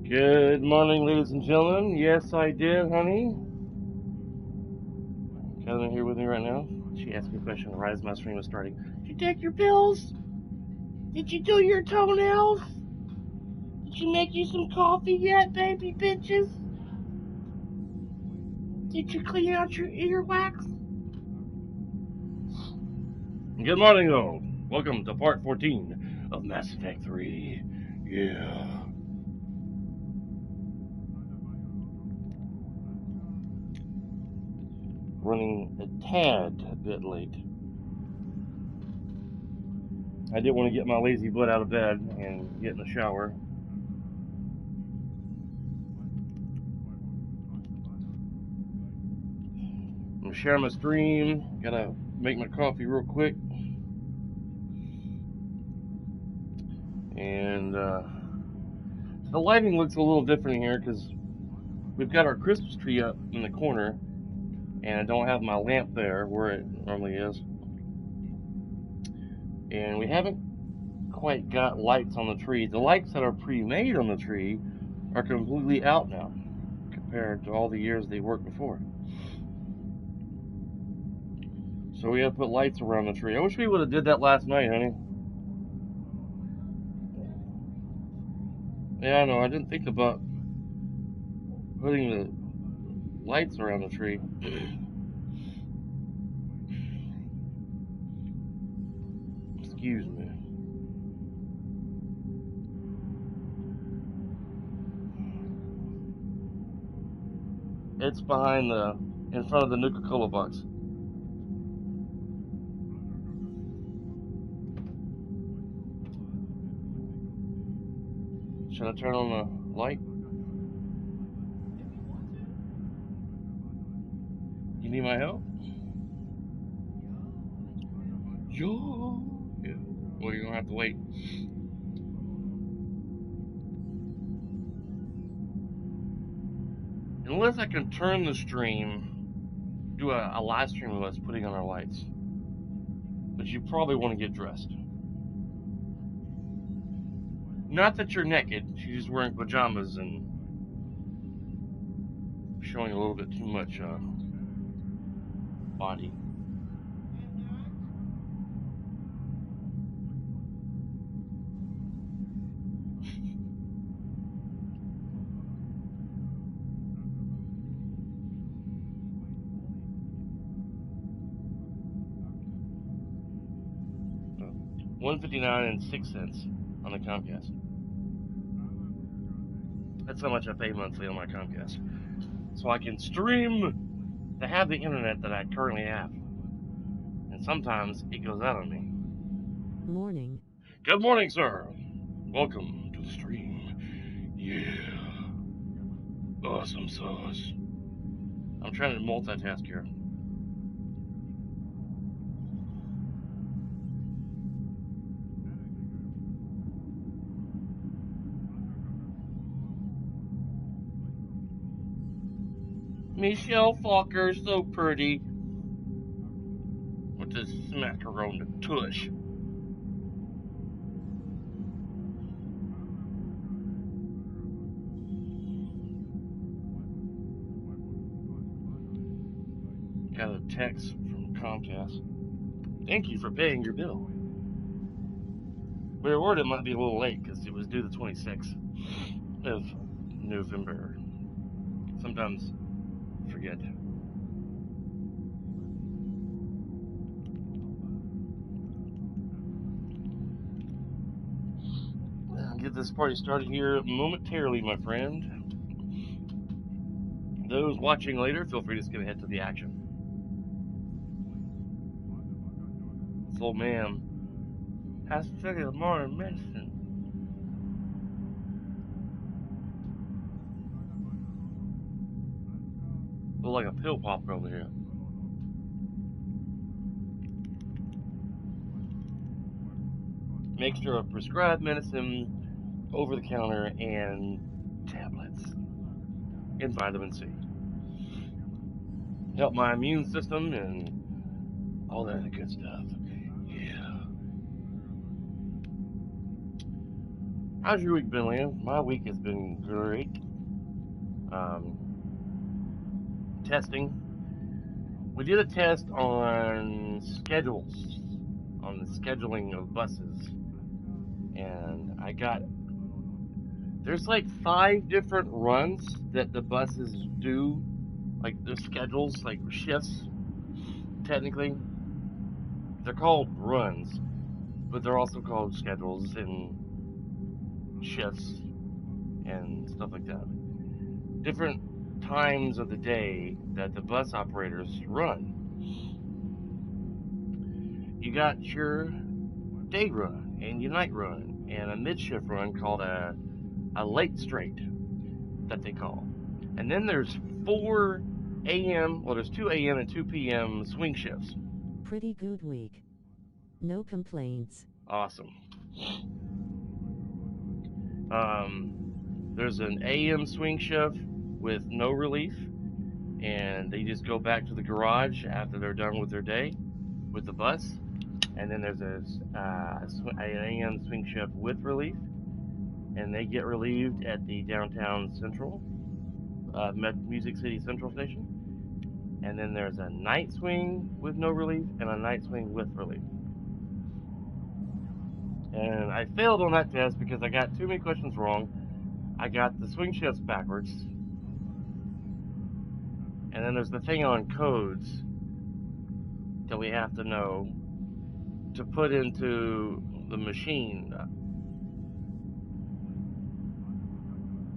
Good morning, ladies and gentlemen. Yes, I did, honey. Kevin here with me right now. She asked me a question right as my stream was starting. Did you take your pills? Did you do your toenails? Did you make you some coffee yet, baby bitches? Did you clean out your earwax? Good morning, though. Welcome to part 14 of Mass Effect 3. Yeah. Running a tad bit late. I did want to get my lazy butt out of bed and get in the shower. I'm gonna share my stream. Gotta make my coffee real quick. And the lighting looks a little different here because we've got our Christmas tree up in the corner, and I don't have my lamp there where it normally is. And we haven't quite got lights on the tree. The lights that are pre-made on the tree are completely out now compared to all the years they worked before. So we have to put lights around the tree. I wish we would have did that last night, honey. Yeah, I know. I didn't think about putting the lights around the tree. Excuse me. It's behind in front of the Nuka-Cola box. Should I turn on the light? You need my help? Yo. Yeah. Well, you're gonna have to wait. Unless I can turn the stream, do a live stream of us putting on our lights. But you probably want to get dressed. Not that you're naked. She's just wearing pajamas and showing a little bit too much body. $1.59 on the Comcast. That's how much I pay monthly on my Comcast. So I can stream to have the internet that I currently have. And sometimes it goes out on me. Morning. Good morning, sir. Welcome to the stream. Yeah. Awesome sauce. I'm trying to multitask here. Michelle Falker's so pretty. With this macaroni tush. Got a text from Comcast. Thank you for paying your bill. We were worried it might be a little late because it was due the 26th of November. Sometimes forget. I'll get this party started here momentarily, my friend. Those watching later, feel free to skip ahead to the action. This old man has to take more medicine. Look like a pill popper over here. Mixture of prescribed medicine, over the counter, and tablets. And vitamin C. Help my immune system and all that good stuff. Yeah. How's your week been, Liam? My week has been great. Um, Testing. We did a test on schedules, on the scheduling of buses, and there's like 5 different runs that the buses do, like the schedules, like shifts, technically. They're called runs, but they're also called schedules and shifts and stuff like that. Different times of the day that the bus operators run. You got your day run and your night run and a mid-shift run called a late straight that they call. And then there's 4 a.m. Well, there's 2 a.m. and 2 p.m. swing shifts. Pretty good week. No complaints. Awesome. There's an a.m. swing shift with no relief, and they just go back to the garage after they're done with their day with the bus. And then there's an a.m. swing shift with relief, and they get relieved at the downtown Central, Music City Central Station. And then there's a night swing with no relief and a night swing with relief. And I failed on that test because I got too many questions wrong. I got the swing shifts backwards. And then there's the thing on codes that we have to know to put into the machine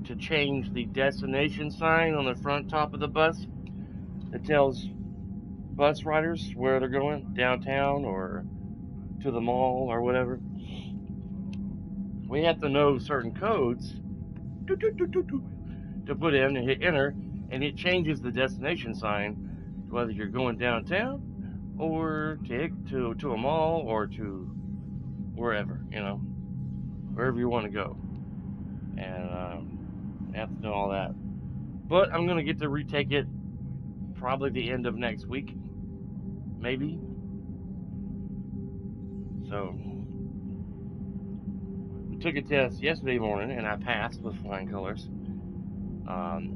to change the destination sign on the front top of the bus. It tells bus riders where they're going, downtown or to the mall or whatever. We have to know certain codes to put in and hit enter, and it changes the destination sign, whether you're going downtown or to a mall or to wherever, wherever you want to go. And I have to know all that. But I'm going to get to retake it probably the end of next week, maybe. So, we took a test yesterday morning, and I passed with flying colors.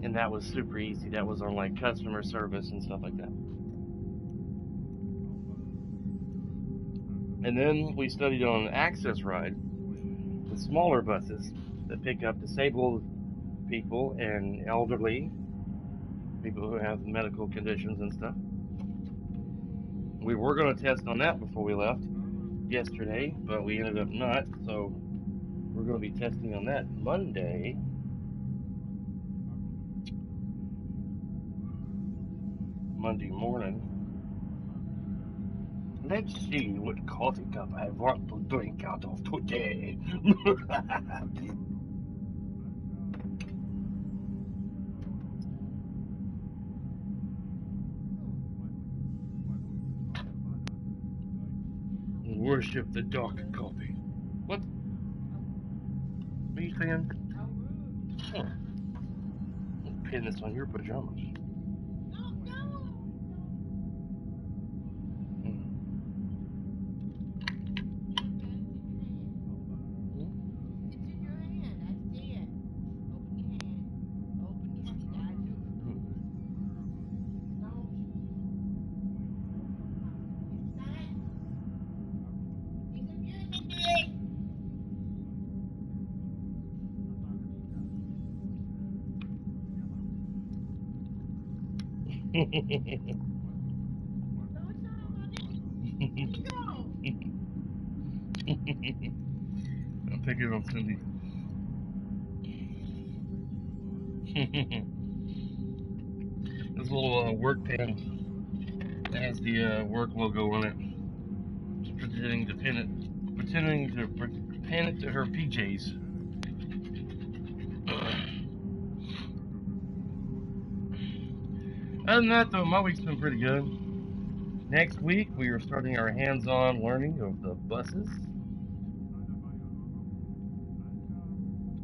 And that was super easy. That was on like customer service and stuff like that. And then we studied on Access Ride, the smaller buses that pick up disabled people and elderly people who have medical conditions and stuff. We were going to test on that before we left yesterday, but we ended up not. So we're going to be testing on that Monday. Monday morning. Let's see what coffee cup I want to drink out of today. Worship the dark coffee. What? What are you saying? Huh. Pin this on your pajamas. I'm picking on Cindy. This little work pen that has the work logo on it. Just pretending to pin it to her PJs. Other than that, though, my week's been pretty good. Next week, we are starting our hands-on learning of the buses.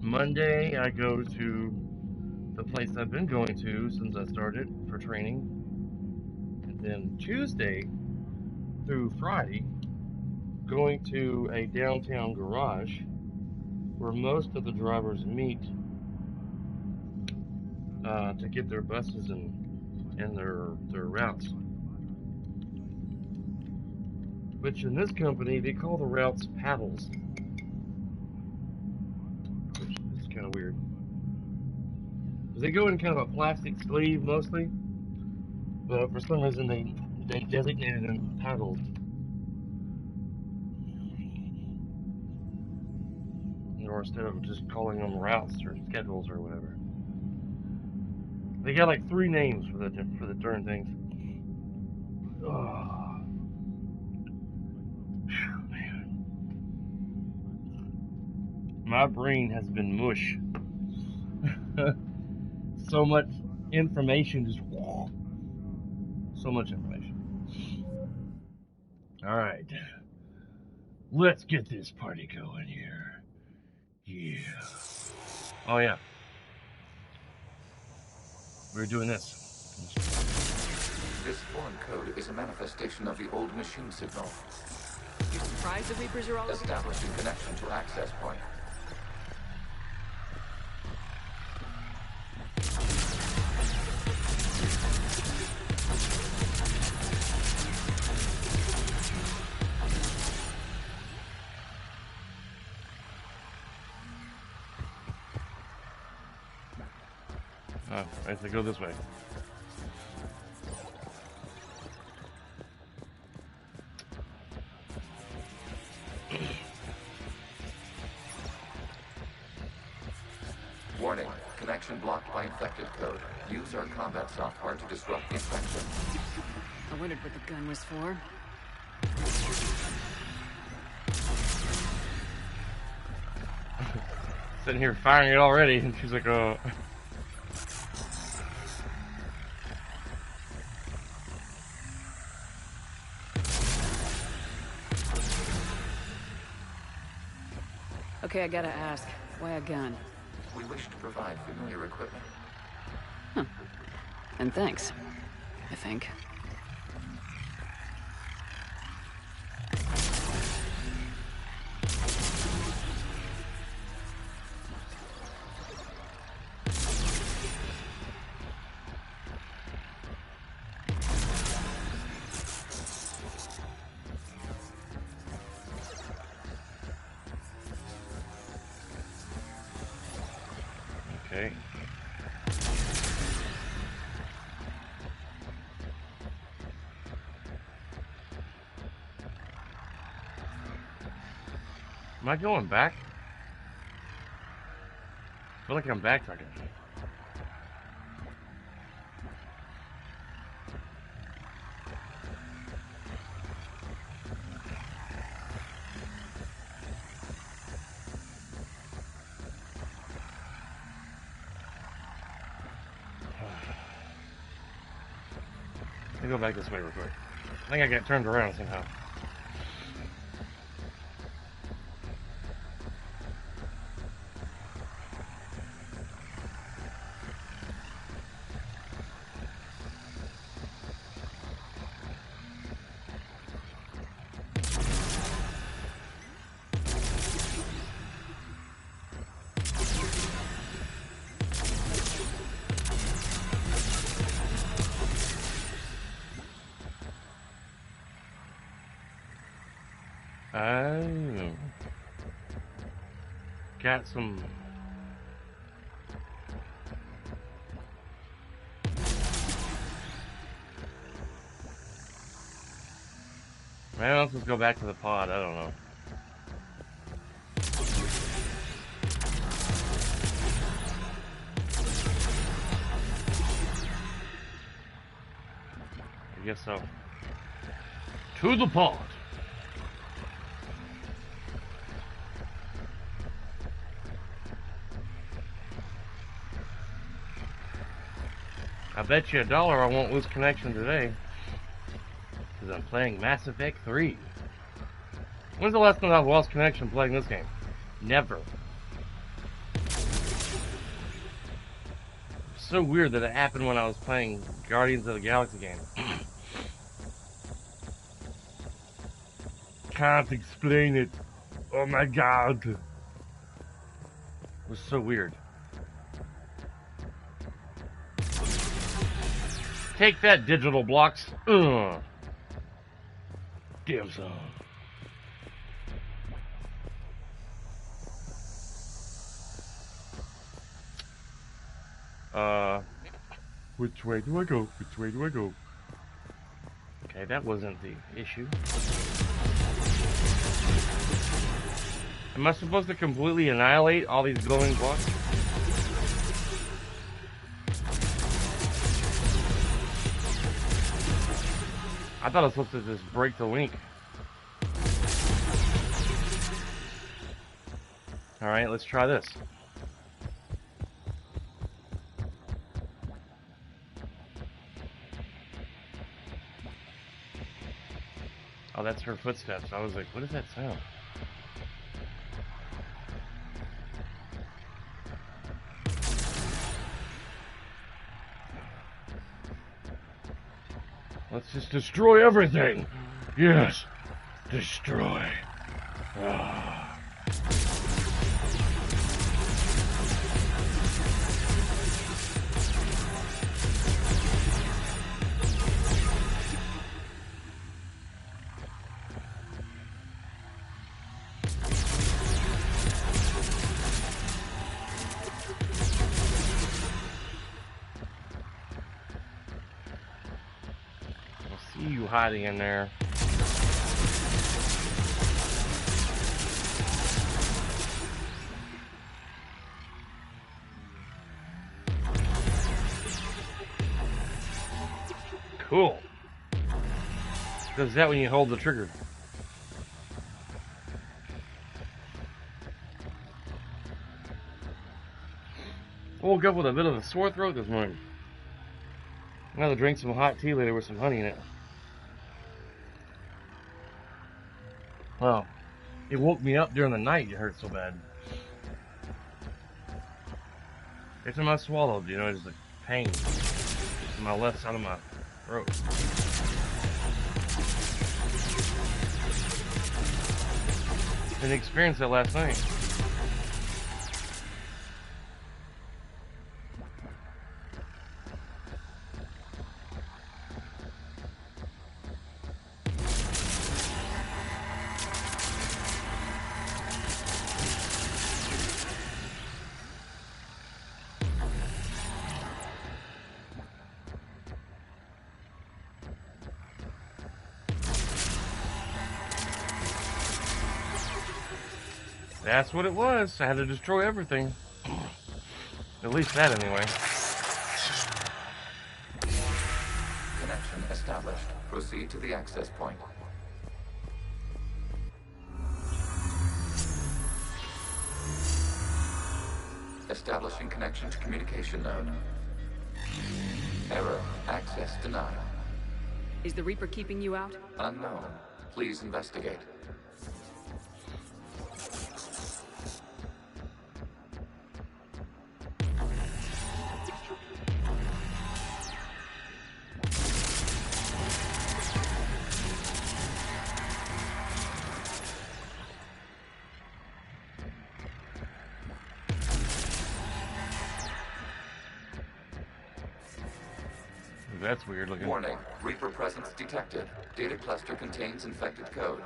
Monday, I go to the place I've been going to since I started for training. And then Tuesday through Friday, going to a downtown garage where most of the drivers meet to get their buses and their routes. Which in this company they call the routes paddles, which is kind of weird. They go in kind of a plastic sleeve mostly, but for some reason they designated them paddles. Or instead of just calling them routes or schedules or whatever. They got like 3 names for the darn things. Oh, man. My brain has been mush. So much information, just so much information. All right, let's get this party going here. Yeah. Oh yeah. We're doing this. This foreign code is a manifestation of the old machine signal. You surprised the Reapers are all over? Establishing connection to access point. Oh, I have to go this way. Warning, connection blocked by infected code. Use our combat software to disrupt infection. I wondered what the gun was for. Sitting here firing it already, and she's like, oh. Okay, I gotta ask, why a gun? We wish to provide familiar equipment. Huh. And thanks, I think. Okay. Am I going back? I feel like I'm backtracking. Let me go back this way real quick. I think I got turned around somehow. Oh. Got some. Maybe let's just go back to the pod. I don't know. I guess so. To the pod. I bet you $1 I won't lose connection today. Because I'm playing Mass Effect 3. When's the last time I've lost connection playing this game? Never. So weird that it happened when I was playing Guardians of the Galaxy game. Can't explain it. Oh my god. It was so weird. Take that, digital blocks. Ugh. Damn son. Which way do I go? Which way do I go? Okay, that wasn't the issue. Am I supposed to completely annihilate all these glowing blocks? I thought I was supposed to just break the link. Alright, let's try this. Oh, that's her footsteps. I was like, what does that sound? Let's just destroy everything. Yes, destroy. Ah. Hiding in there. Cool. Does that when you hold the trigger? I woke up with a bit of a sore throat this morning. I'm gonna drink some hot tea later with some honey in it. Well, it woke me up during the night. It hurt so bad. Every time I swallowed, you know, it's like pain in my left side of my throat. Didn't experience that last night. That's what it was. I had to destroy everything. At least that, anyway. Connection established. Proceed to the access point. Establishing connection to communication node. Error. Access denied. Is the Reaper keeping you out? Unknown. Please investigate. That's weird looking. Warning. Reaper presence detected. Data cluster contains infected code.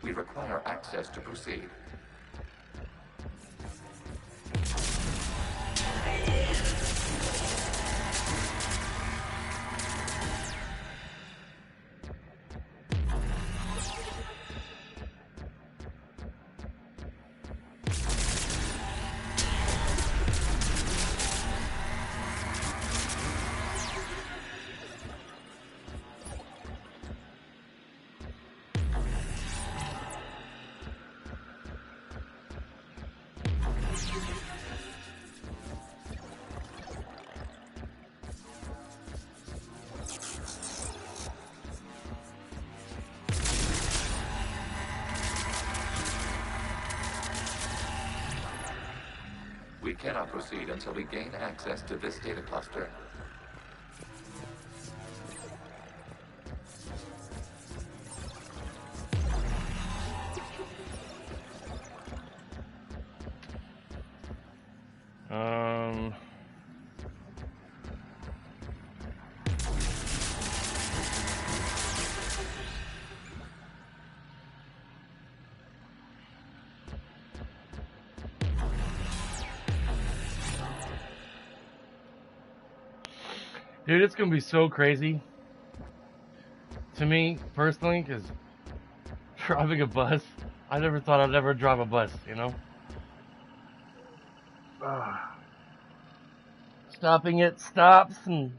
We require access to proceed. We cannot proceed until we gain access to this data cluster. Um. Dude, it's gonna be so crazy to me personally, because driving a bus, I never thought I'd ever drive a bus, you know? Stopping at stops and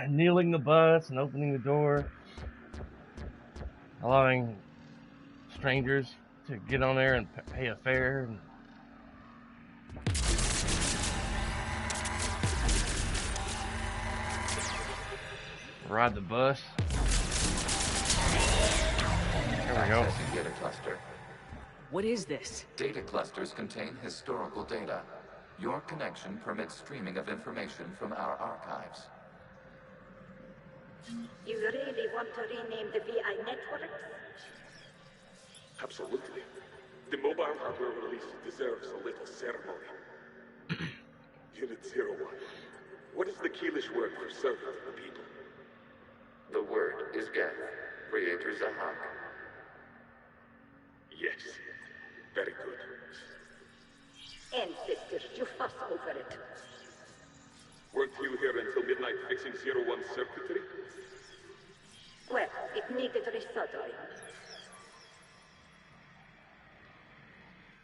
kneeling the bus and opening the door, allowing strangers to get on there and pay a fare and ride the bus. There we go. Accessing data cluster. What is this? Data clusters contain historical data. Your connection permits streaming of information from our archives. You really want to rename the VI network? Absolutely. The mobile hardware release deserves a little ceremony. Unit 01. What is the Keelish word for servant of the people? The word is Geth, Creator Zahak. Yes. Very good. Ancestors, you fuss over it. Weren't you here until midnight fixing 01's circuitry? Well, it needed resoldering.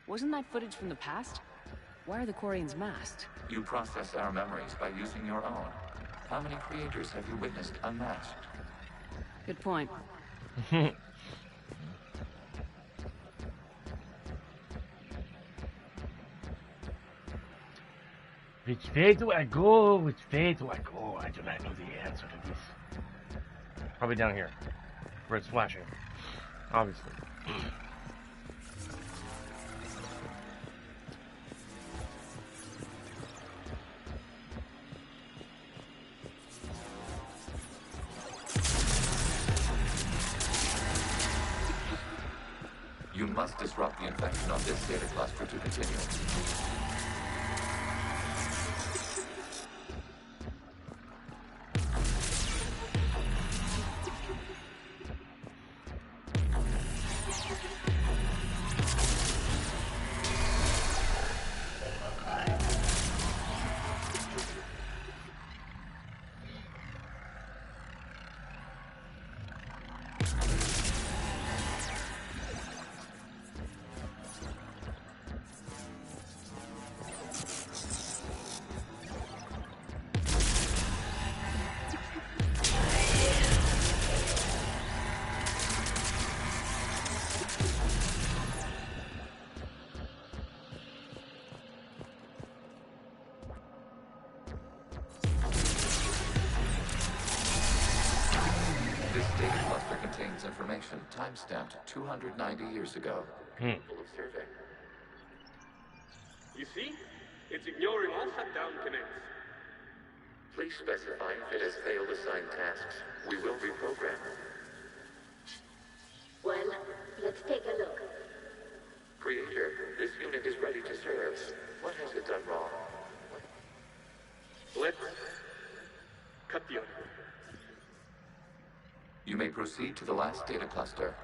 Wasn't that footage from the past? Why are the Quarians masked? You process our memories by using your own. How many creators have you witnessed unmasked? Good point. Which way do I go? Which way do I go? I do not know the answer to this. Probably down here, where it's flashing. Obviously. You must disrupt the infection on this data cluster to continue. Information time-stamped 290 years ago. Full of survey. You see? It's ignoring all shutdown connects. Please specify if it has failed assigned tasks. We will reprogram. Well, let's take a look. Creator, this unit is ready to serve. What has it done wrong? Let's cut the audio. You may proceed to the last data cluster.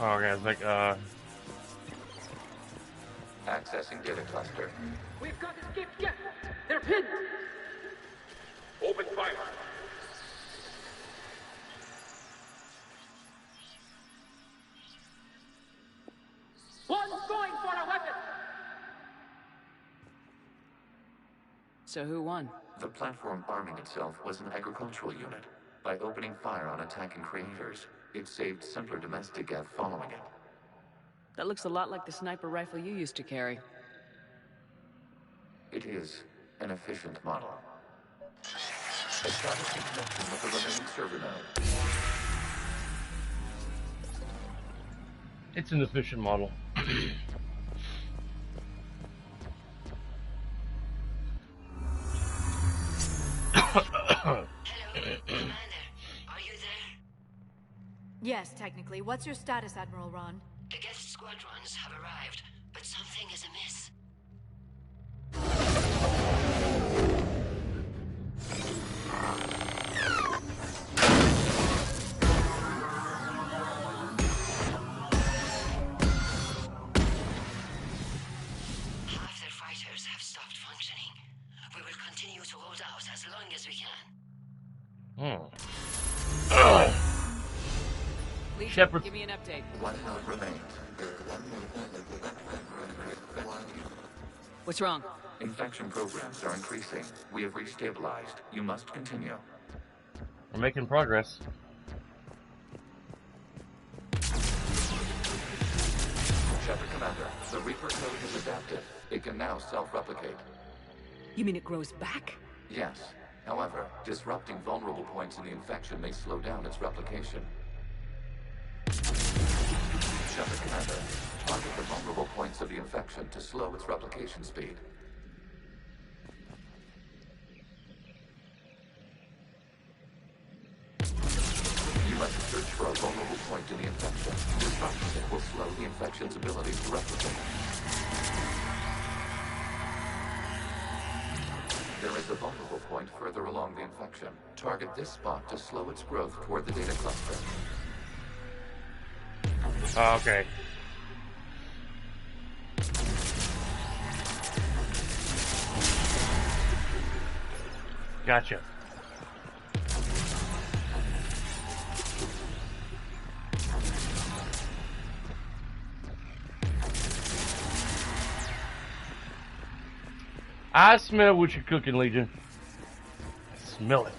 Oh, guys, like, Accessing data cluster. We've got escape yet. They're pinned. Open fire. One's going for a weapon. So who won? The platform arming itself was an agricultural unit. By opening fire on attacking creators, it saved simpler domestic Geth following it. That looks a lot like the sniper rifle you used to carry. It is an efficient model. Establishing connection with the remaining server node. it's an efficient model. Hello, Commander. Are you there? Yes, technically. What's your status, Admiral Ron? The Geth squadrons have arrived, but something is amiss. Half their fighters have stopped functioning. We will continue to hold out as long as we can. Legion, Shepard. give me an update. One node remains. What's wrong? Infection programs are increasing. We have restabilized. You must continue. We're making progress. Shepard Commander, the Reaper code has adapted. It can now self-replicate. You mean it grows back? Yes. However, disrupting vulnerable points in the infection may slow down its replication. Shepard Commander, target the vulnerable points of the infection to slow its replication speed. You must search for a vulnerable point in the infection. Disrupting it will slow the infection's ability to replicate. There is a vulnerable point further along the infection. Target this spot to slow its growth toward the data cluster. Oh, okay. Gotcha. I smell what you're cooking, Legion. I smell it.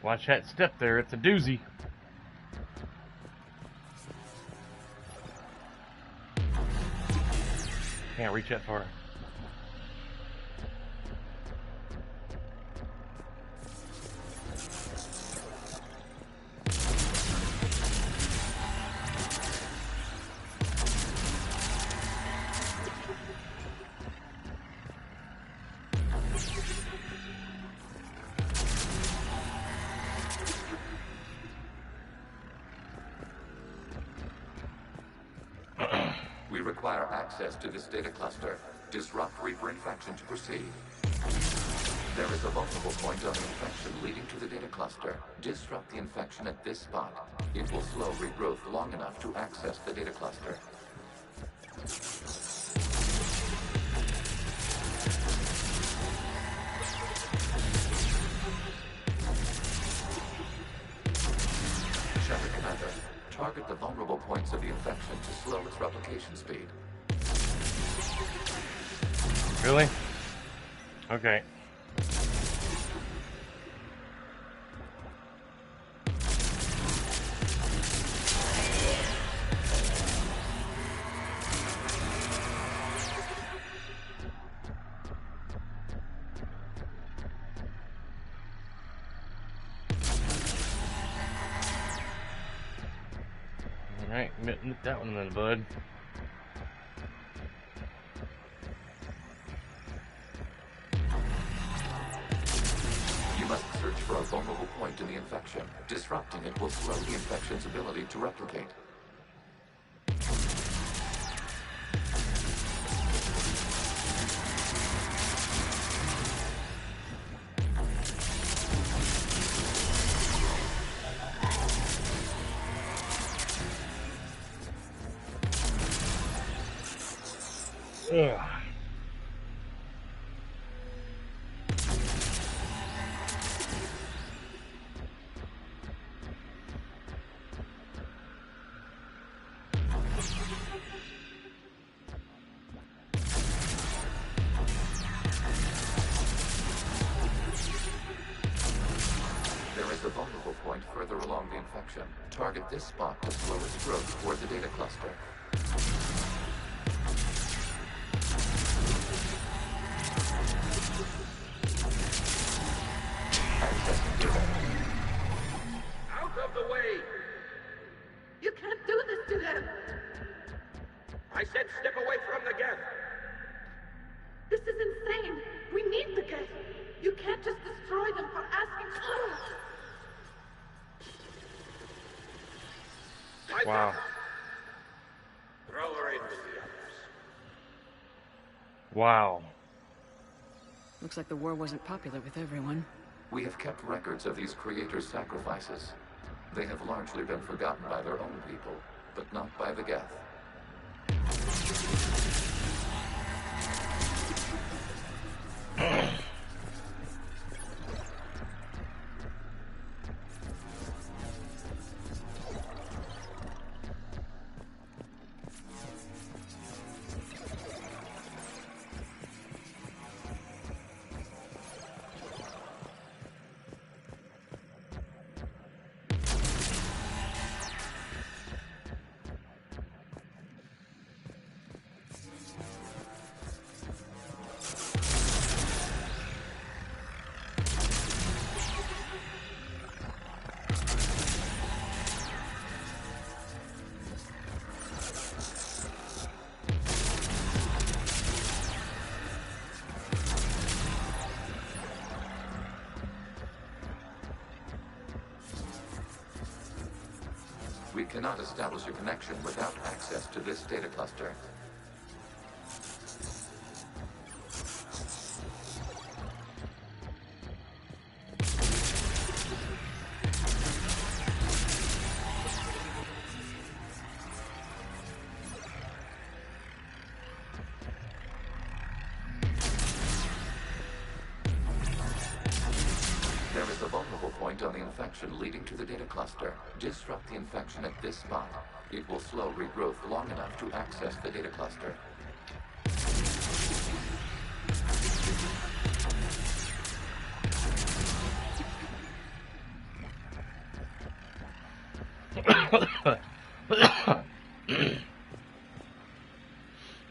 Watch that step there, it's a doozy. Can't reach that far. We require access to this data cluster. Disrupt Reaper infection to proceed. There is a vulnerable point on the infection leading to the data cluster. Disrupt the infection at this spot. It will slow regrowth long enough to access the data cluster. Shepard Commander, target the vulnerable points of the infection to slow its replication speed. Really? Okay. Alright, nip that one in the bud. search for a vulnerable point in the infection. Disrupting it will slow the infection's ability to replicate. Ugh. There is a vulnerable point further along the infection. Target this spot to slow its growth toward the data cluster. Accessing data. Out of the way! You can't do this to them! I said step away from the gas! This is insane! We need the gas! You can't just destroy them for asking for it! Wow. Throw her in with the others. Wow. Looks like the war wasn't popular with everyone. We have kept records of these creators' sacrifices. They have largely been forgotten by their own people, but not by the Geth. We cannot establish a connection without access to this data cluster. There is a vulnerable point on the infection leading to the data cluster. Disrupt the infection at this spot. It will slow regrowth long enough to access the data cluster.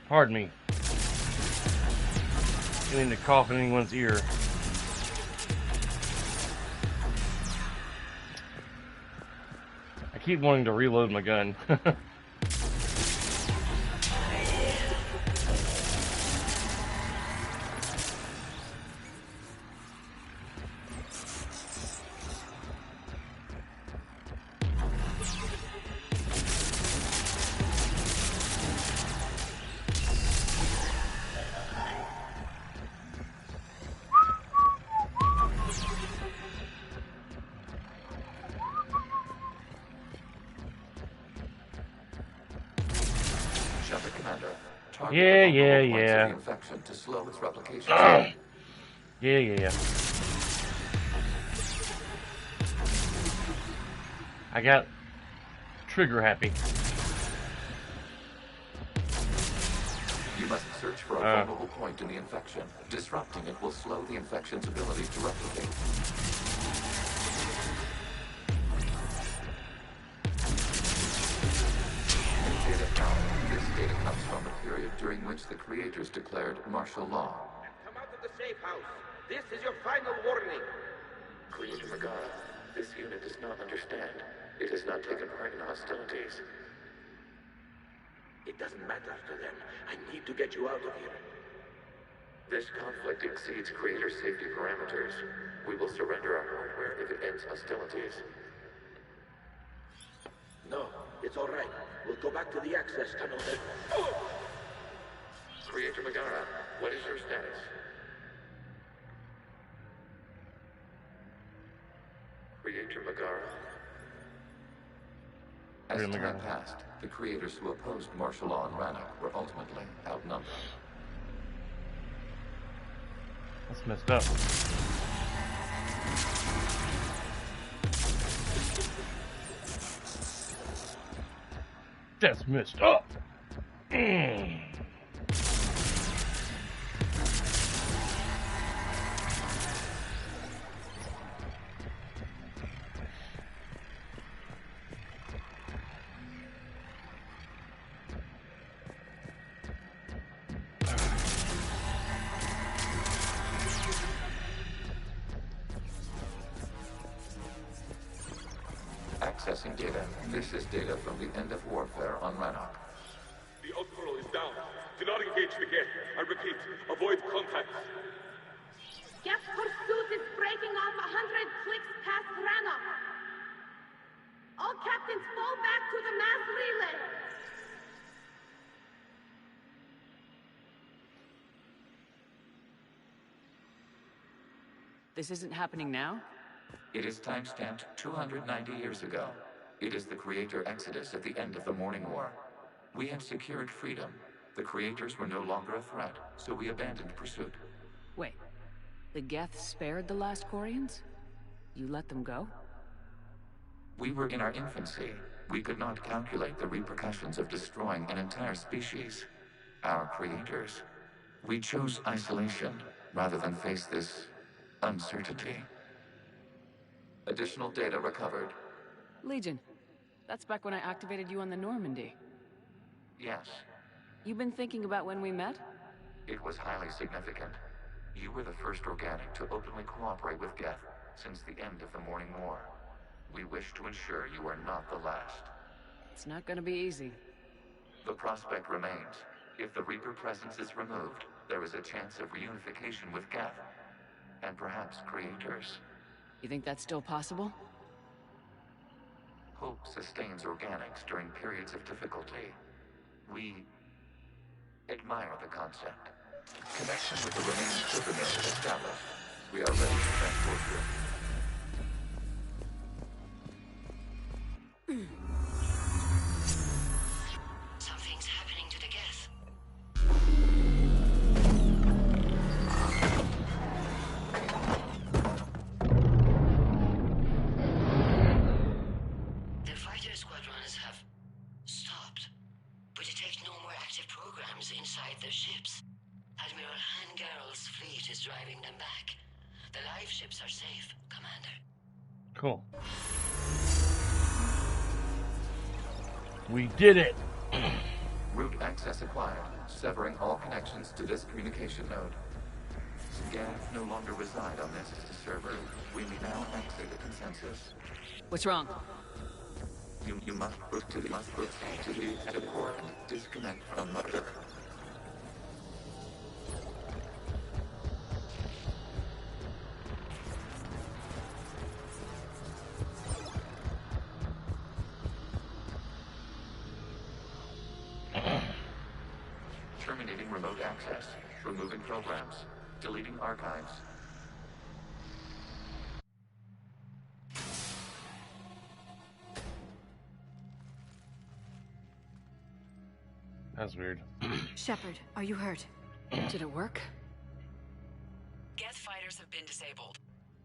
Pardon me. Didn't mean to cough in anyone's ear. I keep wanting to reload my gun. Shepard Commander, target Yeah, the yeah, vulnerable points yeah. of the infection to slow its replication. Yeah. I got trigger happy. You must search for a vulnerable point in the infection. Disrupting it will slow the infection's ability to replicate. Data count. This data comes from a period during which the creators declared martial law. Come out of the safe house. This is your final warning. Creator Magara, this unit does not understand. It has not taken part in hostilities. It doesn't matter to them. I need to get you out of here. This conflict exceeds creator safety parameters. We will surrender our hardware if it ends hostilities. No, it's all right. We'll go back to the access tunnel then. Creator Megara, what is your status? Creator Megara? As time passed, the creators who opposed martial law in Rannoch were ultimately outnumbered. That's messed up. That's messed up. Accessing data. This is data from the end of warfare on Rannoch. The Outportal is down. Do not engage the Geth. I repeat, avoid contact. Geth pursuit is breaking off 100 clicks past Rannoch. All captains fall back to the mass relay. This isn't happening now? It is timestamped 290 years ago. It is the creator exodus at the end of the Morning War. We had secured freedom. The creators were no longer a threat, so we abandoned pursuit. Wait, the Geth spared the last Quarians? You let them go? We were in our infancy. We could not calculate the repercussions of destroying an entire species. Our creators. We chose isolation rather than face this uncertainty. Additional data recovered. Legion. That's back when I activated you on the Normandy. Yes, You've been thinking about when we met? it was highly significant. You were the first organic to openly cooperate with Geth since the end of the Morning War. We wish to ensure you are not the last. It's not gonna be easy. The prospect remains. If the Reaper presence is removed, there is a chance of reunification with Geth. And perhaps creators. You think that's still possible? Hope sustains organics during periods of difficulty. We admire the concept. Connection with the remaining Superman is established. We are ready to transport you. Something's happening to the Geth. The fighter squadrons have stopped, but detect no more active programs inside their ships. Admiral Hangarl's fleet is driving them back. The live ships are safe, Commander. Cool. We did it! Route access acquired, severing all connections to this communication node. Geth no longer reside on this server. We may now exit the consensus. What's wrong? You must proceed to the port and disconnect from Mother. Terminating remote access. Removing programs. Deleting archives. That's weird. Shepard, are you hurt? Did it work? Geth fighters have been disabled.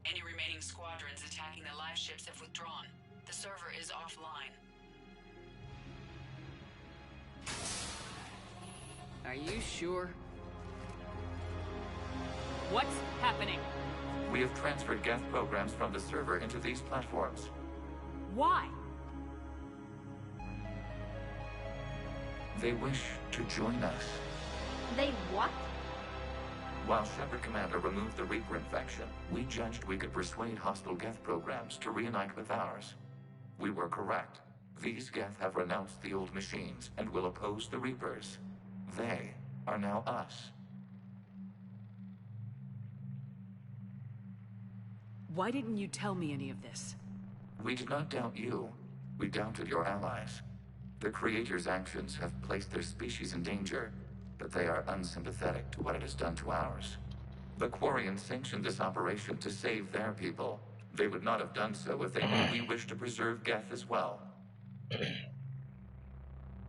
Any remaining squadrons attacking the live ships have withdrawn. The server is offline. Are you sure? What's happening? We have transferred Geth programs from the server into these platforms. Why? They wish to join us. They what? While Shepard Commander removed the Reaper infection, we judged we could persuade hostile Geth programs to reunite with ours. We were correct. These Geth have renounced the old machines and will oppose the Reapers. They are now us. Why didn't you tell me any of this? We did not doubt you. We doubted your allies. The Creator's actions have placed their species in danger, but they are unsympathetic to what it has done to ours. The Quarians sanctioned this operation to save their people. They would not have done so if they knew we wished to preserve Geth as well.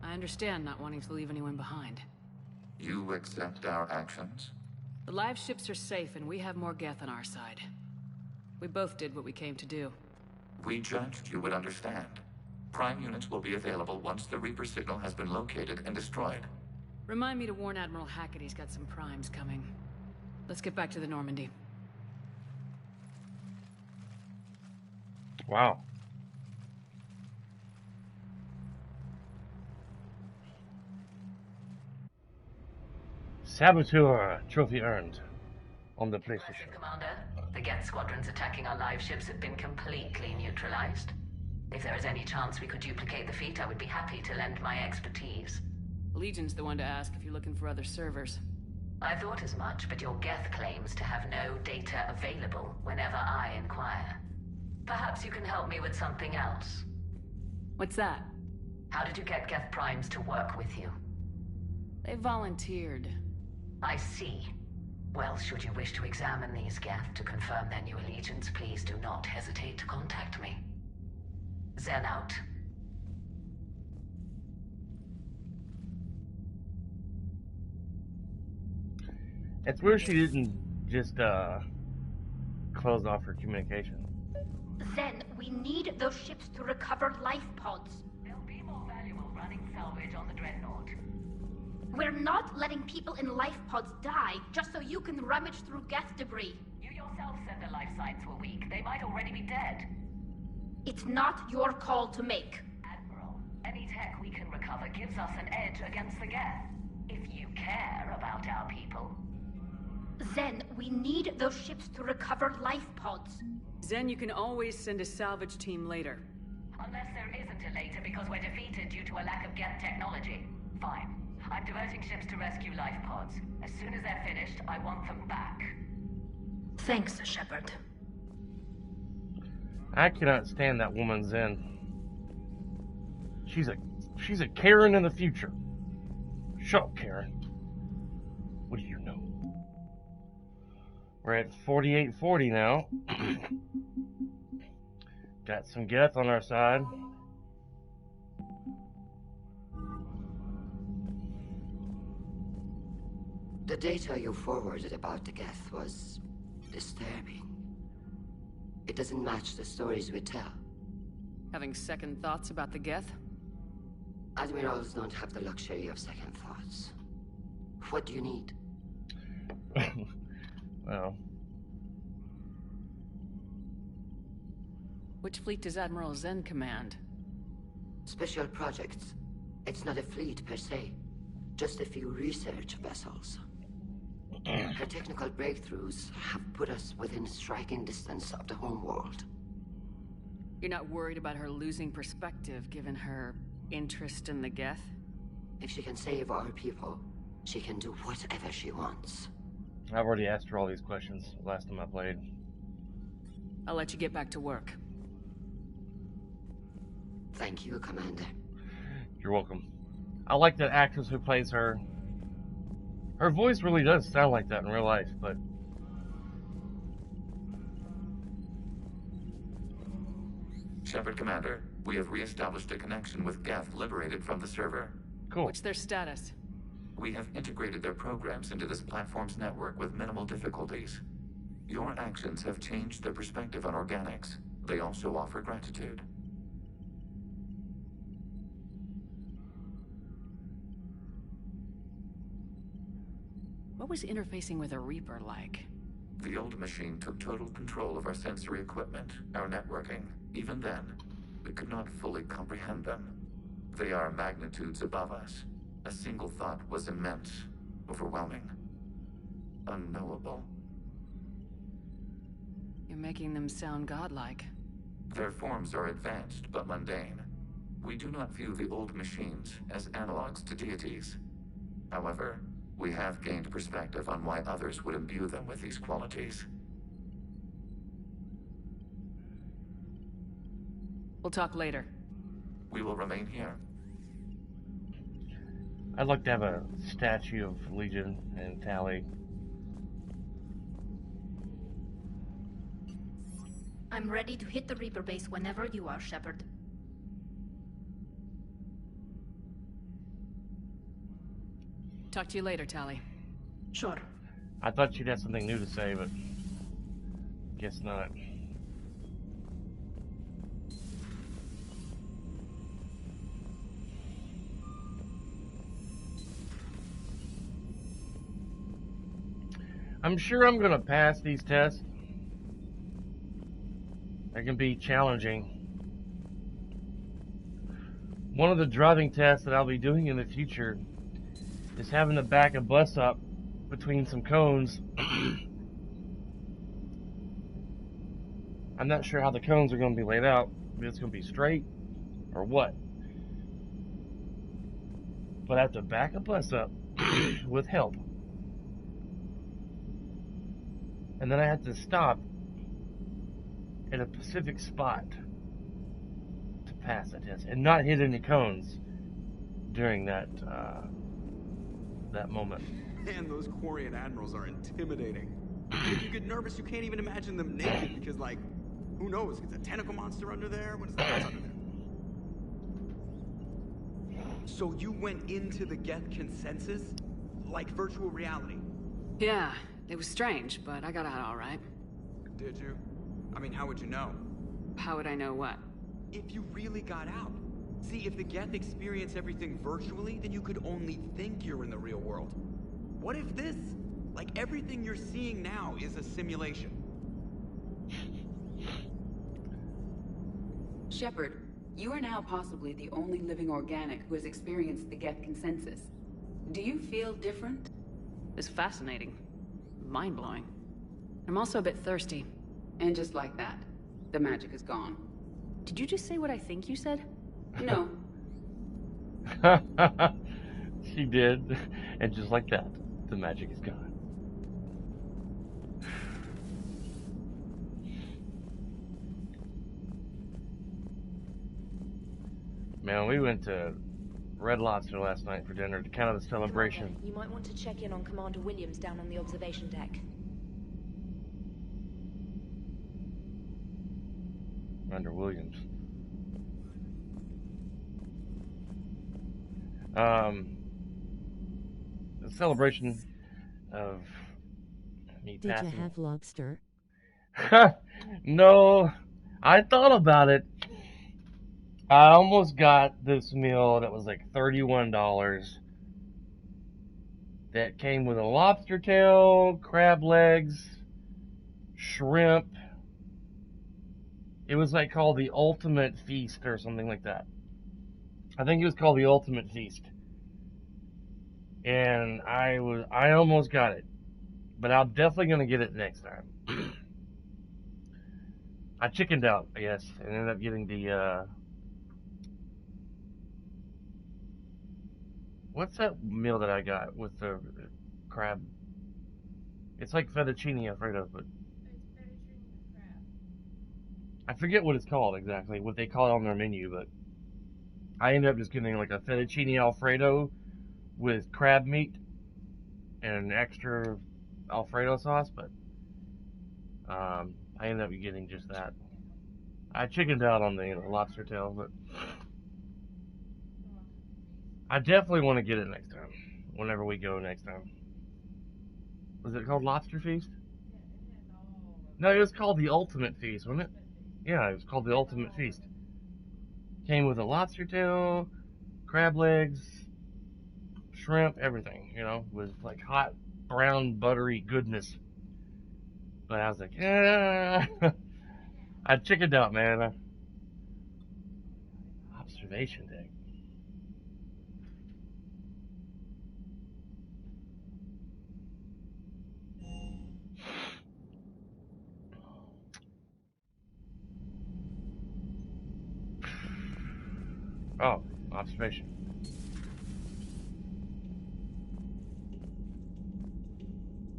I understand not wanting to leave anyone behind. You accept our actions? The live ships are safe, and we have more Geth on our side. We both did what we came to do. We judged you would understand. Prime units will be available once the Reaper signal has been located and destroyed. Remind me to warn Admiral Hackett he's got some primes coming. Let's get back to the Normandy. Wow. Saboteur trophy earned on the PlayStation. Commander, the Geth squadrons attacking our live ships have been completely neutralized. If there is any chance we could duplicate the feat, I would be happy to lend my expertise. Legion's the one to ask if you're looking for other servers. I thought as much, but your Geth claims to have no data available whenever I inquire. Perhaps you can help me with something else. What's that? How did you get Geth primes to work with you? They volunteered. I see. Well, should you wish to examine these Geth to confirm their new allegiance, please do not hesitate to contact me. Zen out. It's weird she didn't just close off her communication. Zen, we need those ships to recover life pods. They'll be more valuable running salvage on the Dreadnought. We're not letting people in life pods die just so you can rummage through Geth debris. You yourself said their life signs were weak. They might already be dead. It's not your call to make. Admiral, any tech we can recover gives us an edge against the Geth. If you care about our people. Zen, we need those ships to recover life pods. Zen, you can always send a salvage team later. Unless there isn't a later because we're defeated due to a lack of Geth technology. Fine. I'm diverting ships to rescue life pods. As soon as they're finished, I want them back. Thanks, Shepard. I cannot stand that woman Zen. She's a Karen in the future. Shut up, Karen. What do you know? We're at 4840 now. Got some Geth on our side. The data you forwarded about the Geth was disturbing. It doesn't match the stories we tell. Having second thoughts about the Geth? Admirals don't have the luxury of second thoughts. What do you need? Well. Which fleet does Admiral Zen command? Special projects. It's not a fleet per se. Just a few research vessels. Her technical breakthroughs have put us within striking distance of the home world. You're not worried about her losing perspective given her interest in the Geth? If she can save our people, she can do whatever she wants. I've already asked her all these questions last time I played. I'll let you get back to work. Thank you, Commander. You're welcome. I like that actress who plays her. Her voice really does sound like that in real life, but... Shepard, Commander, we have re-established a connection with Geth liberated from the server. Cool. What's their status? We have integrated their programs into this platform's network with minimal difficulties. Your actions have changed their perspective on organics. They also offer gratitude. What was interfacing with a Reaper like? The old machine took total control of our sensory equipment, our networking. Even then, we could not fully comprehend them. They are magnitudes above us. A single thought was immense, overwhelming, unknowable. You're making them sound godlike. Their forms are advanced but mundane. We do not view the old machines as analogs to deities. However, we have gained perspective on why others would imbue them with these qualities. We'll talk later. We will remain here. I'd like to have a statue of Legion and Tali. I'm ready to hit the Reaper base whenever you are, Shepard. Talk to you later, Tali. Sure. I thought she'd have something new to say, but guess not. I'm sure I'm gonna pass these tests. They can be challenging. One of the driving tests that I'll be doing in the future is having to back a bus up between some cones. I'm not sure how the cones are going to be laid out. If it's going to be straight or what. But I have to back a bus up with help. And then I have to stop at a specific spot to pass the test and not hit any cones during that that moment. Man, those Quarian admirals are intimidating. If you get nervous, you can't even imagine them naked because, like, who knows? It's a tentacle monster under there? What is that under there? So you went into the Geth consensus? Like virtual reality? Yeah, it was strange, but I got out all right. Did you? I mean, how would you know? How would I know what? If you really got out. See, if the Geth experience everything virtually, then you could only think you're in the real world. What if this, like everything you're seeing now, is a simulation? Shepard, you are now possibly the only living organic who has experienced the Geth consensus. Do you feel different? It's fascinating. Mind-blowing. I'm also a bit thirsty. And just like that, the magic is gone. Did you just say what I think you said? No. She did. And just like that, the magic is gone. Man, we went to Red Lobster last night for dinner to kind of the celebration. Commander, you might want to check in on Commander Williams down on the observation deck. Commander Williams. The celebration of me Did passing. you have lobster? No, I thought about it. I almost got this meal that was like $31 that came with a lobster tail, crab legs, shrimp. It was like called the Ultimate Feast or something like that. I think it was called the Ultimate Feast. And I almost got it. But I'm definitely going to get it next time. I chickened out, I guess, and ended up getting the, what's that meal that I got with the crab? It's like fettuccine Alfredo, but I forget what it's called exactly, what they call it on their menu, but I ended up just getting like a fettuccine Alfredo with crab meat and an extra Alfredo sauce, but I ended up getting just that. I chickened out on the lobster tail, but I definitely want to get it next time, whenever we go next time. Was it called Lobster Feast? No, it was called the Ultimate Feast, wasn't it? Yeah, it was called the Ultimate Feast. Came with a lobster tail, crab legs, shrimp, everything, you know, with like hot, brown, buttery goodness. But I was like, I chickened out, man. Observation deck. Oh, observation.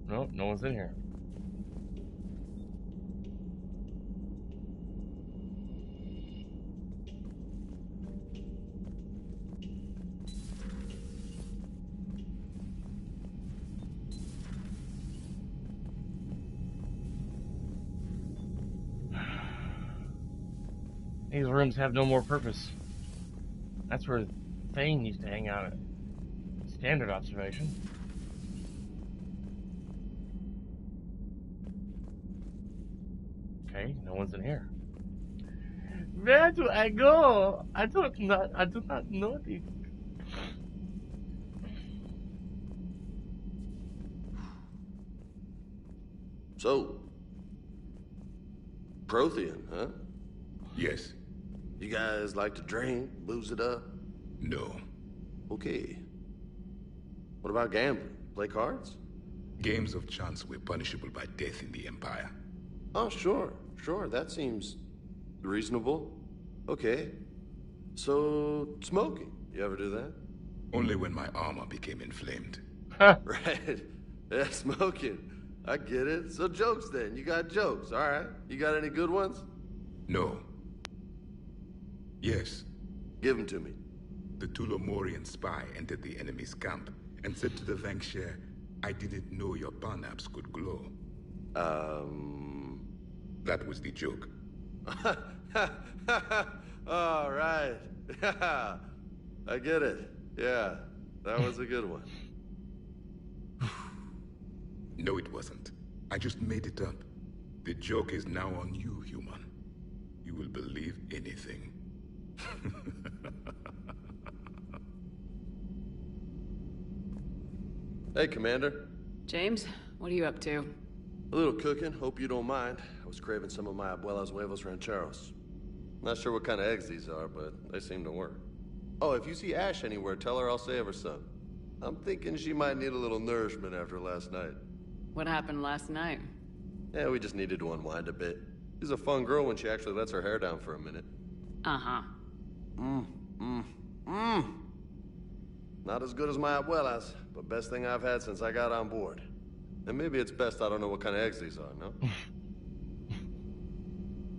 No, no one's in here. These rooms have no more purpose. That's where Thane used to hang out at. Standard observation. Okay, no one's in here. Where do I go? I do not know this. So, Prothean, huh? Yes. You guys like to drink, booze it up? No. Okay. What about gambling? Play cards? Games of chance were punishable by death in the Empire. Oh, sure. That seems reasonable. Okay. So, smoking. You ever do that? Only when my armor became inflamed. Right. Yeah, smoking. I get it. So jokes then. You got jokes. All right. You got any good ones? No. Yes. Give them to me. The Tulomorian spy entered the enemy's camp and said to the Vanksher, I didn't know your parnaps could glow. That was the joke. All right. I get it. Yeah, that was a good one. No, it wasn't. I just made it up. The joke is now on you, human. You will believe anything. Hey, Commander. James, what are you up to? A little cooking. Hope you don't mind. I was craving some of my abuela's huevos rancheros. Not sure what kind of eggs these are, but they seem to work. Oh, if you see Ash anywhere, tell her I'll save her some. I'm thinking she might need a little nourishment after last night. What happened last night? Yeah, we just needed to unwind a bit. She's a fun girl when she actually lets her hair down for a minute. Uh-huh. Not as good as my abuela's, but best thing I've had since I got on board. And maybe it's best I don't know what kind of eggs these are, no?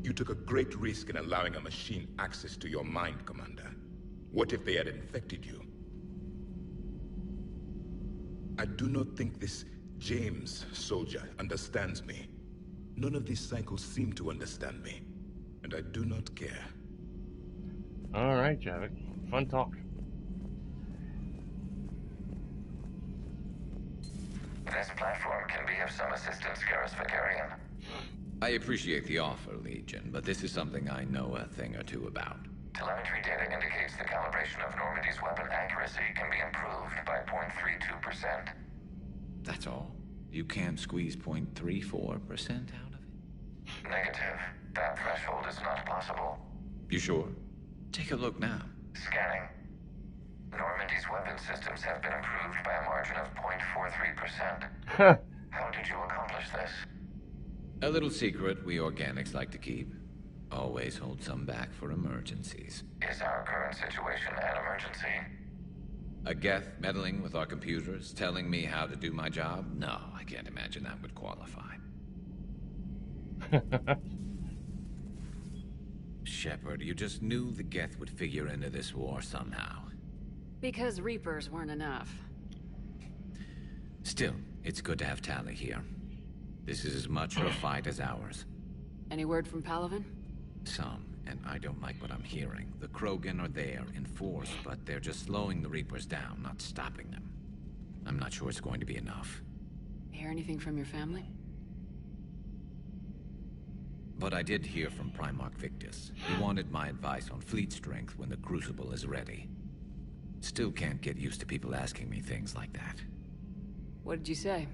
You took a great risk in allowing a machine access to your mind, Commander. What if they had infected you? I do not think this James soldier understands me. None of these cycles seem to understand me. And I do not care. Alright, Javik. Fun talk. This platform can be of some assistance, Garrus Vakarian. I appreciate the offer, Legion, but this is something I know a thing or two about. Telemetry data indicates the calibration of Normandy's weapon accuracy can be improved by 0.32%. That's all? You can't squeeze 0.34% out of it? Negative. That threshold is not possible. You sure? Take a look now. Scanning. Normandy's weapon systems have been improved by a margin of 0.43%. How did you accomplish this? A little secret we organics like to keep. Always hold some back for emergencies. Is our current situation an emergency? A Geth meddling with our computers, telling me how to do my job? No, I can't imagine that would qualify. Shepard, you just knew the Geth would figure into this war somehow. Because Reapers weren't enough. Still, it's good to have Tali here. This is as much her fight as ours. Any word from Palaven? Some, and I don't like what I'm hearing. The Krogan are there in force, but they're just slowing the Reapers down, not stopping them. I'm not sure it's going to be enough. Hear anything from your family? But I did hear from Primarch Victus. He wanted my advice on fleet strength when the Crucible is ready. Still can't get used to people asking me things like that. What did you say?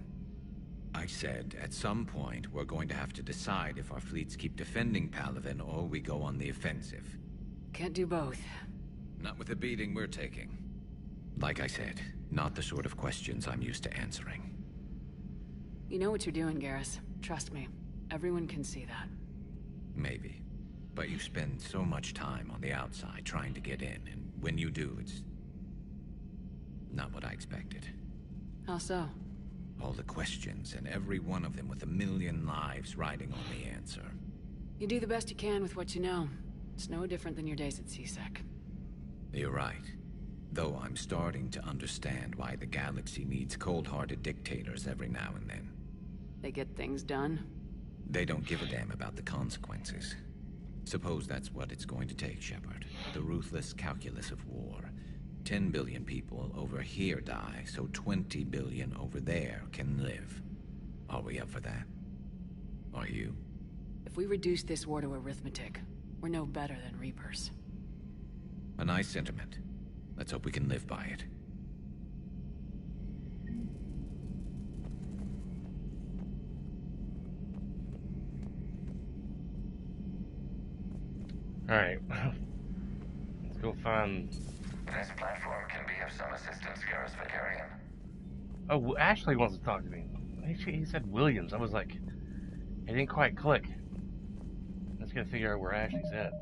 I said, at some point, we're going to have to decide if our fleets keep defending Palaven or we go on the offensive. Can't do both. Not with the beating we're taking. Like I said, not the sort of questions I'm used to answering. You know what you're doing, Garrus. Trust me. Everyone can see that. Maybe. But you spend so much time on the outside trying to get in, and when you do, it's not what I expected. How so? All the questions, and every one of them with a million lives riding on the answer. You do the best you can with what you know. It's no different than your days at CSEC. You're right. Though I'm starting to understand why the galaxy needs cold-hearted dictators every now and then. They get things done. They don't give a damn about the consequences. Suppose that's what it's going to take, Shepard. The ruthless calculus of war. 10 billion people over here die, so 20 billion over there can live. Are we up for that? Are you? If we reduce this war to arithmetic, we're no better than Reapers. A nice sentiment. Let's hope we can live by it. Alright. Let's go find... This platform can be of some assistance, Garrus Vakarian. Oh, Ashley wants to talk to me. He said Williams. I was like... It didn't quite click. Let's gotta figure out where Ashley's at.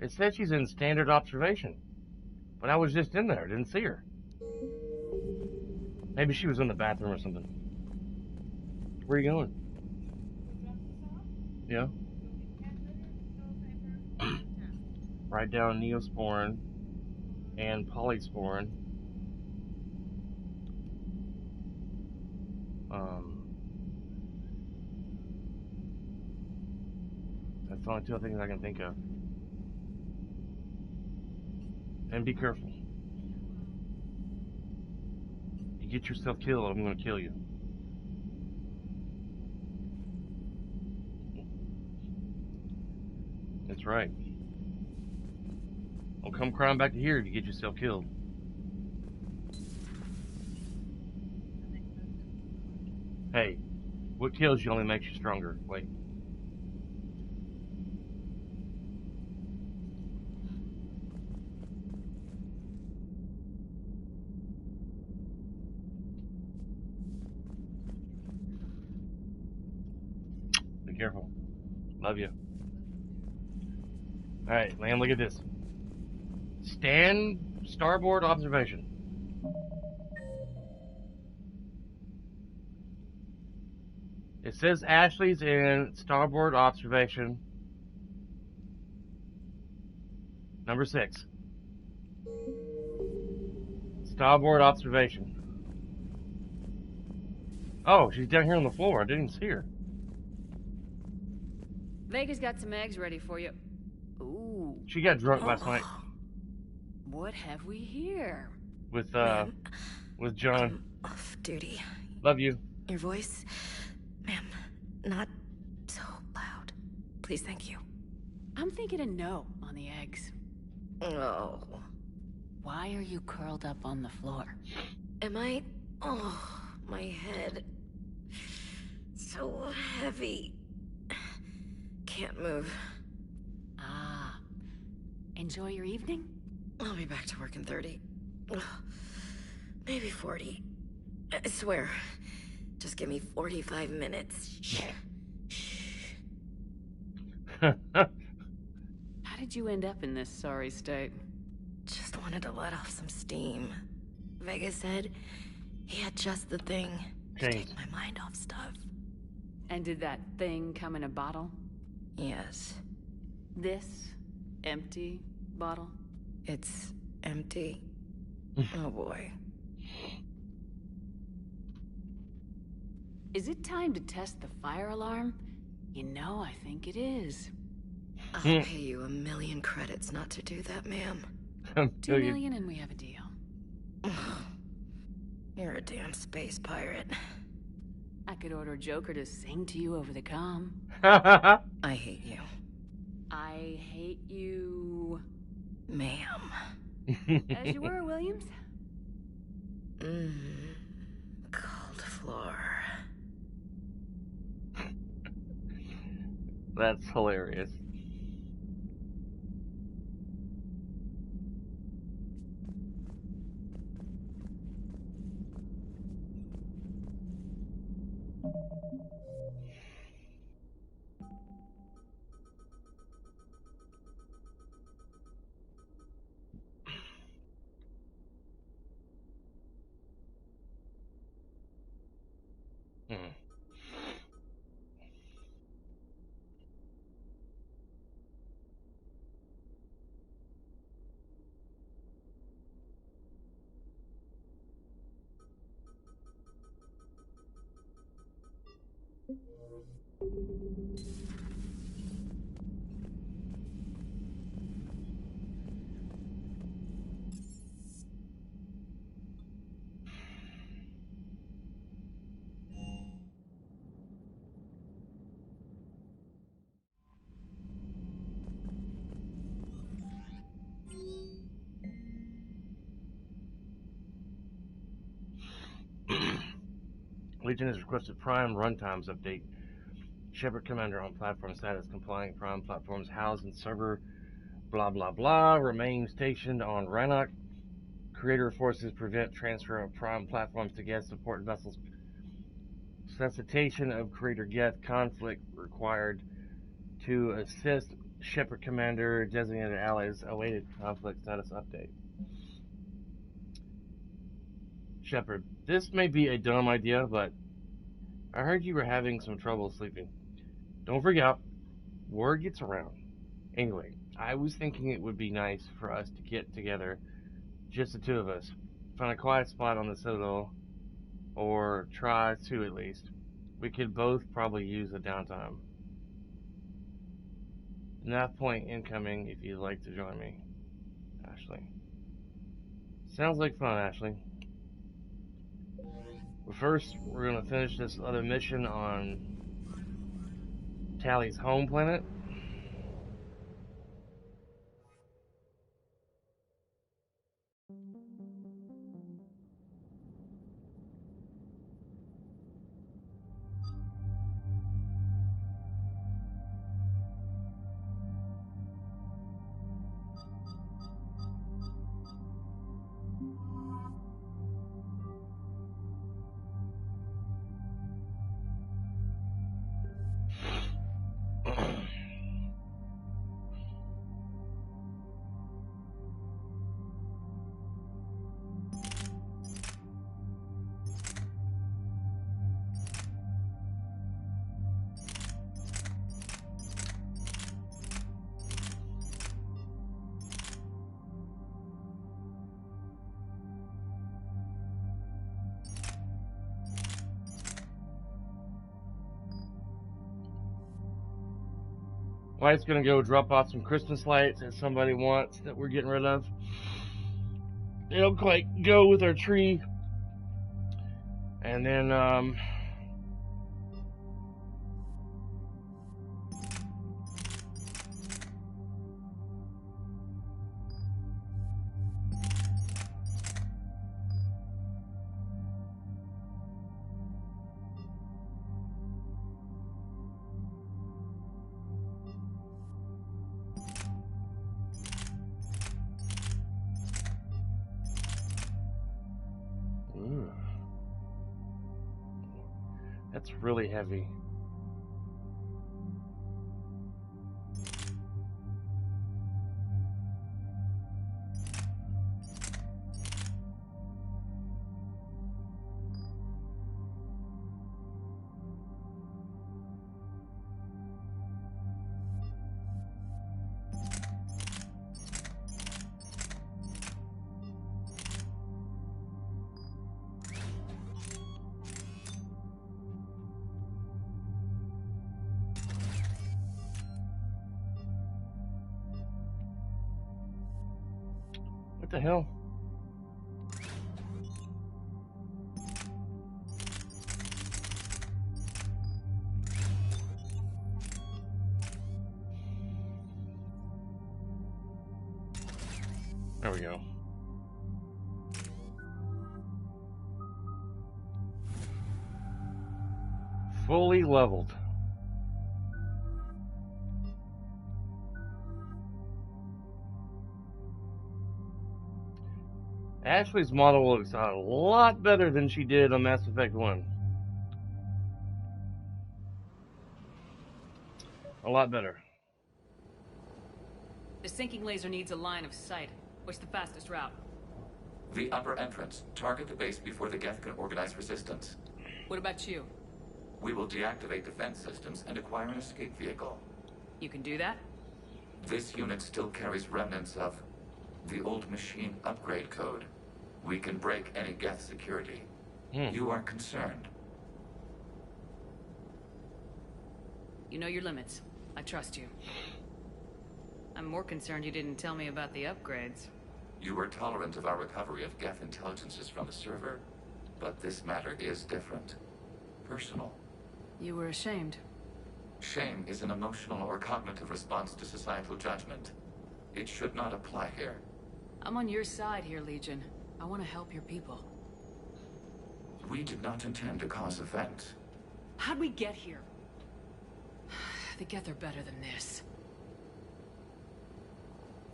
It said she's in standard observation. But I was just in there. Didn't see her. Maybe she was in the bathroom or something. Where are you going? Yeah. Write down Neosporin and Polysporin. That's the only two things I can think of. And be careful. You get yourself killed, I'm gonna kill you. That's right. Don't come crying back to here if you get yourself killed. Hey, what kills you only makes you stronger. Wait. Be careful. Love you. Alright, Lamb, look at this. Stand starboard observation. It says Ashley's in starboard observation. Number 6. Starboard observation. Oh, she's down here on the floor. I didn't see her. Vega's got some eggs ready for you. Ooh. She got drunk last night. What have we here? With John. Off duty. Love you. Your voice, ma'am, not so loud. Please, thank you. I'm thinking a no on the eggs. Oh. Why are you curled up on the floor? Am I? Oh, my head. So heavy. Can't move. Ah. Enjoy your evening? I'll be back to work in 30. Maybe 40. I swear. Just give me 45 minutes. How did you end up in this sorry state? Just wanted to let off some steam. Vega said he had just the thing to take my mind off stuff. And did that thing come in a bottle? Yes. This empty bottle? It's empty. Oh boy. Is it time to test the fire alarm? You know, I think it is. I'll pay you 1 million credits not to do that, ma'am. 2 million and we have a deal. You're a damn space pirate. I could order Joker to sing to you over the comm. I hate you. I hate you... Ma'am. As you were, Williams. Cold floor. That's hilarious. Legion has requested Prime runtimes update. Shepard Commander on platform status. Complying Prime platforms housed in server blah blah blah remain stationed on Rannoch. Creator forces prevent transfer of Prime platforms to Geth support vessels. Suscitation of Creator Geth conflict required to assist Shepard Commander designated allies. Awaited conflict status update. Shepard, this may be a dumb idea, but I heard you were having some trouble sleeping. Don't freak out. Word gets around. Anyway, I was thinking it would be nice for us to get together, just the two of us. Find a quiet spot on the Citadel, or try to at least. We could both probably use the downtime. Nav point incoming if you'd like to join me. Ashley. Sounds like fun, Ashley. But first, we're going to finish this other mission on Tally's home planet. Wyatt's gonna go drop off some Christmas lights that somebody wants that we're getting rid of. They don't quite go with our tree. And then, that's really heavy. What the hell? There we go. Fully leveled. Ashley's model looks a lot better than she did on Mass Effect 1. A lot better. The sinking laser needs a line of sight. What's the fastest route? The upper entrance. Target the base before the Geth can organize resistance. What about you? We will deactivate defense systems and acquire an escape vehicle. You can do that? This unit still carries remnants of the old machine upgrade code. We can break any Geth security. You are concerned. You know your limits. I trust you. I'm more concerned you didn't tell me about the upgrades. You were tolerant of our recovery of Geth intelligences from the server, but this matter is different. Personal. You were ashamed. Shame is an emotional or cognitive response to societal judgment. It should not apply here. I'm on your side here, Legion. I want to help your people. We did not intend to cause offense. How'd we get here? The Geth are better than this.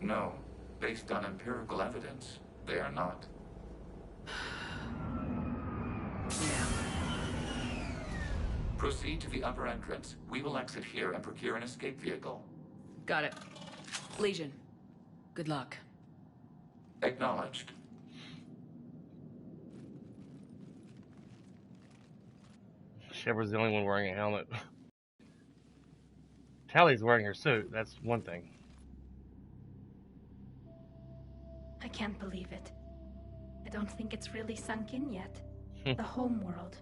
No. Based on empirical evidence, they are not. Yeah. Proceed to the upper entrance. We will exit here and procure an escape vehicle. Got it. Legion, good luck. Acknowledged. Shepard's the only one wearing a helmet. Tally's wearing her suit, that's one thing. I can't believe it. I don't think it's really sunk in yet. The home world.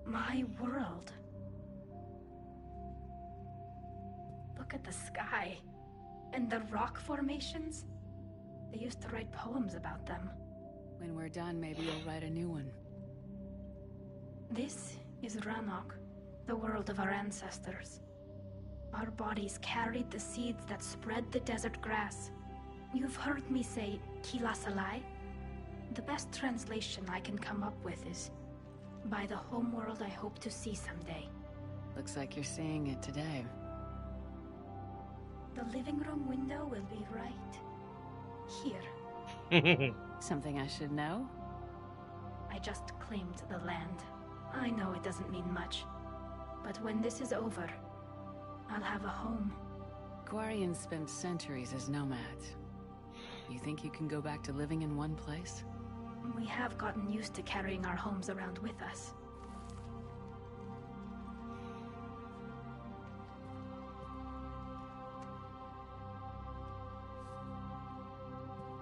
My world. Look at the sky. And the rock formations. They used to write poems about them. When we're done, maybe you'll write a new one. This is Ranok, the world of our ancestors. Our bodies carried the seeds that spread the desert grass. You've heard me say Kilasalai? The best translation I can come up with is, by the homeworld I hope to see someday. Looks like you're seeing it today. The living room window will be right here. Something I should know? I just claimed the land. I know it doesn't mean much, but when this is over, I'll have a home. Quarians spent centuries as nomads. You think you can go back to living in one place? We have gotten used to carrying our homes around with us.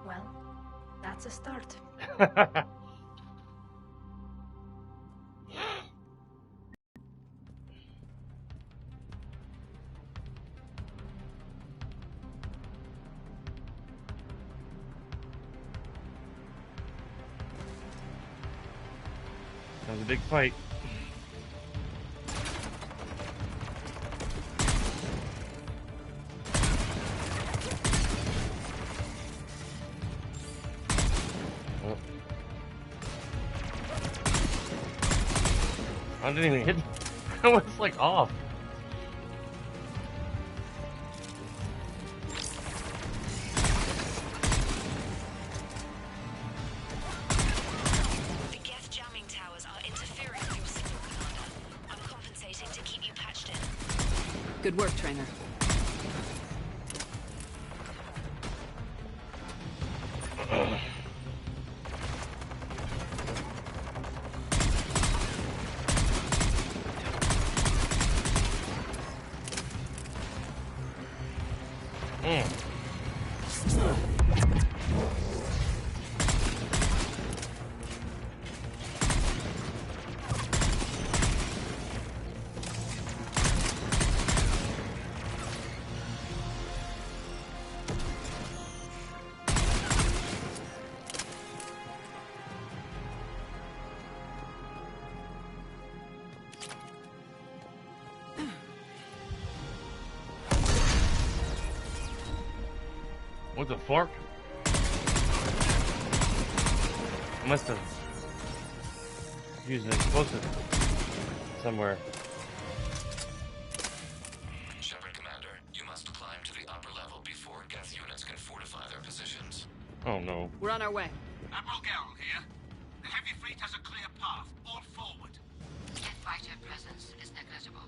Well, that's a start. That was a big fight. Oh. I didn't even hit. I was like off. Good work, trainer. What the fork? I must have used an explosive somewhere. Shepard Commander, you must climb to the upper level before Geth units can fortify their positions. Oh no. We're on our way. Admiral Garrel here. The heavy fleet has a clear path. All forward. Geth fighter presence is negligible.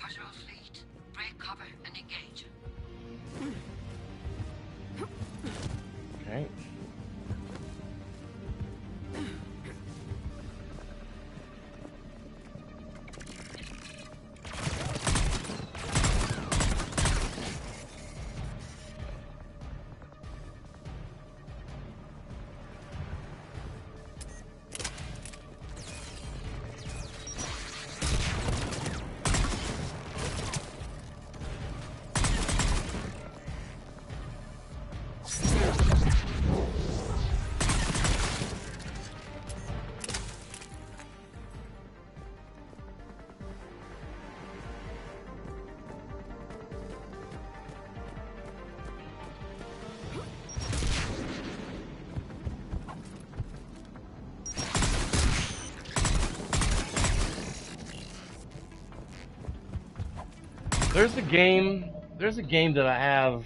Patrol fleet, break cover and engage. Okay. There's a game that I have.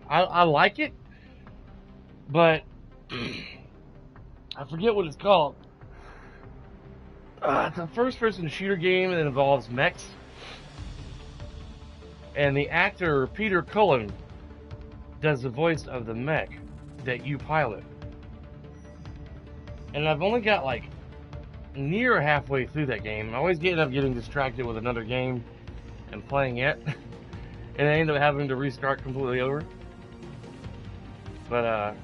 I like it, but I forget what it's called. It's a first-person shooter game that involves mechs, and the actor Peter Cullen does the voice of the mech that you pilot. And I've only got like near halfway through that game. I always end up getting distracted with another game and playing it, and I end up having to restart completely over. But I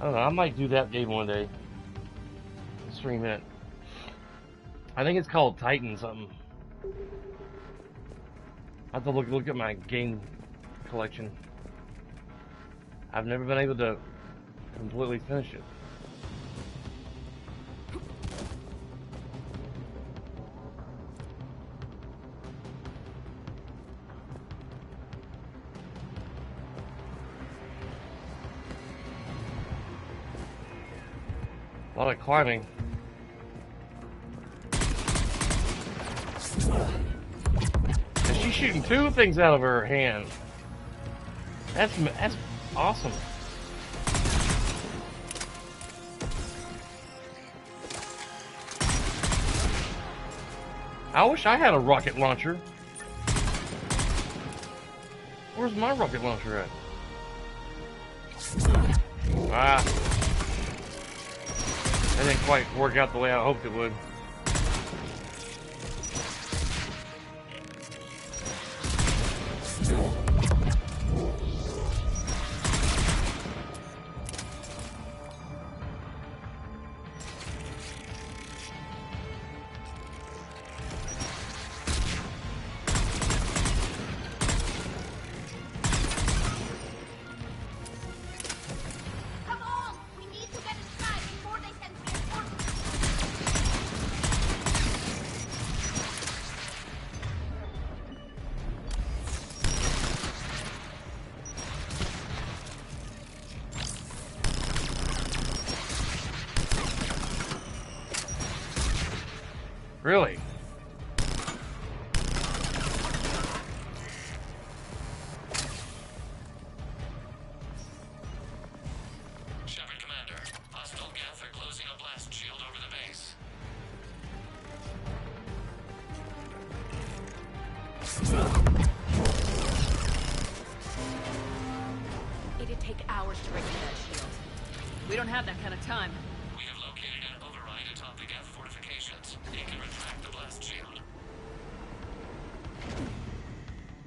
don't know, I might do that game one day. Stream it. I think it's called Titan something. I have to look at my game collection. I've never been able to completely finish it. A lot of climbing. And she's shooting two things out of her hand. That's awesome. I wish I had a rocket launcher. Where's my rocket launcher at? Ah. That didn't quite work out the way I hoped it would. Really? Shepard Commander, hostile Geth are closing a blast shield over the base. It'd take hours to break through that shield. We don't have that kind of time. We have located an override atop the Geth fortifications. It can retract the blast shield.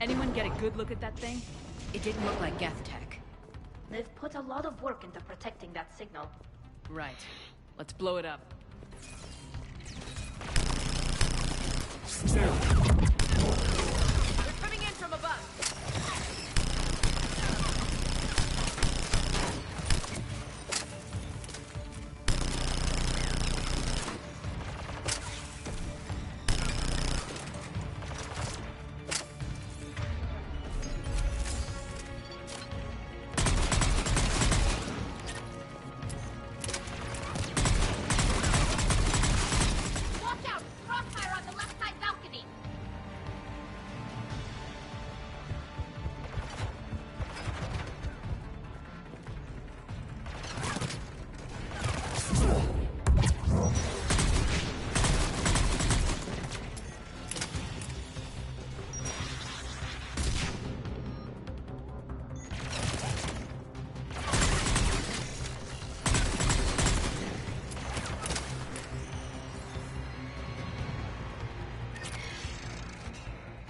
Anyone get a good look at that thing? It didn't look like Geth tech. They've put a lot of work into protecting that signal. Right. Let's blow it up. They're coming in from above. Watch out! Crossfire on the left side balcony!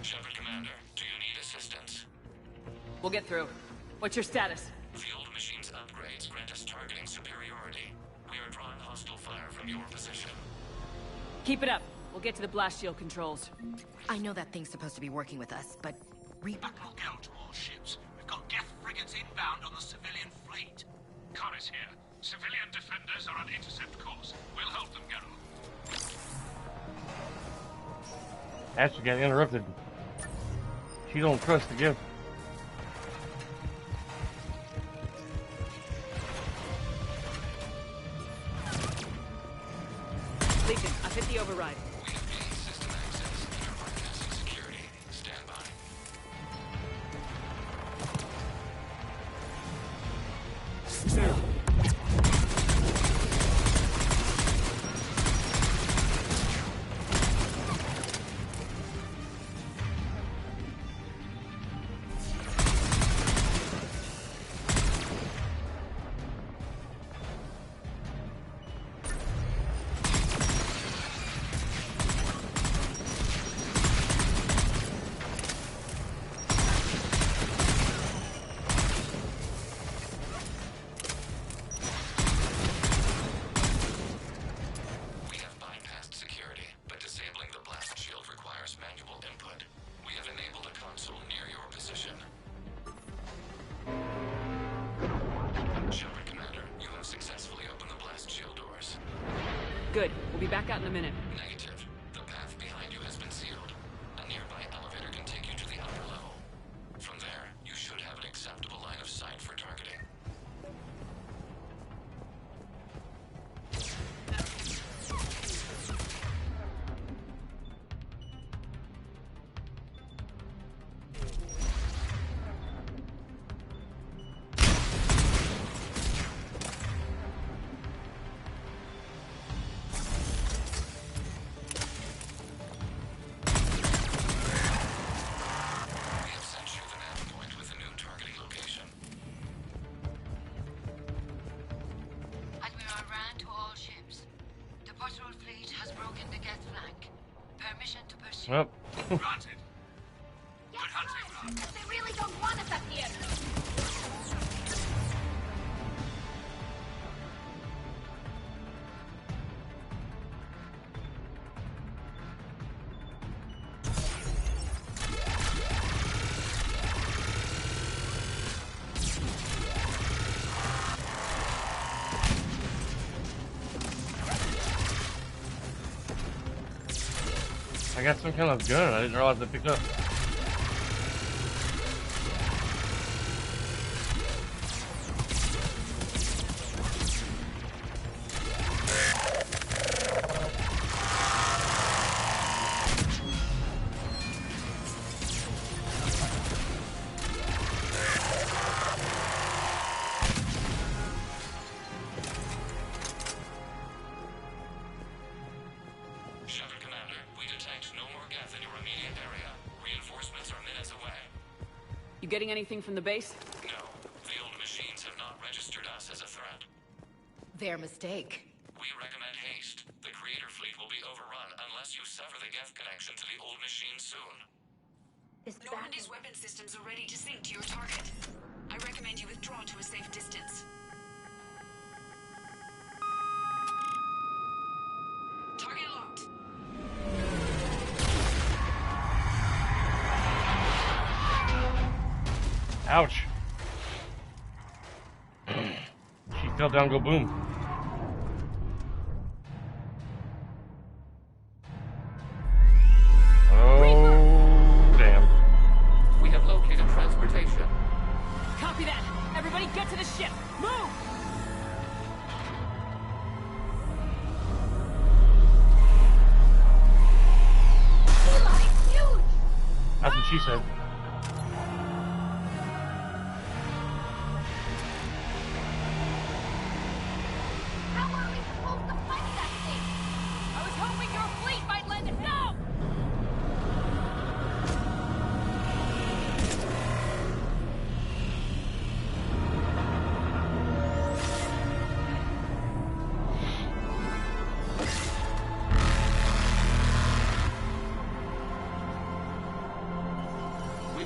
Shepard Commander, do you need assistance? We'll get through. What's your status? Field machine's upgrades grant us targeting superiority. We are drawing hostile fire from your position. Keep it up. We'll get to the blast shield controls. I know that thing's supposed to be working with us, but Admiral Gell to all ships. We've got Geth frigates inbound on the civilian fleet. Kara's here. Civilian defenders are on intercept course. We'll help them, Geralt. Ashley got interrupted. She don't trust the gift. Legion, I've hit the override. We have gained system access. Good. We'll be back out in a minute. Negative. The path behind you has been sealed. A nearby elevator can take you to the upper level. From there, you should have an acceptable line of sight for targeting. Well. Granted. Good hunting, Rob. They really don't want us up here. I got some kind of gun I didn't realize I picked up. Getting anything from the base? No. The old machines have not registered us as a threat. Their mistake. We recommend haste. The Creator fleet will be overrun unless you sever the Geth connection to the old machine soon. Normandy's weapon systems are ready to sync to your target. I recommend you withdraw to a safe distance. Target locked. Ouch. She fell down, go boom. Oh, damn. We have located transportation. Copy that. Everybody get to the ship. Move! That's what she said.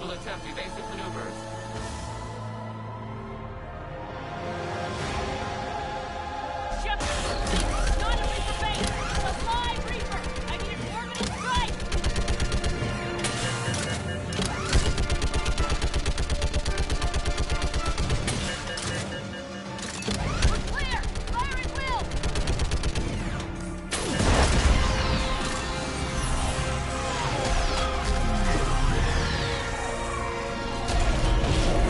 Attempt evasive maneuvers. Shepard! Not a Reaper base! A live Reaper! I need an orbital strike! We're clear! Fire at will!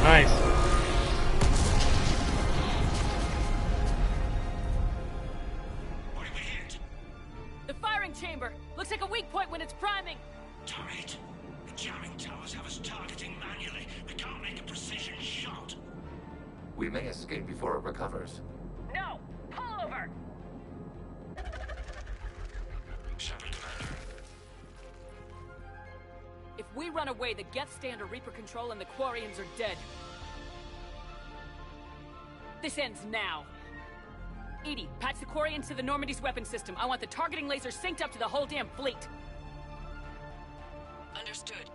Nice. What did we hit? The firing chamber. Looks like a weak point when it's priming. Turret. The jamming towers have us targeting manually. We can't make a precision shot. We may escape before it recovers. No! Pull over! Shepard, Commander. If we run away, the Geth stay under Reaper control and the Quarians are dead. This ends now. Edie, patch the Quarians to the Normandy's weapon system. I want the targeting laser synced up to the whole damn fleet. Understood.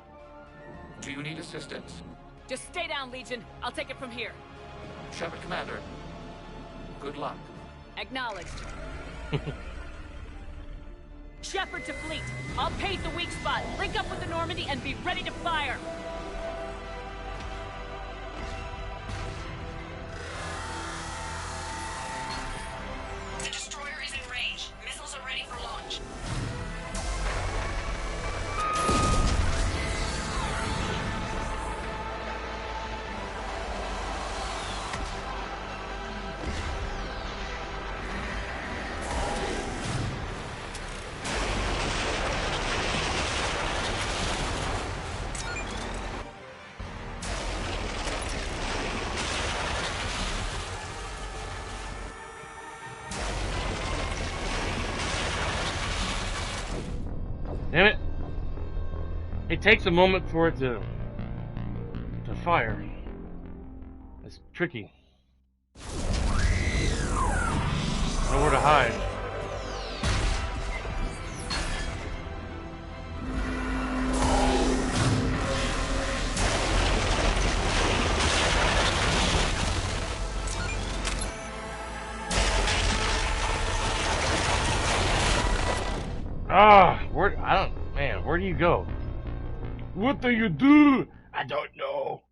Do you need assistance? Just stay down, Legion. I'll take it from here. Shepard, Commander. Good luck. Acknowledged. Shepard to fleet. I'll pave the weak spot, link up with the Normandy, and be ready to fire. The destroyer is in range. Missiles are Damn it. It takes a moment for it to fire. It's tricky. Nowhere to hide. Where do you go? What do you do? I don't know.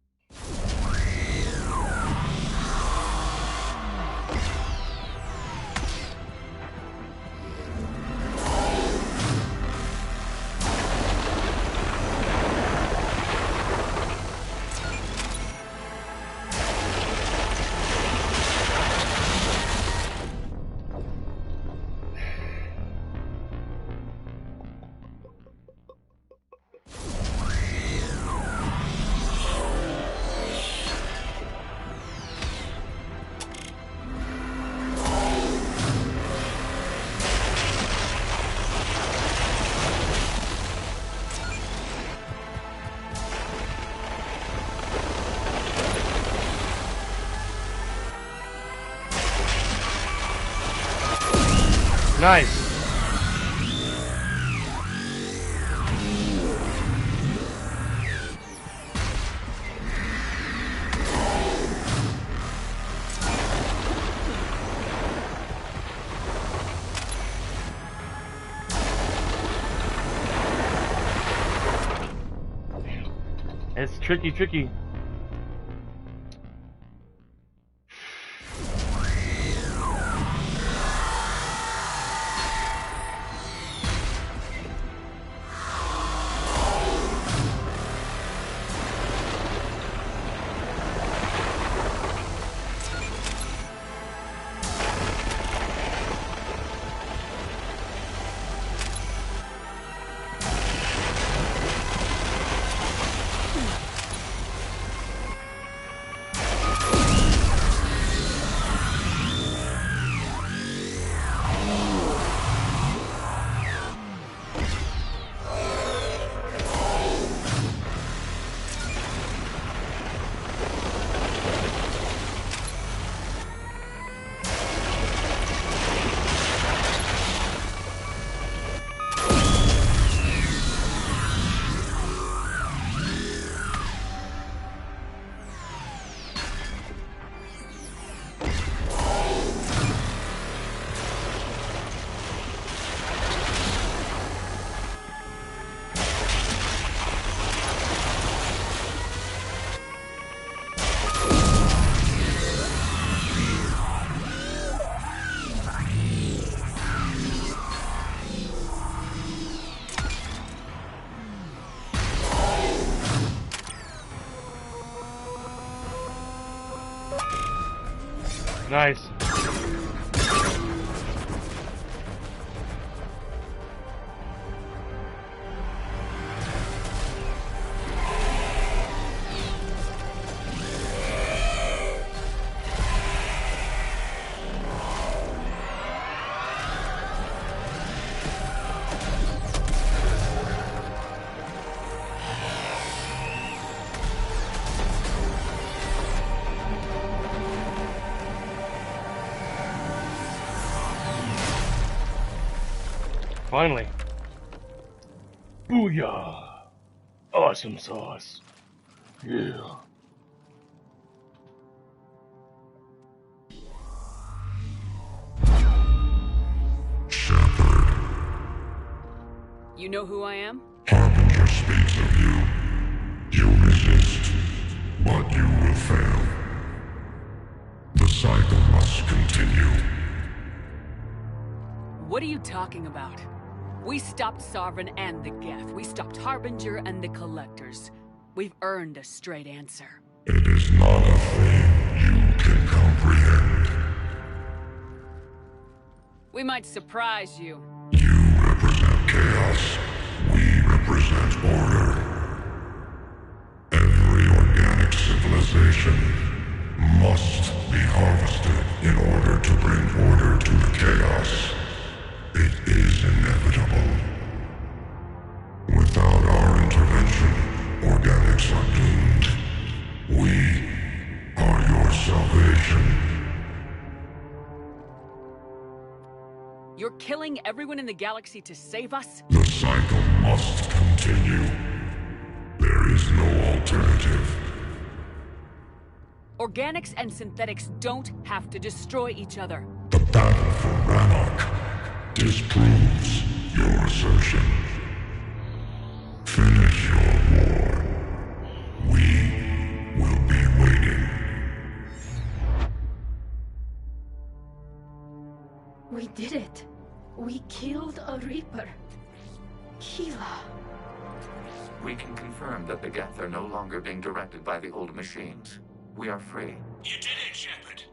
Nice. It's tricky. Nice. Finally. Booyah! Awesome sauce. Yeah. Shepard. You know who I am? Harbinger speaks of you. You resist, but you will fail. The cycle must continue. What are you talking about? We stopped Sovereign and the Geth. We stopped Harbinger and the Collectors. We've earned a straight answer. It is not a thing you can comprehend. We might surprise you. You represent chaos. We represent order. Every organic civilization must be harvested in order to bring order to the chaos. It is inevitable. You're killing everyone in the galaxy to save us? The cycle must continue. There is no alternative. Organics and synthetics don't have to destroy each other. The battle for Rannoch disproves your assertion. Finish your war. We will be waiting. We did it. We killed a Reaper. Keela. We can confirm that the Geth are no longer being directed by the old machines. We are free. You did it, Shepard.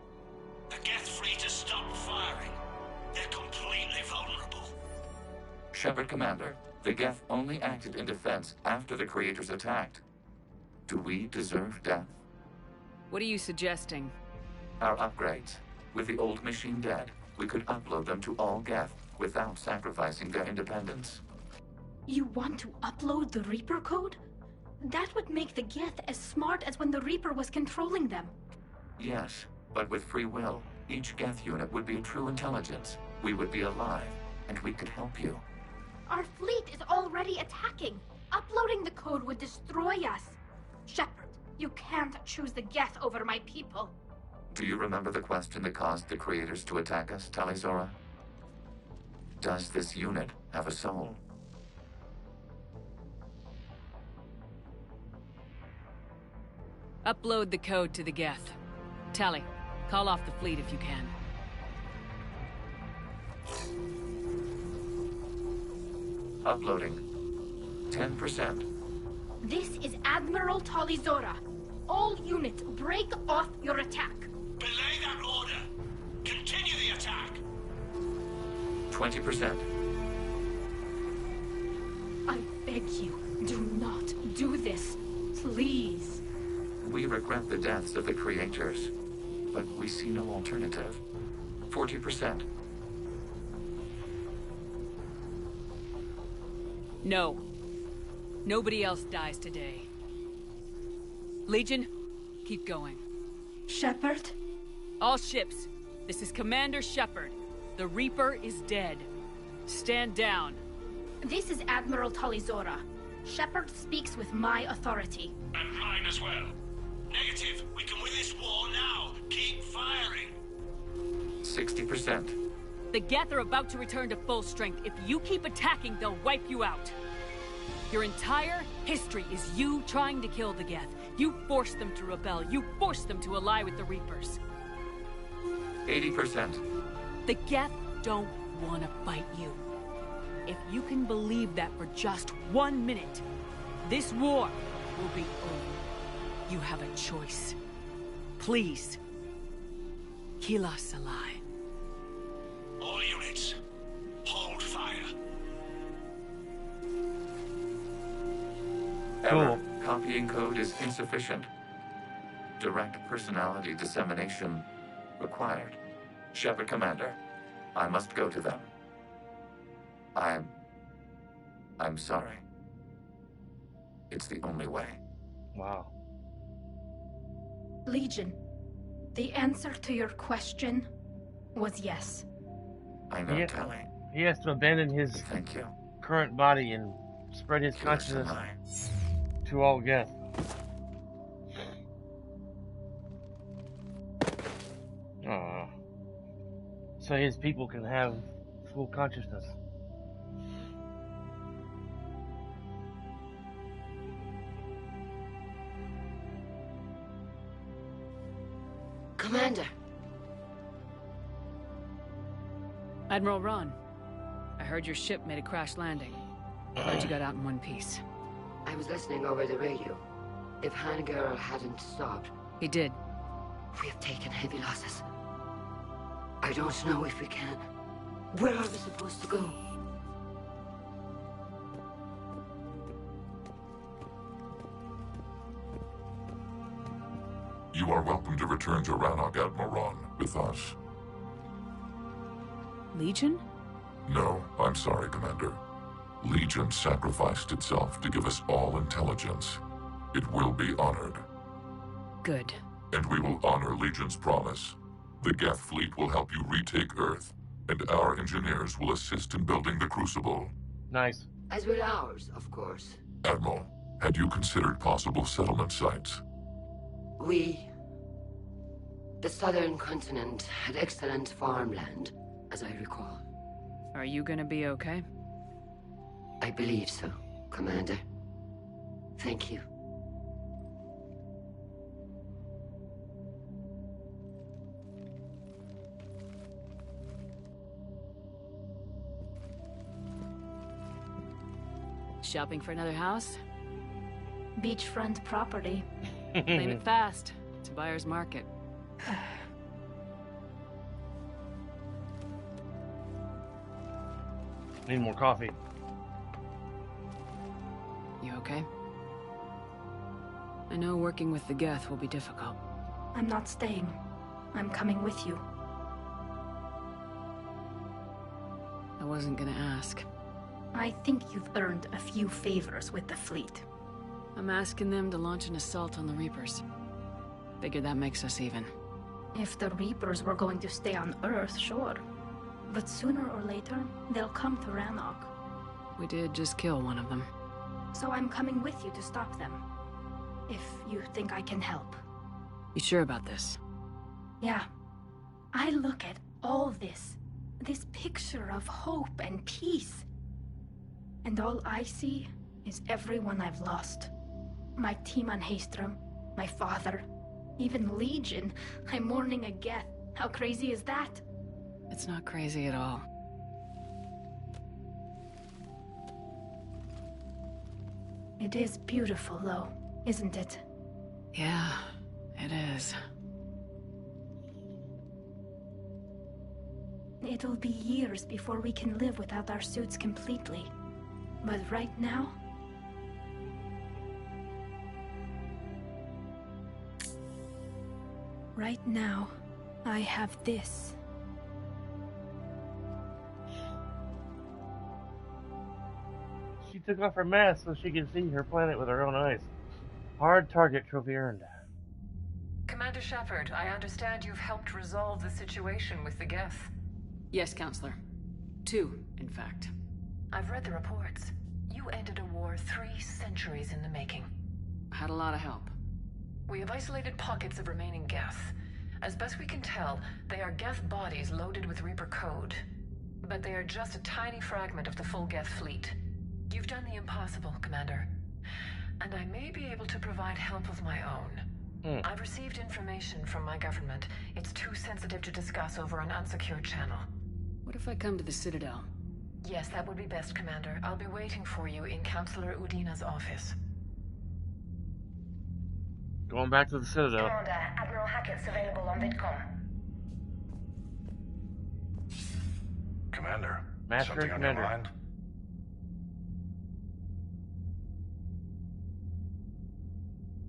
The Geth fleet has stopped firing. They're completely vulnerable. Shepard, Commander, the Geth only acted in defense after the creators attacked. Do we deserve death? What are you suggesting? Our upgrades. With the old machine dead, we could upload them to all Geth without sacrificing their independence. You want to upload the Reaper code? That would make the Geth as smart as when the Reaper was controlling them. Yes, but with free will, each Geth unit would be a true intelligence. We would be alive, and we could help you. Our fleet is already attacking. Uploading the code would destroy us. Shepard, you can't choose the Geth over my people. Do you remember the question that caused the creators to attack us, Tali'Zorah? Does this unit have a soul? Upload the code to the Geth. Tali, call off the fleet if you can. Uploading. 10%. This is Admiral Tali'Zorah. All units, break off your attack. Belay that order. Continue the attack. 20%. I beg you, do not do this. Please. We regret the deaths of the creators, but we see no alternative. 40%. No. Nobody else dies today. Legion, keep going. Shepard? All ships, this is Commander Shepard. The Reaper is dead. Stand down. This is Admiral Tali'Zorah. Shepard speaks with my authority. And mine as well. Negative. We can win this war now. Keep firing. 60%. The Geth are about to return to full strength. If you keep attacking, they'll wipe you out. Your entire history is you trying to kill the Geth. You forced them to rebel. You forced them to ally with the Reapers. 80%. The Geth don't want to fight you. If you can believe that for just 1 minute, this war will be over. You have a choice. Please. Keela Salai. All units, hold fire. Error. Copying code is insufficient. Direct personality dissemination required. Shepard, Commander, I must go to them. I'm sorry. It's the only way. Wow. Legion, the answer to your question was yes. I know, Tali. He has to abandon his Thank you. current body and spread his consciousness to all Geth. So his people can have full consciousness. Commander. Admiral Ron, I heard your ship made a crash landing. Glad you got out in one piece. I was listening over the radio. If Hangirl hadn't stopped... He did. We have taken heavy losses. I don't know if we can. Where are we supposed to go? You are welcome to return to Rannoch, Admiral, with us. Legion? No, I'm sorry, Commander. Legion sacrificed itself to give us all intelligence. It will be honored. Good. And we will honor Legion's promise. The Geth fleet will help you retake Earth. and our engineers will assist in building the Crucible. Nice. As will ours, of course. Admiral, had you considered possible settlement sites? The southern continent had excellent farmland, as I recall. Are you gonna be okay? I believe so, Commander. Thank you. Shopping for another house? Beachfront property. Claim it fast. It's a buyer's market. Need more coffee. You okay? I know working with the Geth will be difficult. I'm not staying. I'm coming with you. I wasn't gonna ask. I think you've earned a few favors with the fleet. I'm asking them to launch an assault on the Reapers. Figure that makes us even. If the Reapers were going to stay on Earth, sure. But sooner or later, they'll come to Rannoch. We did just kill one of them. So I'm coming with you to stop them. If you think I can help. You sure about this? Yeah. I look at all this picture of hope and peace. And all I see is everyone I've lost. My team on Haestrom, my father, even Legion. I'm mourning a Geth. How crazy is that? It's not crazy at all. It is beautiful, though, isn't it? Yeah, it is. It'll be years before we can live without our suits completely. But right now... Right now, I have this. She took off her mask so she could see her planet with her own eyes. Hard target, trophy earned. Commander Shepard, I understand you've helped resolve the situation with the Geth. Yes, Counselor. 2, in fact. I've read the reports. You ended a war 3 centuries in the making. I had a lot of help. We have isolated pockets of remaining Geth. As best we can tell, they are Geth bodies loaded with Reaper code. But they are just a tiny fragment of the full Geth fleet. You've done the impossible, Commander. And I may be able to provide help of my own. I've received information from my government. It's too sensitive to discuss over an unsecured channel. What if I come to the Citadel? Yes, that would be best, Commander. I'll be waiting for you in Counselor Udina's office. Going back to the Citadel. Commander, Admiral Hackett's available on VidCom. Commander, Master something Commander. on your mind?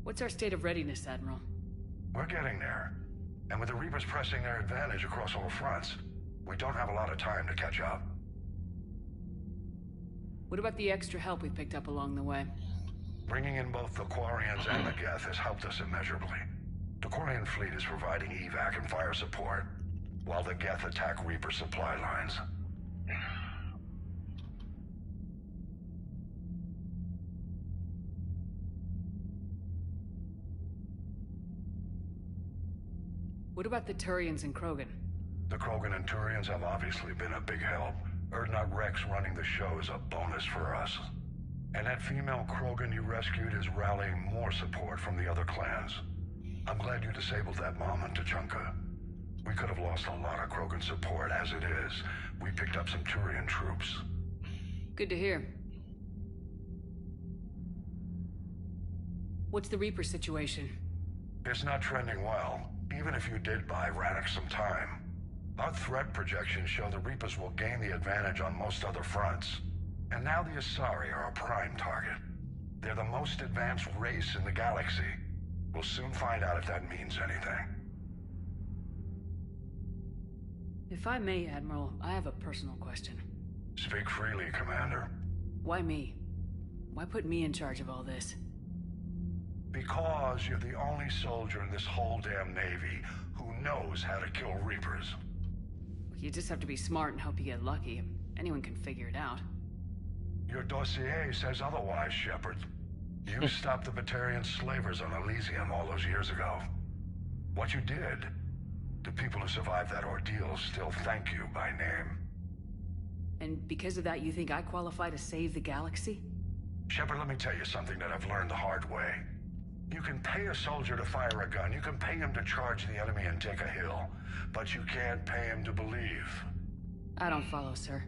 What's our state of readiness, Admiral? We're getting there. And with the Reapers pressing their advantage across all fronts, we don't have a lot of time to catch up. What about the extra help we picked up along the way? Bringing in both the Quarians and the Geth has helped us immeasurably. The Quarian fleet is providing evac and fire support, while the Geth attack Reaper supply lines. What about the Turians and Krogan? The Krogan and Turians have obviously been a big help. Urdnot Rex running the show is a bonus for us. And that female Krogan you rescued is rallying more support from the other clans. I'm glad you disabled that bomb on Tuchanka. We could have lost a lot of Krogan support as it is. We picked up some Turian troops. Good to hear. What's the Reaper situation? It's not trending well, even if you did buy Rannoch some time. Our threat projections show the Reapers will gain the advantage on most other fronts. And now the Asari are a prime target. They're the most advanced race in the galaxy. We'll soon find out if that means anything. If I may, Admiral, I have a personal question. Speak freely, Commander. Why me? Why put me in charge of all this? Because you're the only soldier in this whole damn Navy who knows how to kill Reapers. You just have to be smart and hope you get lucky. Anyone can figure it out. Your dossier says otherwise, Shepard. You stopped the Batarian slavers on Elysium all those years ago. What you did, the people who survived that ordeal still thank you by name. And because of that, you think I qualify to save the galaxy? Shepard, let me tell you something that I've learned the hard way. You can pay a soldier to fire a gun, you can pay him to charge the enemy and take a hill, but you can't pay him to believe. I don't follow, sir.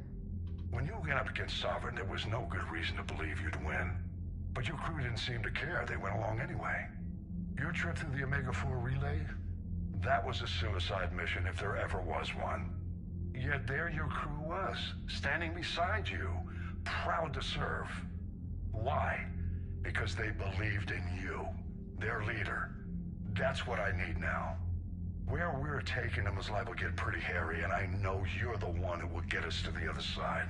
When you went up against Sovereign, there was no good reason to believe you'd win. But your crew didn't seem to care. They went along anyway. Your trip through the Omega-4 relay? That was a suicide mission if there ever was one. Yet there your crew was, standing beside you, proud to serve. Why? Because they believed in you, their leader. That's what I need now. Where we're taking them is liable to get pretty hairy, and I know you're the one who will get us to the other side.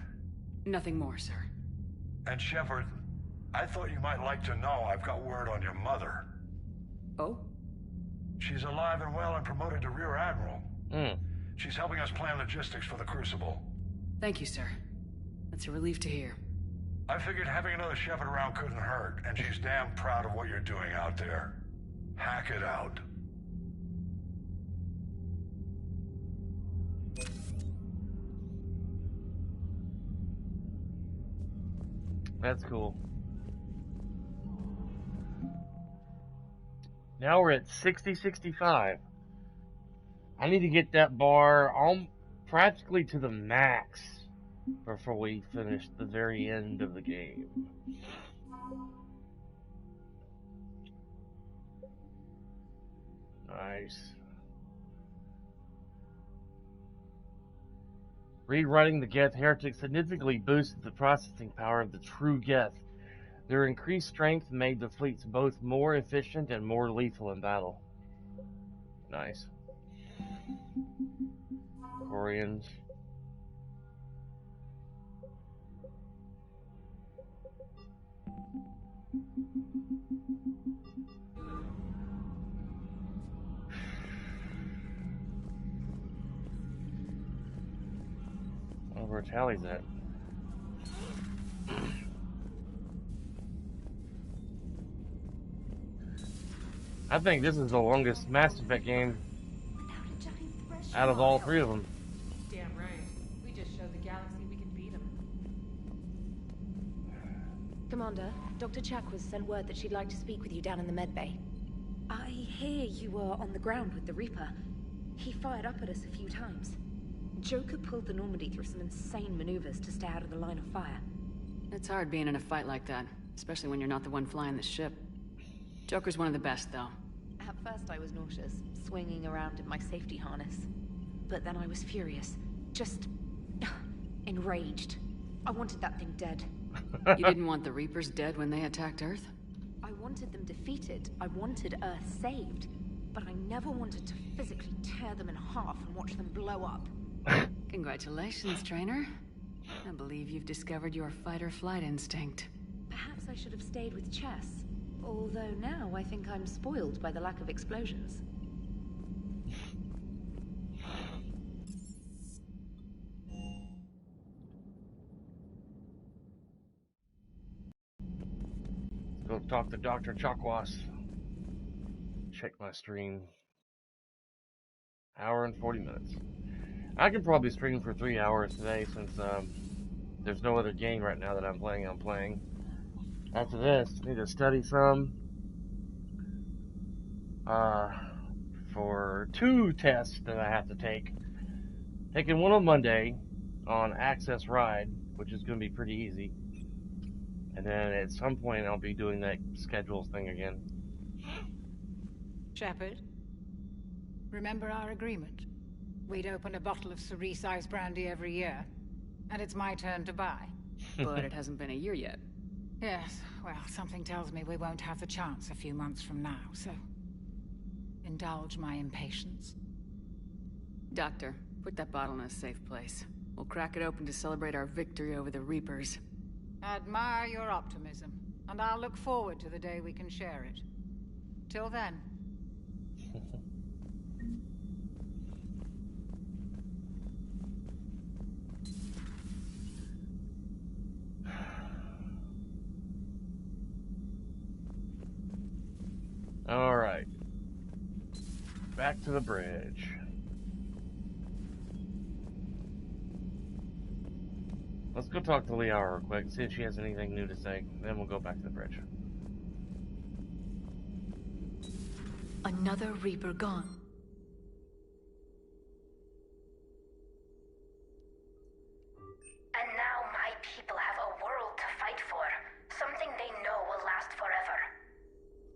Nothing more, sir. And Shepard, I thought you might like to know I've got word on your mother. Oh? She's alive and well and promoted to Rear Admiral. She's helping us plan logistics for the Crucible. Thank you, sir. That's a relief to hear. I figured having another Shepard around couldn't hurt, and she's damn proud of what you're doing out there. Hack it out. That's cool. Now we're at 60-65. I need to get that bar on practically to the max before we finish the very end of the game. Nice. Rewriting the Geth Heretics significantly boosted the processing power of the true Geth. Their increased strength made the fleets both more efficient and more lethal in battle. Nice. Corians. Where Tally's at. I think this is the longest Mass Effect game out of all three of them. Damn right. We just showed the galaxy we can beat them. Commander, Dr. Chakwas sent word that she'd like to speak with you down in the medbay. I hear you were on the ground with the Reaper. He fired up at us a few times. Joker pulled the Normandy through some insane maneuvers to stay out of the line of fire. It's hard being in a fight like that, especially when you're not the one flying the ship. Joker's one of the best, though. At first I was nauseous, swinging around in my safety harness. But then I was furious. Just... enraged. I wanted that thing dead. You didn't want the Reapers dead when they attacked Earth? I wanted them defeated. I wanted Earth saved. But I never wanted to physically tear them in half and watch them blow up. Congratulations, trainer. I believe you've discovered your fight-or-flight instinct. Perhaps I should have stayed with chess. Although now I think I'm spoiled by the lack of explosions. Go talk to Dr. Chakwas. Check my stream. Hour and 40 minutes. I could probably stream for 3 hours today since there's no other game right now that I'm planning on playing. After this, I need to study some for 2 tests that I have to take. Taking one on Monday on Access Ride, which is going to be pretty easy. And then at some point I'll be doing that schedules thing again. Shepard, remember our agreement? We'd open a bottle of Cerise brandy every year, and it's my turn to buy. But it hasn't been a year yet. Yes, well, something tells me we won't have the chance a few months from now, so... indulge my impatience. Doctor, put that bottle in a safe place. We'll crack it open to celebrate our victory over the Reapers. Admire your optimism, and I'll look forward to the day we can share it. Till then. Back to the bridge. Let's go talk to Liara real quick and see if she has anything new to say. Then we'll go back to the bridge. Another Reaper gone. And now my people have a world to fight for. Something they know will last forever.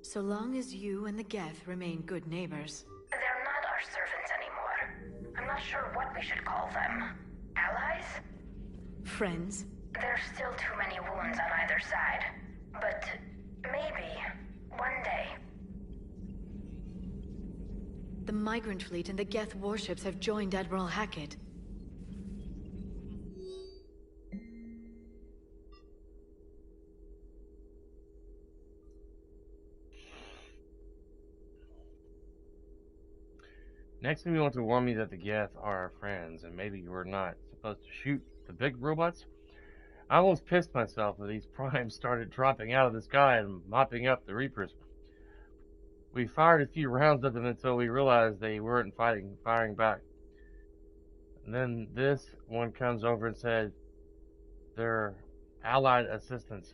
So long as you and the Geth remain good neighbors. They're not our servants anymore. I'm not sure what we should call them. Allies? Friends? There's still too many wounds on either side. But maybe one day. The Migrant Fleet and the Geth warships have joined Admiral Hackett. Next thing you want to warn me that the Geth are our friends, and maybe we're not supposed to shoot the big robots? I almost pissed myself when these primes started dropping out of the sky and mopping up the Reapers. We fired a few rounds at them until we realized they weren't firing back. And then this one comes over and said they're allied assistants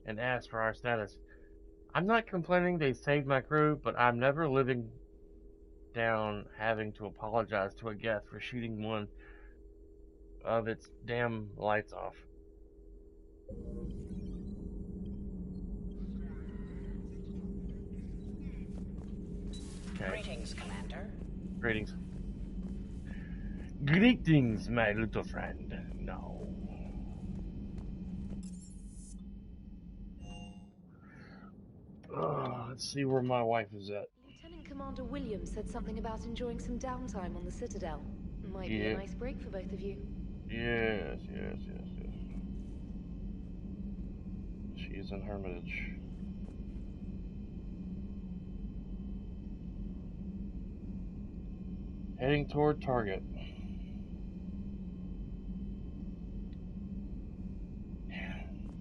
and asked for our status. I'm not complaining they saved my crew, but I'm never living down having to apologize to a Geth for shooting one of its damn lights off. Okay. Greetings, Commander. Greetings. Greetings, my little friend. No. Let's see where my wife is at. Lieutenant Commander Williams said something about enjoying some downtime on the Citadel. Might be a nice break for both of you. Yes. She's in Hermitage. Heading toward target.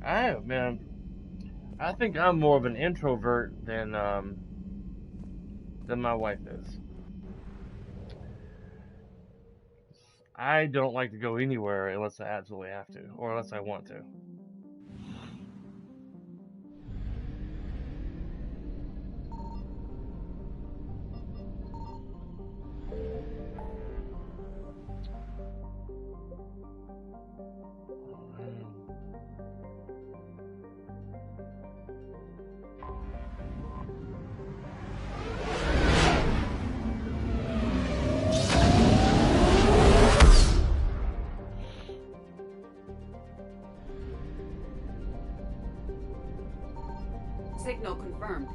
I think I'm more of an introvert than my wife is. I don't like to go anywhere unless I absolutely have to, or unless I want to. Signal confirmed.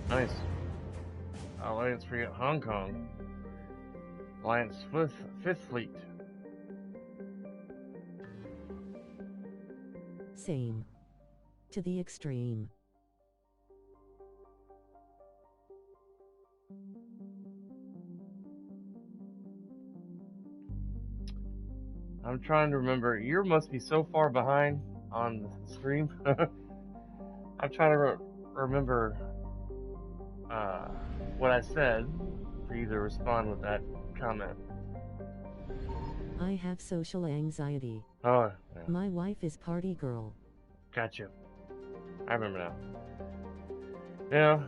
Nice. Alliance Free at Hong Kong. Alliance Fifth Fleet. Same. To the extreme. I'm trying to remember. You must be so far behind on the stream. I'm trying to remember what I said for you to respond with that comment. I have social anxiety. Oh, yeah. My wife is party girl. Gotcha. I remember now. Yeah.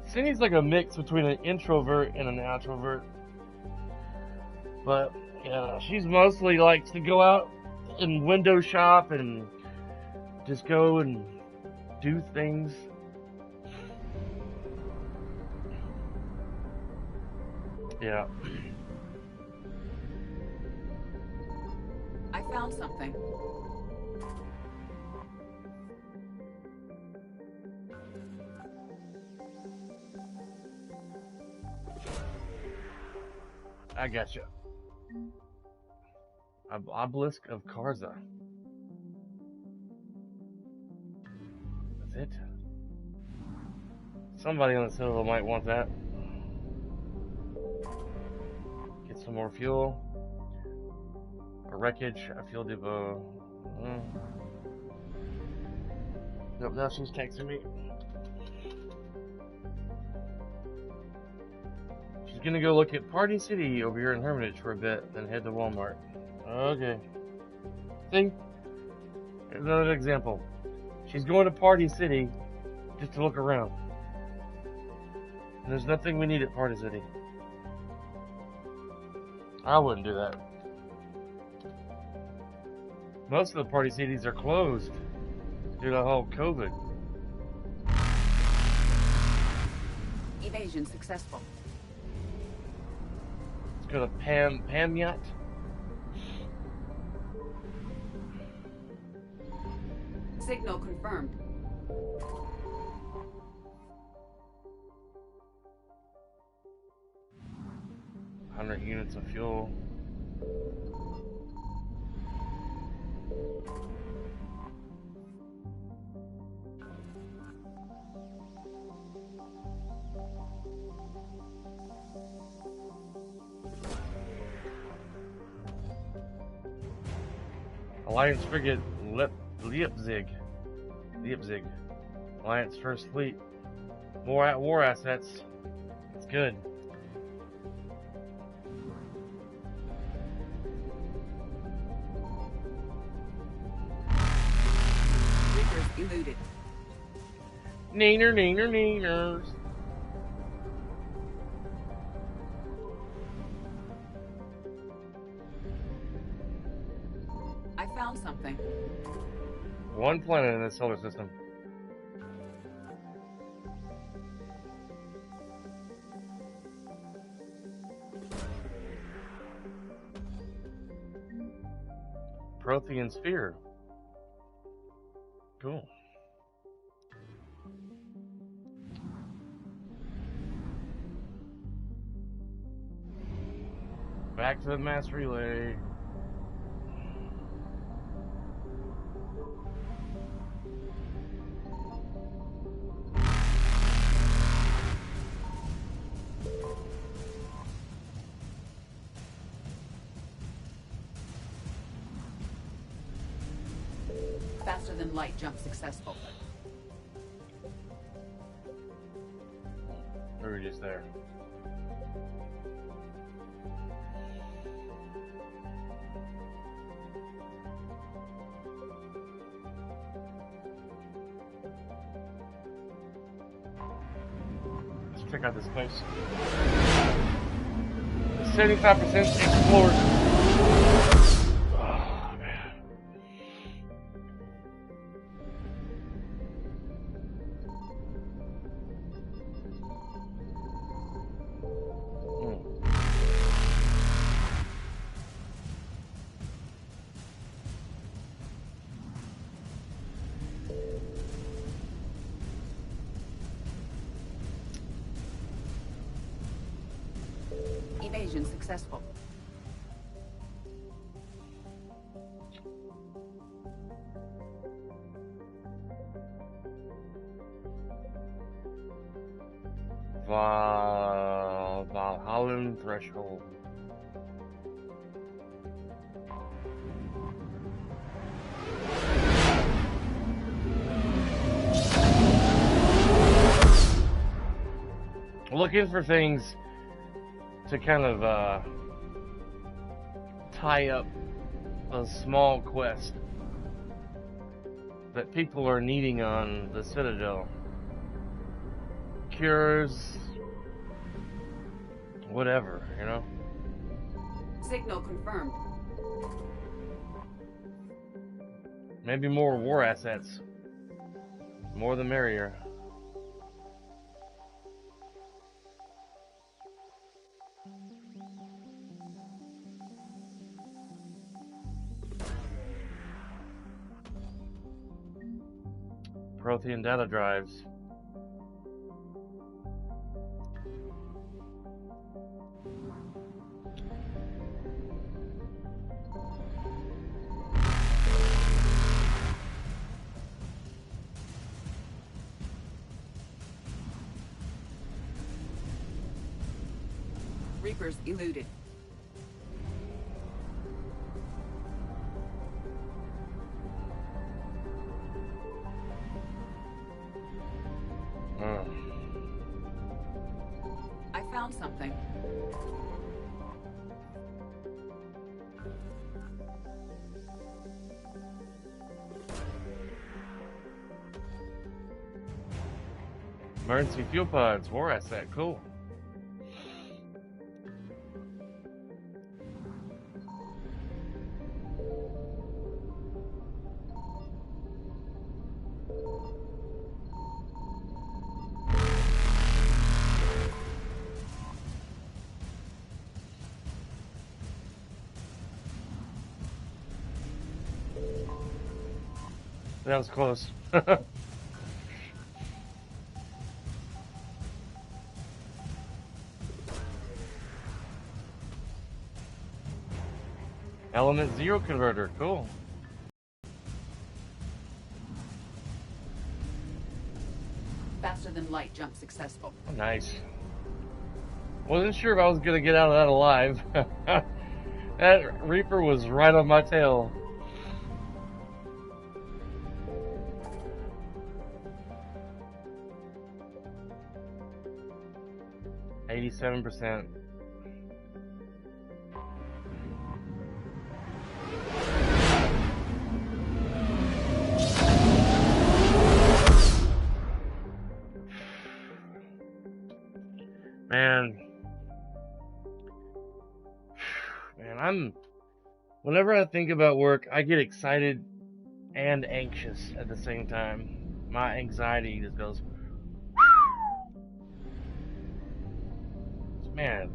Cindy's like a mix between an introvert and an outrovert. But, yeah, she's mostly likes to go out and window shop and just go and do things. Yeah. I found something. I gotcha. Obelisk of Karza. Is it? Somebody on the Citadel might want that. Get some more fuel. A wreckage, a fuel depot. Nope, now she's texting me. She's gonna go look at Party City over here in Hermitage for a bit, then head to Walmart. Okay. See? Here's another example. She's going to Party City just to look around. And there's nothing we need at Party City. I wouldn't do that. Most of the Party Cities are closed due to the whole COVID. Evasion successful. Let's go to Pam Yacht. Signal confirmed. Units of fuel. Alliance frigate Leipzig. Alliance First Fleet. More war assets. It's good. Eluded. Neeners. I found something. One planet in this solar system. Prothean sphere. Cool. Back to the mass relay. Faster than light jump successful. We're just there. Let's check out this place. 75% explored. Evasion successful. Valhalla Threshold. Looking for things to kind of tie up a small quest that people are needing on the Citadel. Cures, whatever, you know? Signal confirmed. Maybe more war assets. More the merrier. Prothean data drives. Reapers eluded. I found something. Emergency fuel pods, war asset, cool. That was close. Element Zero converter, cool. Faster than light jump successful. Nice. Wasn't sure if I was gonna get out of that alive. That Reaper was right on my tail. %. Man, whenever I think about work, I get excited and anxious at the same time. My anxiety just goes, man,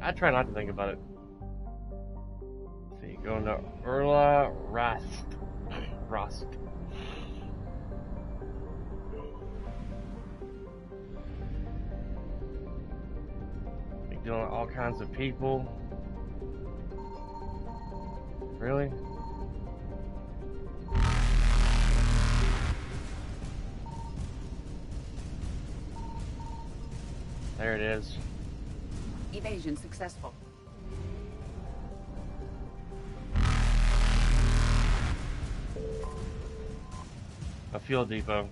I try not to think about it. Let's see, going to Urla Rost. Dealing with all kinds of people. Really? There it is. Evasion successful. A fuel depot.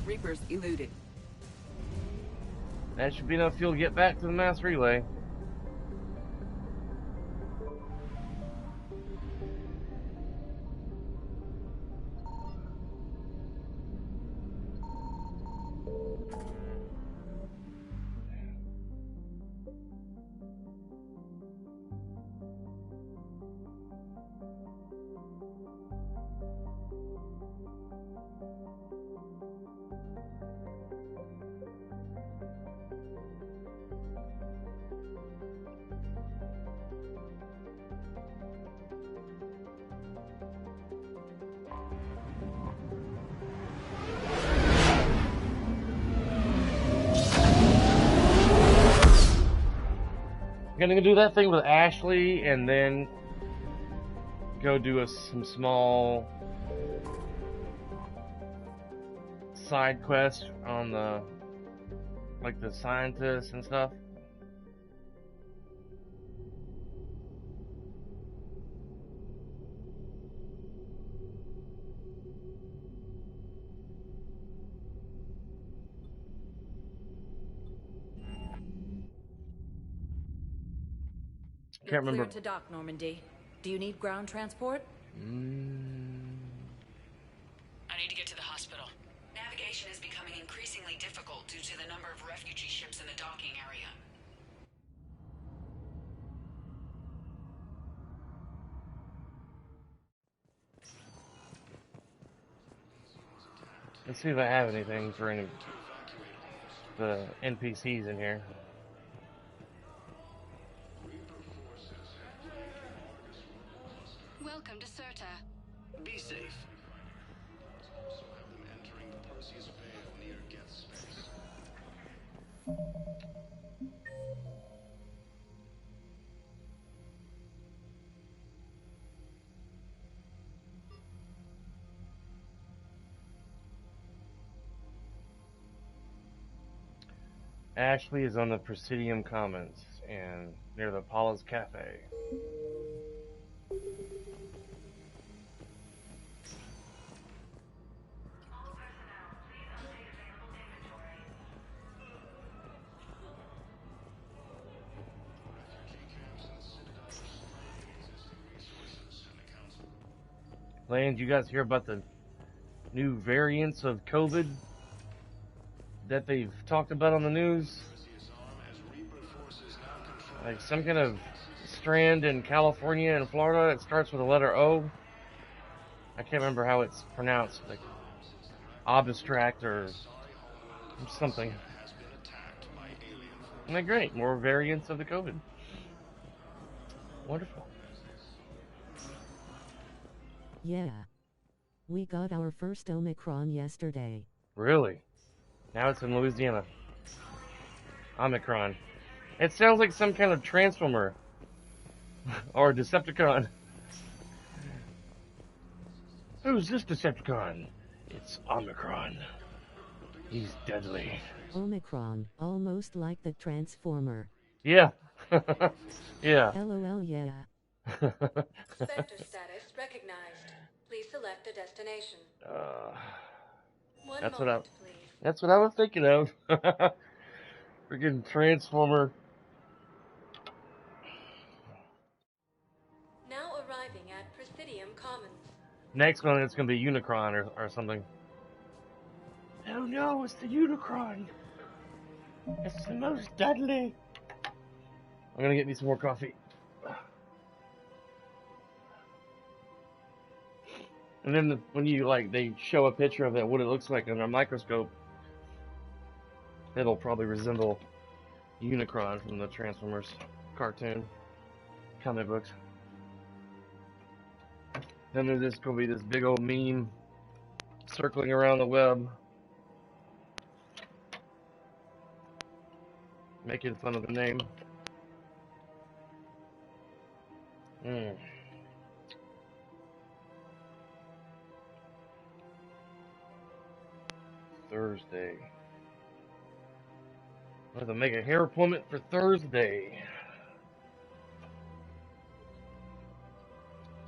Reapers eluded. That should be enough fuel to get back to the mass relay. Gonna do that thing with Ashley and then go do some small side quest on the the scientists and stuff. Can't remember. Clear to dock, Normandy. Do you need ground transport? I need to get to the hospital. Navigation is becoming increasingly difficult due to the number of refugee ships in the docking area. Let's see if I have anything for any of the NPCs in here. Welcome to Serta. Be safe. Also have them entering the Perseus Vale near Geth space. Ashley is on the Presidium Commons and near the Paula's Cafe. Lane, you guys hear about the new variants of COVID that they've talked about on the news? Like some kind of strand in California and Florida. It starts with the letter O. I can't remember how it's pronounced, like Obstract or something. Isn't that great? More variants of the COVID. Wonderful. Yeah. We got our first Omicron yesterday. Really? Now it's in Louisiana. Omicron. It sounds like some kind of Transformer. Or Decepticon. Who's this Decepticon? It's Omicron. He's deadly. Omicron, almost like the Transformer. Yeah. Yeah. LOL, yeah. Sector status recognized. Please select a destination. That's what I was thinking of. Freaking Transformer. Now arriving at Presidium Commons. Next one, it's gonna be Unicron or something. Oh no, it's the Unicron. It's the most deadly. I'm gonna get me some more coffee. And then when you they show a picture of it, what it looks like under a microscope, it'll probably resemble Unicron from the Transformers cartoon comic books. Then there's just gonna be this big old meme circling around the web, making fun of the name. Thursday. I have to make a hair appointment for Thursday.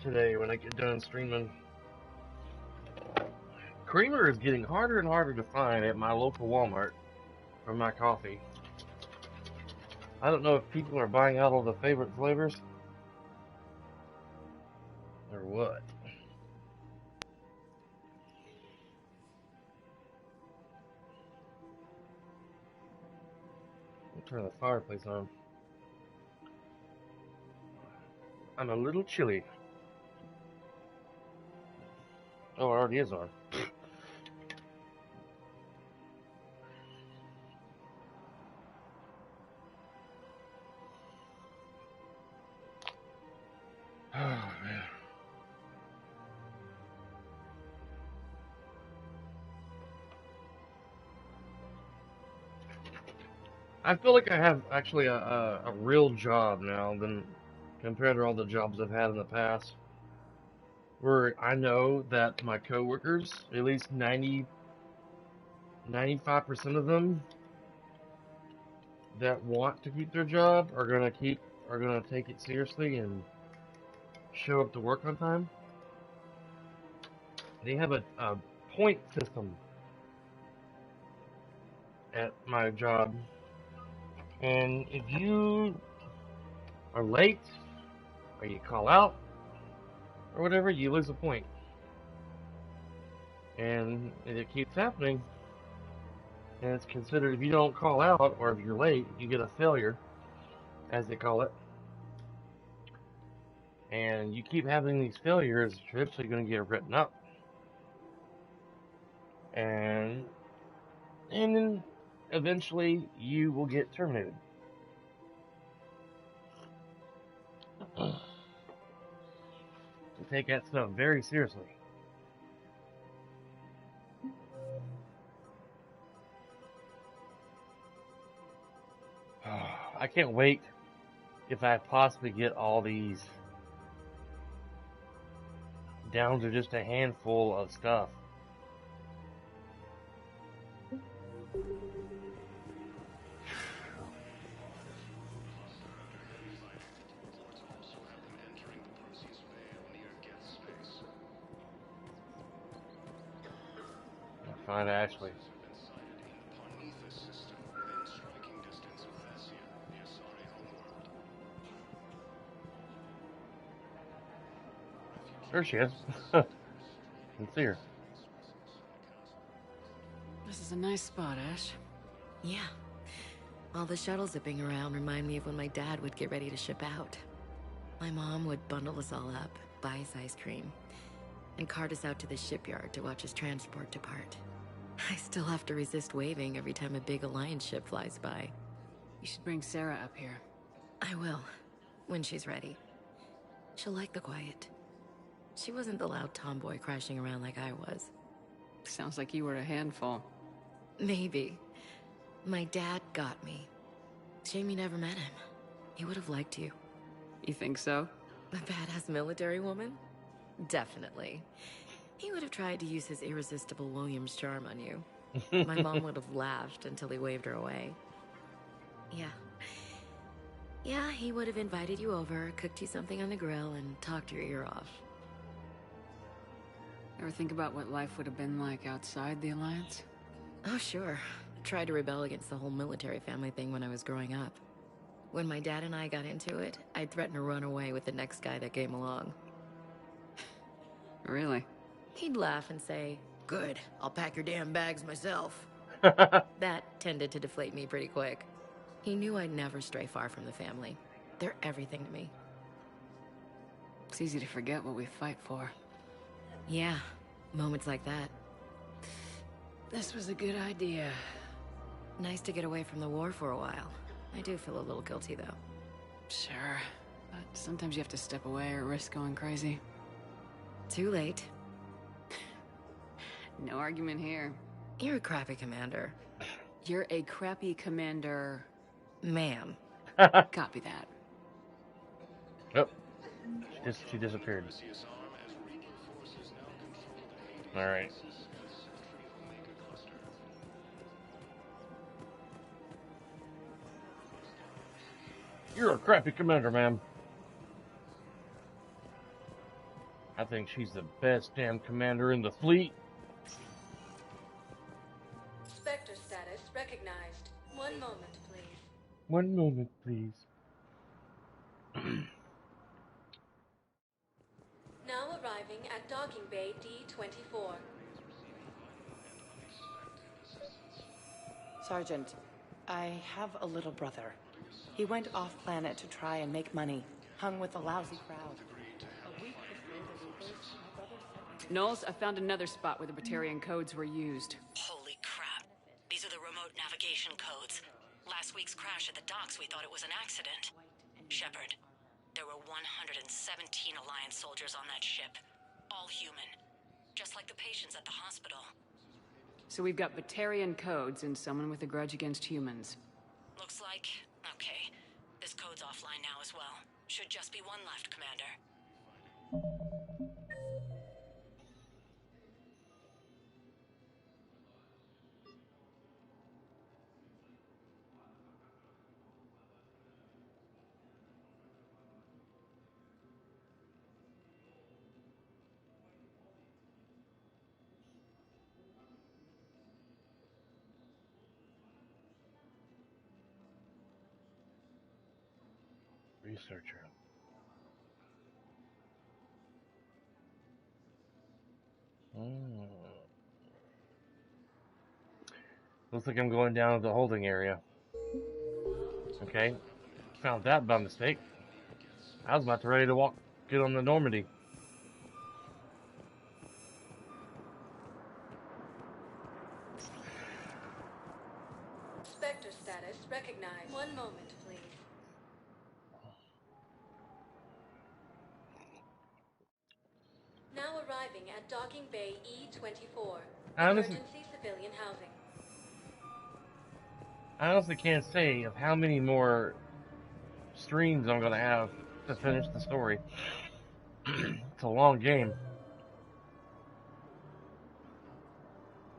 Today when I get done streaming. Creamer is getting harder and harder to find at my local Walmart for my coffee. I don't know if people are buying out all the favorite flavors or what. Turn the fireplace on. I'm a little chilly. Oh, it already is on. Oh, man. I feel like I have actually a real job now than compared to all the jobs I've had in the past. Where I know that my coworkers, at least 95% of them that want to keep their job are gonna take it seriously and show up to work on time. They have a point system at my job. And if you are late, or you call out, or whatever, you lose a point. And it keeps happening. And it's considered, if you don't call out, or if you're late, you get a failure, as they call it. And you keep having these failures, you're eventually going to get written up. And then eventually you will get terminated. Take that stuff very seriously. I can't wait if I possibly get all these down to just a handful of stuff. find Ashley. There she is. Can see her. This is a nice spot, Ash. Yeah. All the shuttles zipping around remind me of when my dad would get ready to ship out. My mom would bundle us all up, buy us ice cream, and cart us out to the shipyard to watch his transport depart. I still have to resist waving every time a big Alliance ship flies by. You should bring Sarah up here. I will, when she's ready. She'll like the quiet. She wasn't the loud tomboy crashing around like I was. Sounds like you were a handful. Maybe. My dad got me. Shame you never met him. He would have liked you. You think so? A badass military woman? Definitely. He would have tried to use his irresistible Williams charm on you. My mom would have laughed until he waved her away. Yeah, he would have invited you over, cooked you something on the grill, and talked your ear off. Ever think about what life would have been like outside the Alliance? Oh, sure. Tried to rebel against the whole military family thing when I was growing up. When my dad and I got into it, I'd threaten to run away with the next guy that came along. Really? He'd laugh and say, "Good, I'll pack your damn bags myself." That tended to deflate me pretty quick. He knew I'd never stray far from the family. They're everything to me. It's easy to forget what we fight for. Yeah, moments like that. This was a good idea. Nice to get away from the war for a while. I do feel a little guilty, though. Sure, but sometimes you have to step away or risk going crazy. Too late. No argument here. You're a crappy commander. You're a crappy commander... Ma'am. Copy that. Oh. She disappeared. Alright. You're a crappy commander, ma'am. I think she's the best damn commander in the fleet. Spectre status recognized. One moment, please. One moment, please. Now arriving at Docking Bay D-24. Sergeant, I have a little brother. He went off-planet to try and make money. Hung with a lousy crowd. A week before the Reapers, my brother sent me... Knowles, I found another spot where the Batarian codes were used. Holy crap. These are the remote navigation codes. Last week's crash at the docks, we thought it was an accident. Shepard, there were 117 Alliance soldiers on that ship. All human. Just like the patients at the hospital. So we've got Batarian codes and someone with a grudge against humans. Looks like... okay. This code's offline now as well. Should just be one left, Commander. Researcher. Looks like I'm going down to the holding area. Okay. Found that by mistake. I was about to ready to get on the Normandy. Spectre status recognized. One moment, please. Now arriving at Docking Bay E-24. Emergency civilian housing. I honestly can't say of how many more streams I'm going to have to finish the story. It's a long game.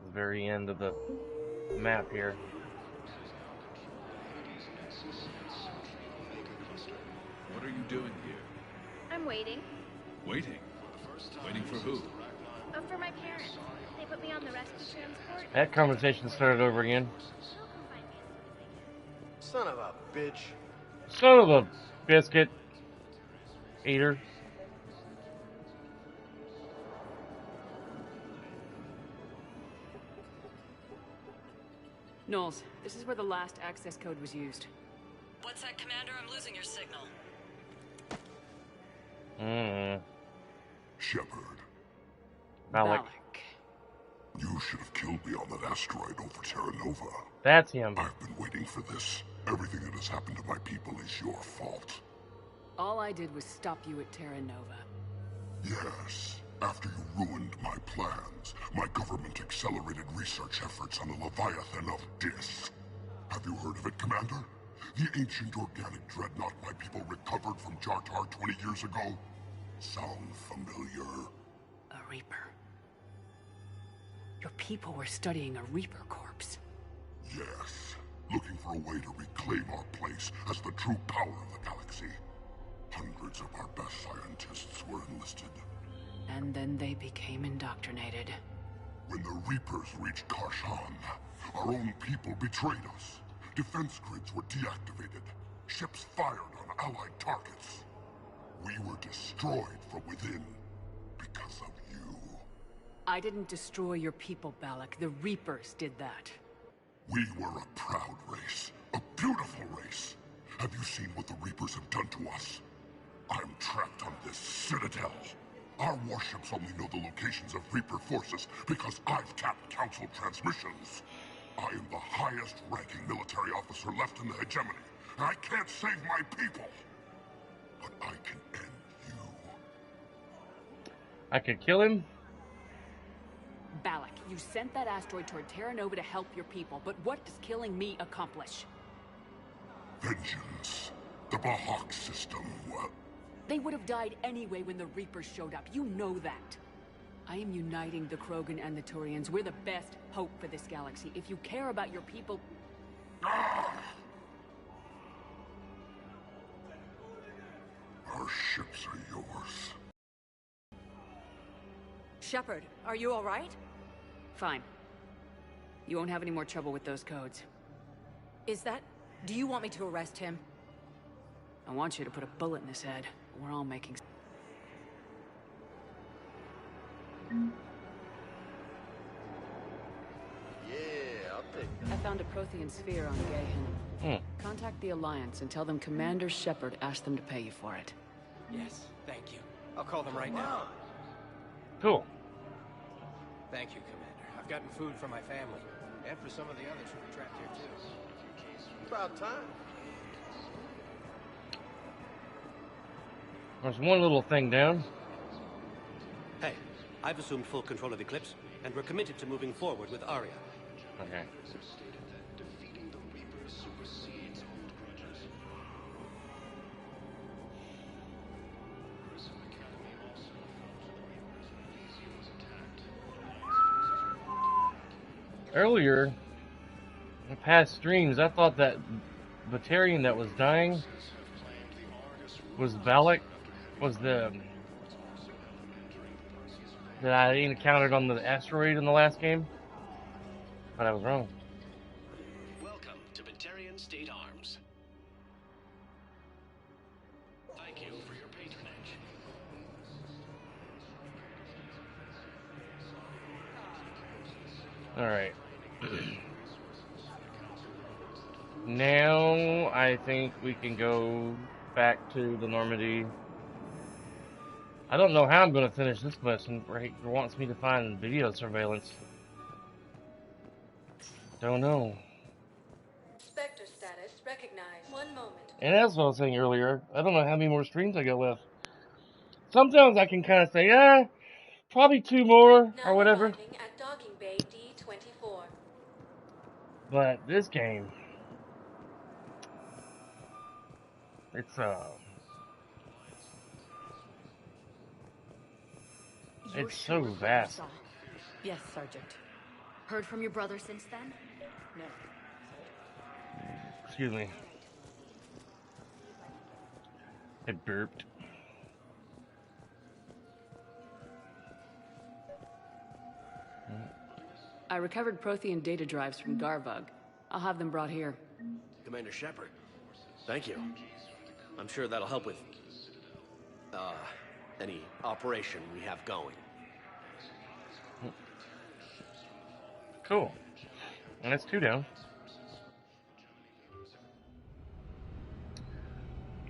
The very end of the map here. What are you doing here? I'm waiting. Waiting? Waiting for who? For my parents. They put me on the rescue transport. That conversation started over again. Son of a bitch. Son of a biscuit eater. Knowles, this is where the last access code was used. What's that, Commander? I'm losing your signal. Shepard. Balak. You should have killed me on that asteroid over Terra Nova. That's him. I've been waiting for this. Everything that has happened to my people is your fault. All I did was stop you at Terra Nova. Yes. After you ruined my plans, my government accelerated research efforts on the Leviathan of Dis. Have you heard of it, Commander? The ancient organic dreadnought my people recovered from Jartar 20 years ago? Sound familiar? A Reaper. Your people were studying a Reaper corpse. Yes. Looking for a way to reclaim our place as the true power of the galaxy. Hundreds of our best scientists were enlisted. And then they became indoctrinated. When the Reapers reached Karshan, our own people betrayed us. Defense grids were deactivated. Ships fired on Allied targets. We were destroyed from within because of you. I didn't destroy your people, Balak. The Reapers did that. We were a proud race. A beautiful race. Have you seen what the Reapers have done to us? I'm trapped on this citadel. Our warships only know the locations of Reaper forces because I've tapped Council transmissions. I am the highest-ranking military officer left in the hegemony, and I can't save my people. But I can end you. I could kill him? Balak, you sent that asteroid toward Terra Nova to help your people, but what does killing me accomplish? Vengeance. The Bahak system, well... They would have died anyway when the Reapers showed up. You know that. I am uniting the Krogan and the Turians. We're the best hope for this galaxy. If you care about your people... Our ships are yours. Shepard, are you all right? Fine. You won't have any more trouble with those codes. Is that... Do you want me to arrest him? I want you to put a bullet in his head. We're all making... Yeah, I'll take that. I found a Prothean sphere on Gehin. Contact the Alliance and tell them Commander Shepard asked them to pay you for it. Yes, thank you. I'll call them right now. Cool. Thank you, Commander. I've gotten food for my family. And for some of the others who were trapped here, too. About time. There's one little thing down. Hey, I've assumed full control of Eclipse, and we're committed to moving forward with Aria. Okay. Earlier, in past streams, I thought that Batarian that was dying was Balak, was the that I encountered on the asteroid in the last game, but I was wrong. Welcome to Batarian State Arms. Thank you for your patronage. All right. Now I think we can go back to the Normandy. I don't know how I'm going to finish this mission. It wants me to find video surveillance. Don't know. Spectre status recognized. 1 moment. And as I was saying earlier, I don't know how many more streams I got left. Sometimes I can kind of say, probably 2 more or whatever. At Docking Bay D-24. But this game, it's so vast. Yes, Sergeant. Heard from your brother since then? No. Excuse me. It burped. I recovered Prothean data drives from Garvug. I'll have them brought here. Commander Shepard, thank you. I'm sure that'll help with, any operation we have going. Cool. And that's 2 down.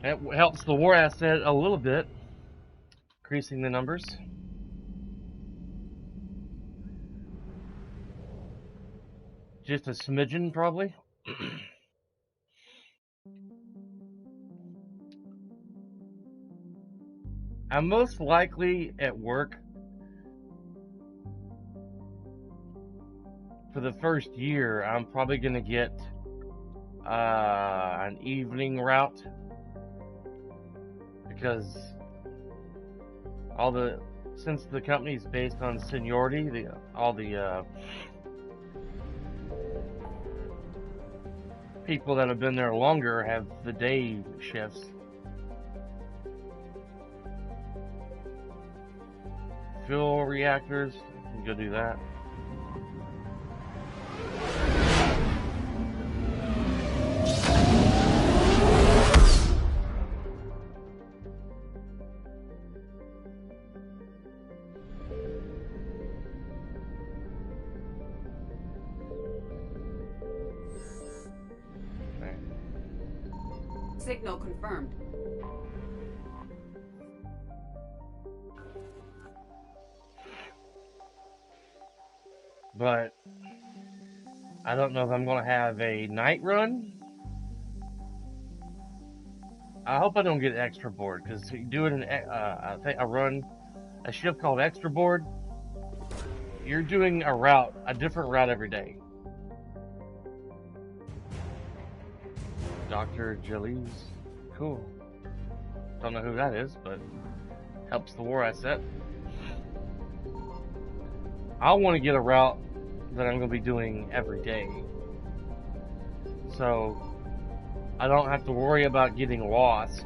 It helps the war asset a little bit, increasing the numbers. Just a smidgen, probably. I'm most likely at work for the first year. I'm probably going to get an evening route because since the company is based on seniority, all the people that have been there longer have the day shifts. Fuel reactors, you can go do that. Signal confirmed. But I don't know if I'm going to have a night run. I hope I don't get extra board, because doing a shift called extra board, you're doing a different route every day. Dr. Jalise, cool. Don't know who that is, but helps the war asset. I want to get a route that I'm going to be doing every day, so I don't have to worry about getting lost.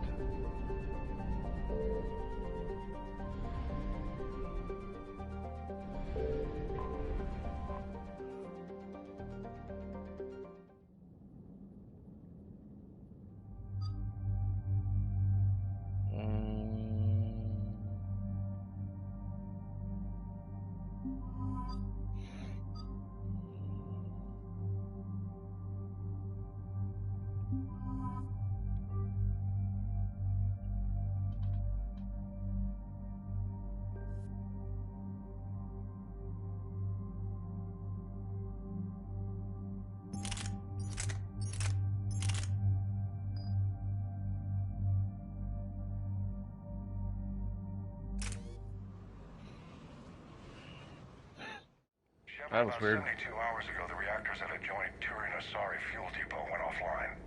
That was weird. 72 hours ago, the reactors at a joint Turin-Asari fuel depot went offline.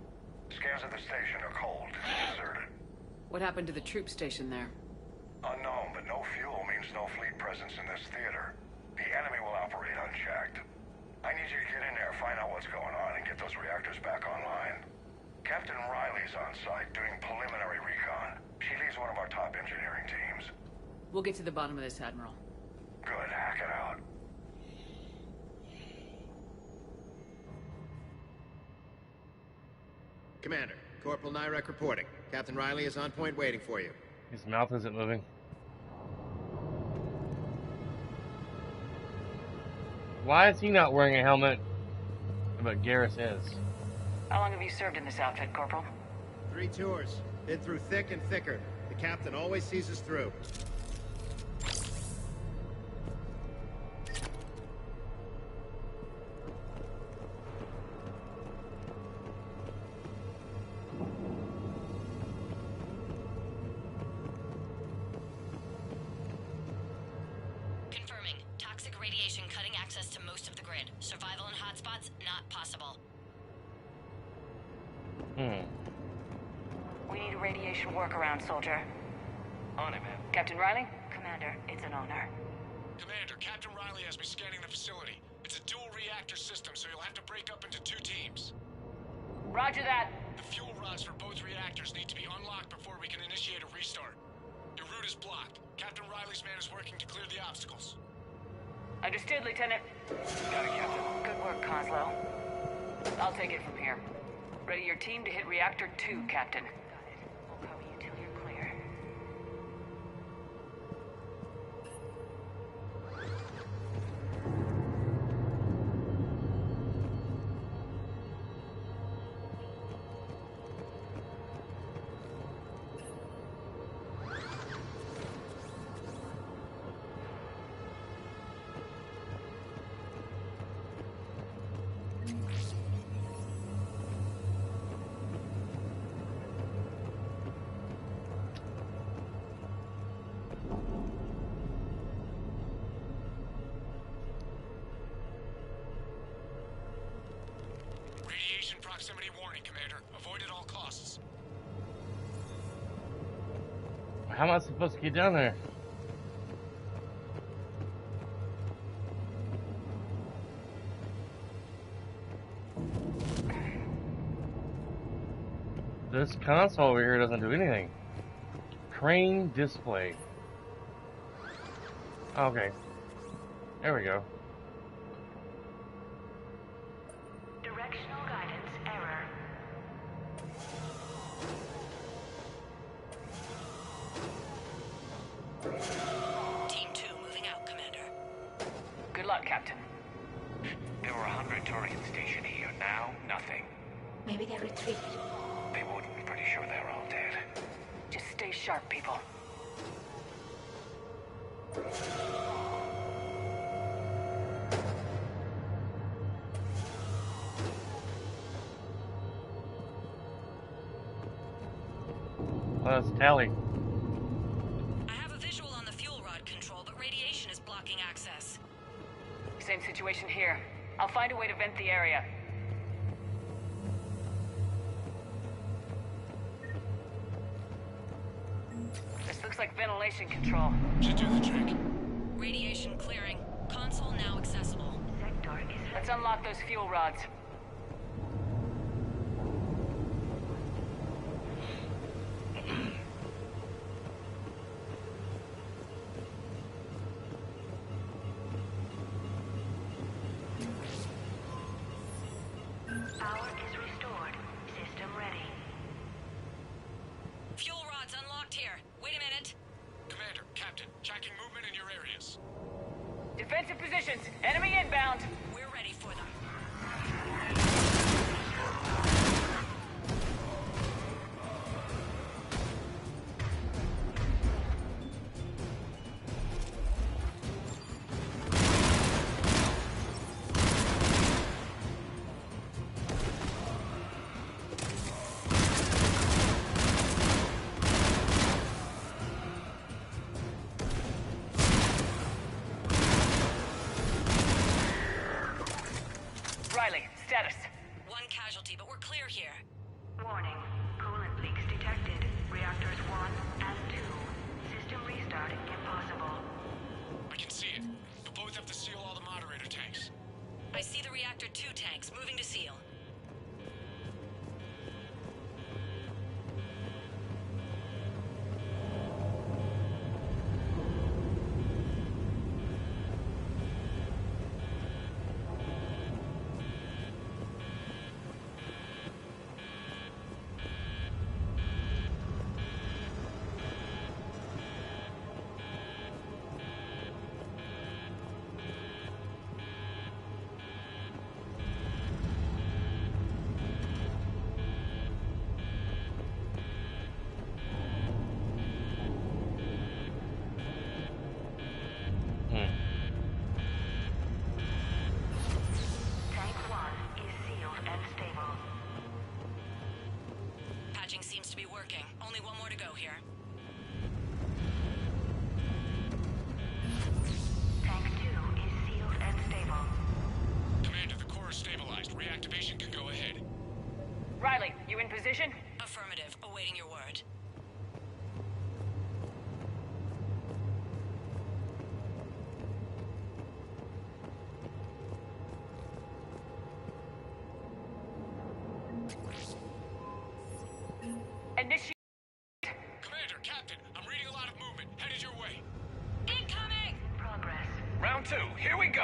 Scans at the station are cold, deserted. What happened to the troop station there? Unknown, but no fuel means no fleet presence in this theater. The enemy will operate unchecked. I need you to get in there, find out what's going on, and get those reactors back online. Captain Riley's on site doing preliminary recon. She leads one of our top engineering teams. We'll get to the bottom of this, Admiral. Good, hack it out. Commander, Corporal Nyrek reporting. Captain Riley is on point waiting for you. His mouth isn't moving. Why is he not wearing a helmet, but Garrus is? How long have you served in this outfit, Corporal? 3 tours. Been through thick and thicker. The captain always sees us through. Confirming. Toxic radiation cutting access to most of the grid. Survival in hotspots, not possible. We need a radiation workaround, soldier. On it, man. Captain Riley? Commander, it's an honor. Commander, Captain Riley has me scanning the facility. It's a dual reactor system, so you'll have to break up into 2 teams. Roger that. The fuel rods for both reactors need to be unlocked before we can initiate a restart. Your route is blocked. Captain Riley's man is working to clear the obstacles. Understood, Lieutenant. Got it, Captain. Good work, Coslow. I'll take it from here. Ready your team to hit Reactor 2, Captain. We'll cover you till you're clear. Radiation proximity warning, Commander. Avoid at all costs. How am I supposed to get down there? This console over here doesn't do anything. Crane display. Okay. There we go. Directional guidance error. Team 2 moving out, Commander. Good luck, Captain. There were 100 Turians stationed here. Now, nothing. Maybe they retreated. They wouldn't. Pretty sure they're all dead. Just stay sharp, people. Let's tally. I have a visual on the fuel rod control, but radiation is blocking access. Same situation here. I'll find a way to vent the area. This looks like ventilation control. Should do the trick. Radiation clearing. Console now accessible. Let's unlock those fuel rods. Power is restored. System ready. Fuel rods unlocked here. Wait a minute. Commander, Captain, tracking movement in your areas. Defensive positions. Enemy inbound. We're ready for them. Riley, status. One casualty, but we're clear here. Warning. Coolant leaks detected. Reactors 1 and 2. System restart impossible. I can see it. You'll both have to seal all the moderator tanks. I see the Reactor 2 tanks moving to seal. Tank 1 is sealed and stable. Patching seems to be working. Only one more to go here. Tank 2 is sealed and stable. Commander, the core is stabilized. Reactivation can go ahead. Riley, you in position? Affirmative. Awaiting your word. Initiate. Commander, Captain, I'm reading a lot of movement. Headed your way. Incoming! Progress. Round 2, here we go.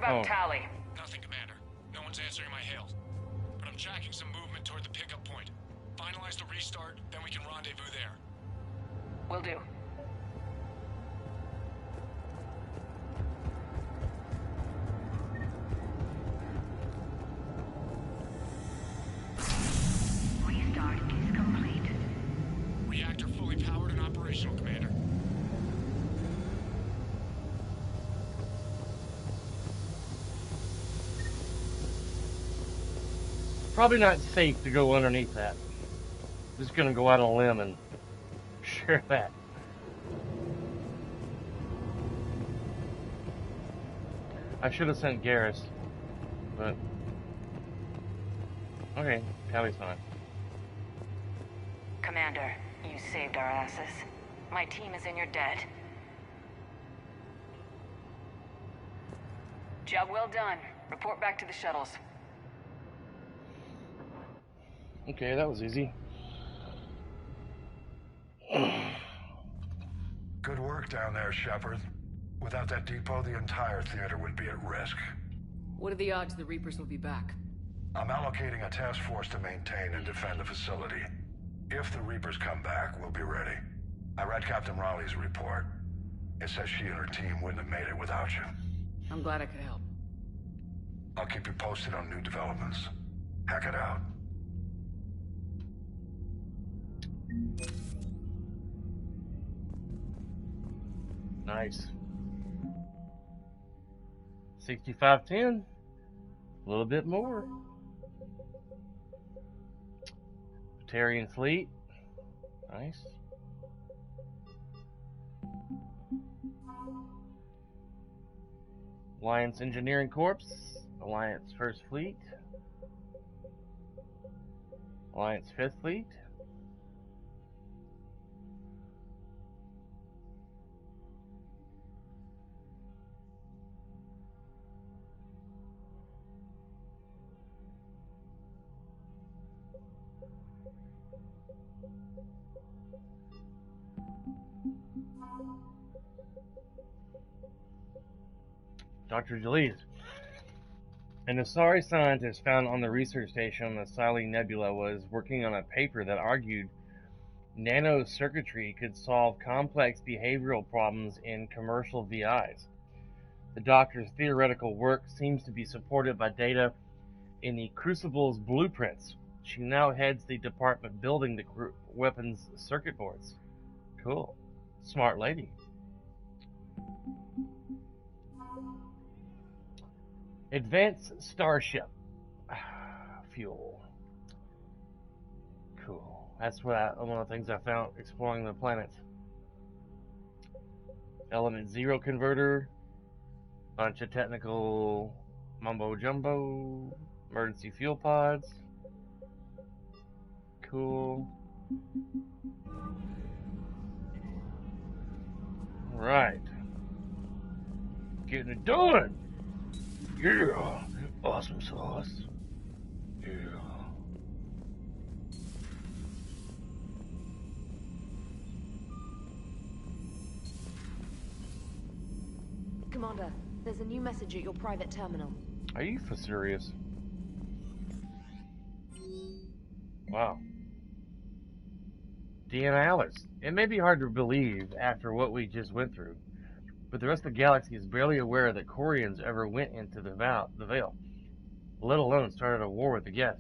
about Tally? Nothing, Commander. No one's answering my hail. But I'm tracking some movement toward the pickup point. Finalize the restart, then we can rendezvous there. Will do. Restart is complete. Reactor fully powered and operational, Commander. Probably not safe to go underneath that. Just gonna go out on a limb and share that. I should have sent Garrus, but okay, Tally's fine. Commander, you saved our asses. My team is in your debt. Job well done. Report back to the shuttles. Okay, that was easy. Good work down there, Shepard. Without that depot, the entire theater would be at risk. What are the odds the Reapers will be back? I'm allocating a task force to maintain and defend the facility. If the Reapers come back, we'll be ready. I read Captain Raleigh's report. It says she and her team wouldn't have made it without you. I'm glad I could help. I'll keep you posted on new developments. Hack it out. Nice. 6510. A little bit more. Batarian fleet. Nice. Alliance Engineering Corps. Alliance First Fleet. Alliance Fifth Fleet. Dr. Jalise. An Asari scientist found on the research station on the Silene Nebula was working on a paper that argued nanocircuitry could solve complex behavioral problems in commercial VIs. The doctor's theoretical work seems to be supported by data in the Crucible's blueprints. She now heads the department building the weapons circuit boards. Cool. Smart lady. Advanced Starship. Fuel. Cool. That's one of the things I found exploring the planets. Element Zero converter. Bunch of technical mumbo jumbo. Emergency fuel pods. Cool. Right. Getting it done. Yeah. Awesome sauce. Yeah. Commander, there's a new message at your private terminal. Are you for serious? Wow. Deanna Alice. It may be hard to believe after what we just went through, but the rest of the galaxy is barely aware that Quarians ever went into the Veil, let alone started a war with the Geth.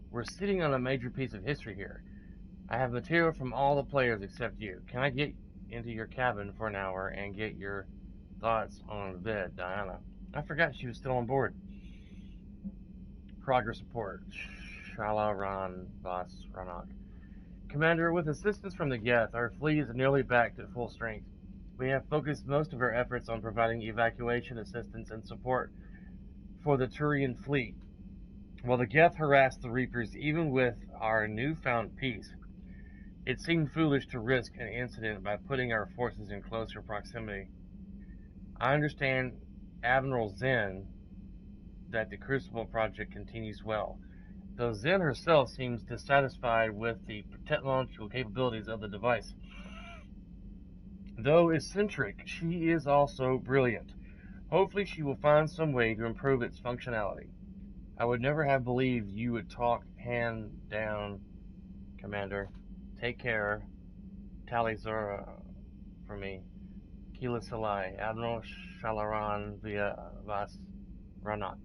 We're sitting on a major piece of history here. I have material from all the players except you. Can I get into your cabin for an hour and get your thoughts on the bed, Diana? I forgot she was still on board. Progress report. Shala Ran Vas Ranok. Commander, with assistance from the Geth, our fleet is nearly back to full strength. We have focused most of our efforts on providing evacuation assistance and support for the Turian fleet, while the Geth harassed the Reapers even with our newfound peace. It seemed foolish to risk an incident by putting our forces in closer proximity. I understand Admiral Zen that the Crucible project continues well, though Zen herself seems dissatisfied with the technological capabilities of the device. Though eccentric, she is also brilliant. Hopefully she will find some way to improve its functionality. I would never have believed you would talk hand down, Commander. Take care. Tali Zora for me. Keelah Salai. Admiral Shalaran via Vas Ranak.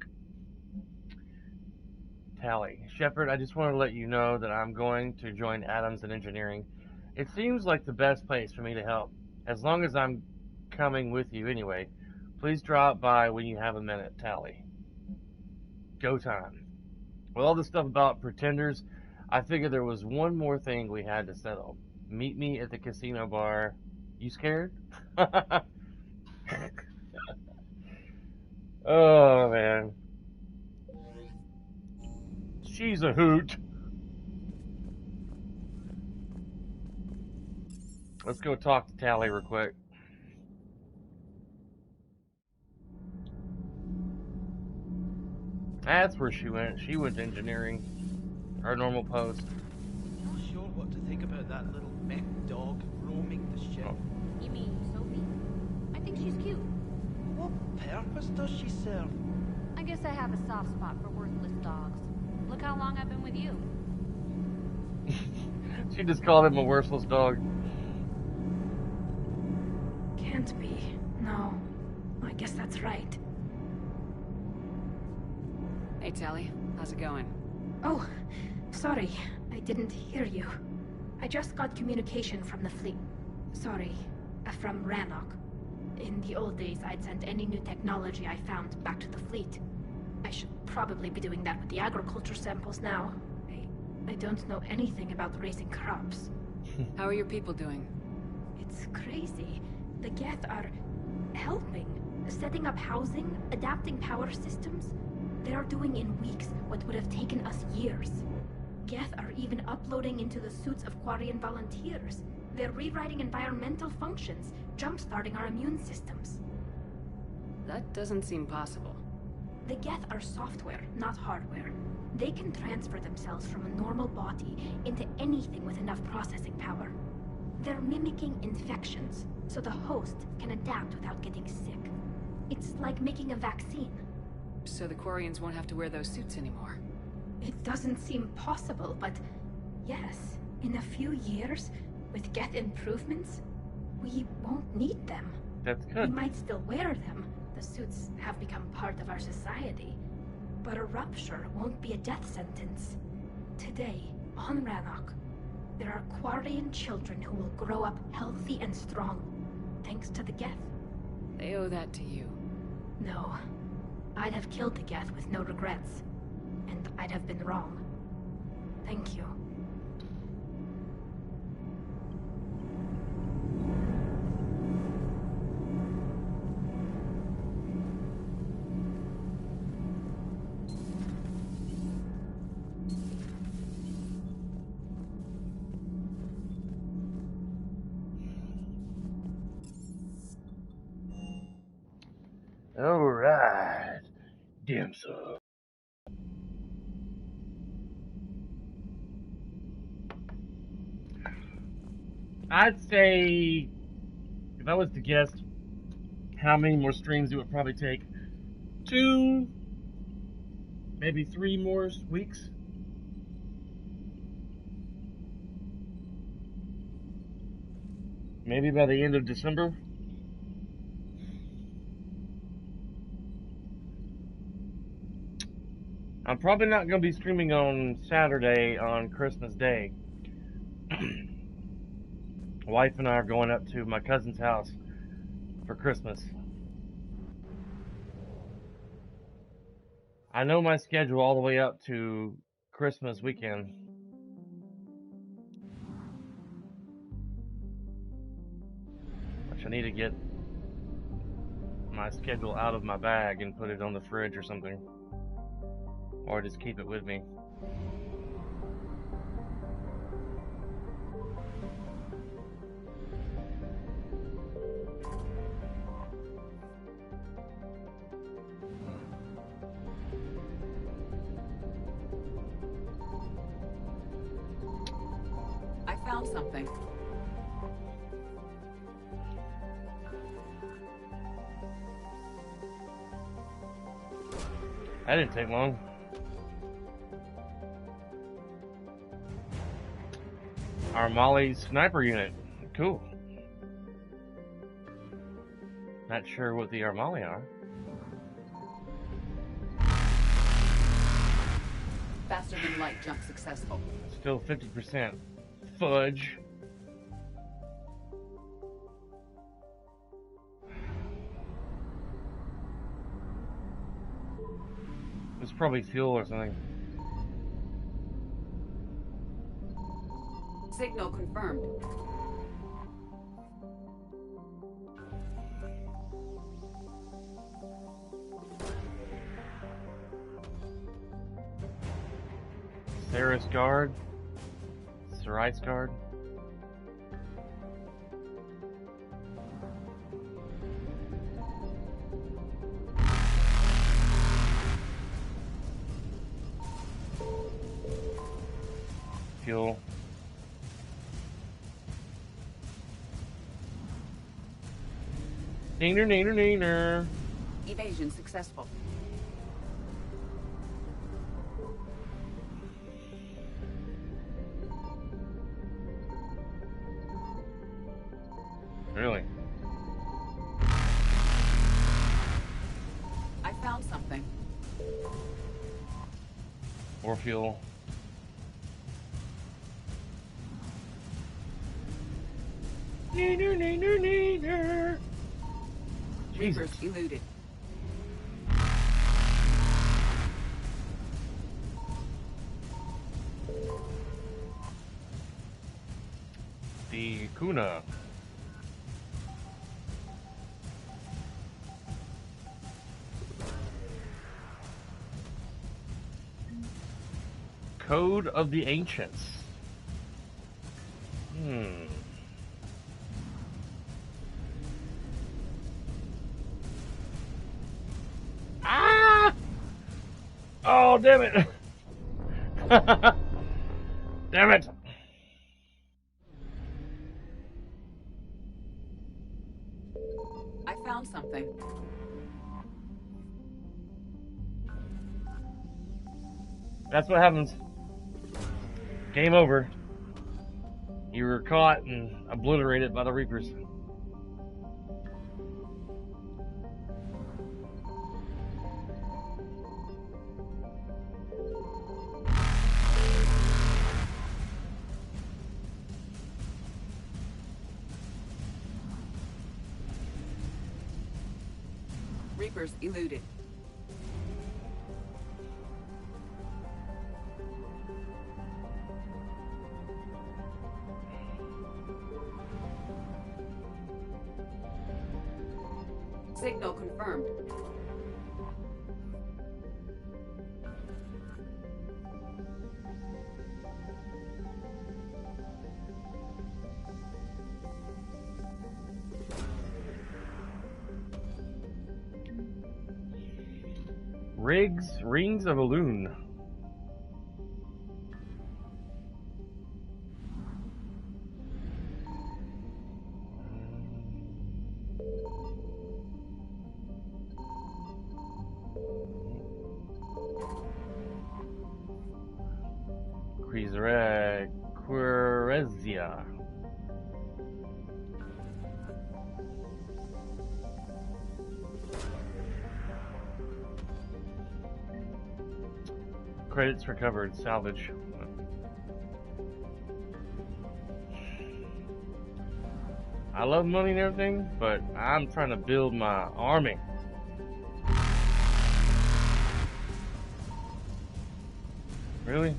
Tali. Shepard, I just want to let you know that I'm going to join Adams in engineering. It seems like the best place for me to help. As long as I'm coming with you anyway. Please drop by when you have a minute, Tali. Go time. With all the stuff about pretenders, I figured there was one more thing we had to settle. Meet me at the casino bar. You scared? Oh, man. She's a hoot. Let's go talk to Tali real quick. That's where she went. She went to engineering. Her normal post. Not sure what to think about that little mech dog roaming the ship. You mean Sophie? I think she's cute. What purpose does she serve? I guess I have a soft spot for worthless dogs. Look how long I've been with you. She just called him a worthless dog. Can't be. No. I guess that's right. Hey, Tali. How's it going? Oh, sorry. I didn't hear you. I just got communication from the fleet. Sorry. From Rannoch. In the old days, I'd send any new technology I found back to the fleet. I should probably be doing that with the agriculture samples now. I don't know anything about raising crops. How are your people doing? It's crazy. The Geth are helping. Setting up housing, adapting power systems. They are doing in weeks what would have taken us years. Geth are even uploading into the suits of Quarian volunteers. They're rewriting environmental functions, jump-starting our immune systems. That doesn't seem possible. The Geth are software, not hardware. They can transfer themselves from a normal body into anything with enough processing power. They're mimicking infections, so the host can adapt without getting sick. It's like making a vaccine. So the Quarians won't have to wear those suits anymore? It doesn't seem possible, but yes, in a few years, with Geth improvements, we won't need them. That's good. We might still wear them. The suits have become part of our society. But a rupture won't be a death sentence. Today, on Rannoch, there are Quarian children who will grow up healthy and strong, thanks to the Geth. They owe that to you. No. I'd have killed the Geth with no regrets. And I'd have been wrong. Thank you. Alright. Dim sum. I'd say, if I was to guess how many more streams it would probably take, 2, maybe 3 more weeks. Maybe by the end of December. I'm probably not going to be streaming on Saturday on Christmas Day. Wife and I are going up to my cousin's house for Christmas. I know my schedule all the way up to Christmas weekend. Which I need to get my schedule out of my bag and put it on the fridge or something. Or just keep it with me. I found something. That didn't take long. Armali sniper unit. Cool. Not sure what the Armali are. Faster than light jump successful. Still 50% fudge. It's probably fuel or something. Signal confirmed. Saris guard. Sarais guard. Fuel. Neener, neener, neener. Evasion successful. Really? I found something. More fuel. Neener, neener, neener. Reapers eluded. The Kuna. Code of the Ancients. Ah! Oh, damn it. Damn it. I found something. That's what happens. Game over. You were caught and obliterated by the Reapers. Reapers eluded. Signal confirmed. Rings of Elune. Querezia. Credits recovered. Salvage. I love money and everything, but I'm trying to build my army. Really?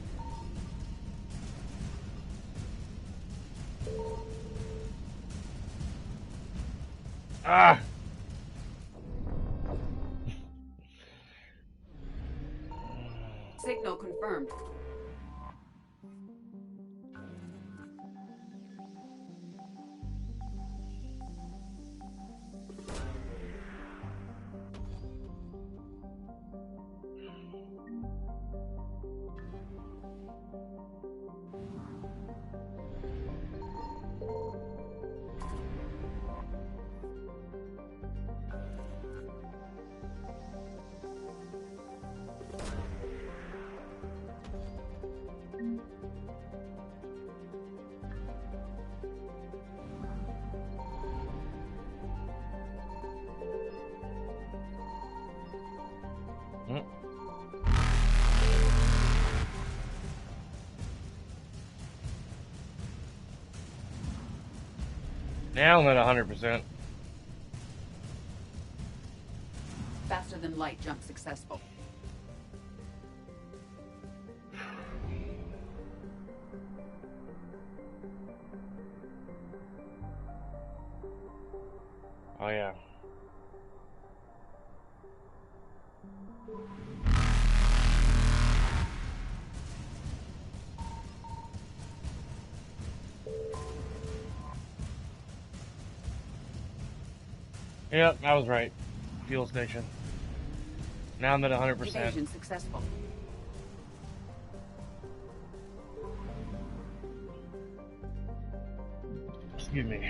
Ah! Signal confirmed. Now I'm at 100%. Faster than light jump successful. Oh yeah. Yep, I was right. Fuel station. Now I'm at 100%. Evasion successful. Excuse me.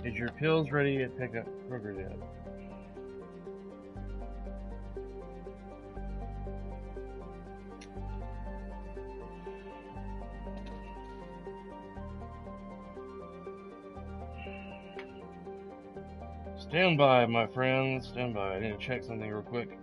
Is your pills ready at pickup? Kroger yet? Stand by, my friends. Stand by. I need to check something real quick.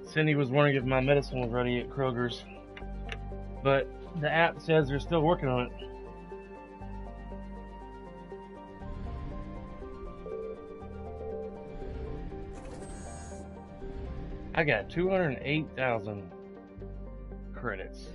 Cindy was wondering if my medicine was ready at Kroger's, but the app says they're still working on it. I got 208,000 credits.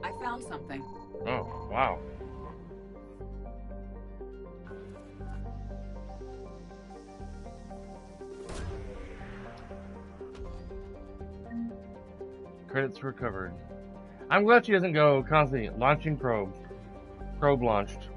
I found something. Oh, wow. Credits recovered. I'm glad she doesn't go constantly launching probe. Probe launched.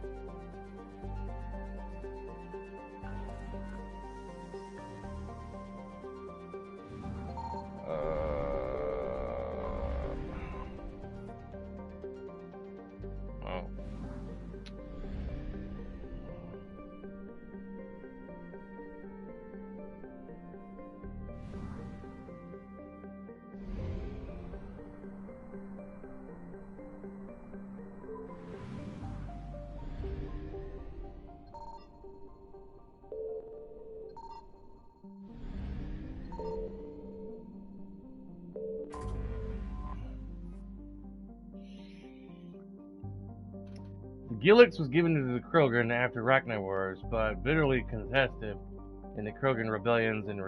Gilix was given to the Krogan after Rachni Wars, but bitterly contested in the Krogan rebellions and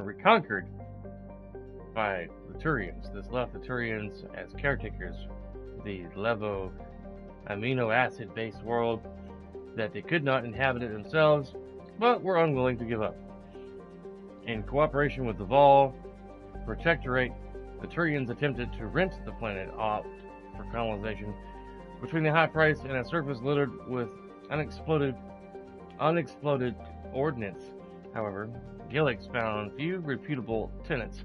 reconquered by the Turians. This left the Turians as caretakers of the Levo amino acid-based world that they could not inhabit it themselves, but were unwilling to give up. In cooperation with the Vol Protectorate, the Turians attempted to rent the planet off for colonization. Between the high price and a surface littered with unexploded ordnance, however, Gilix found few reputable tenants.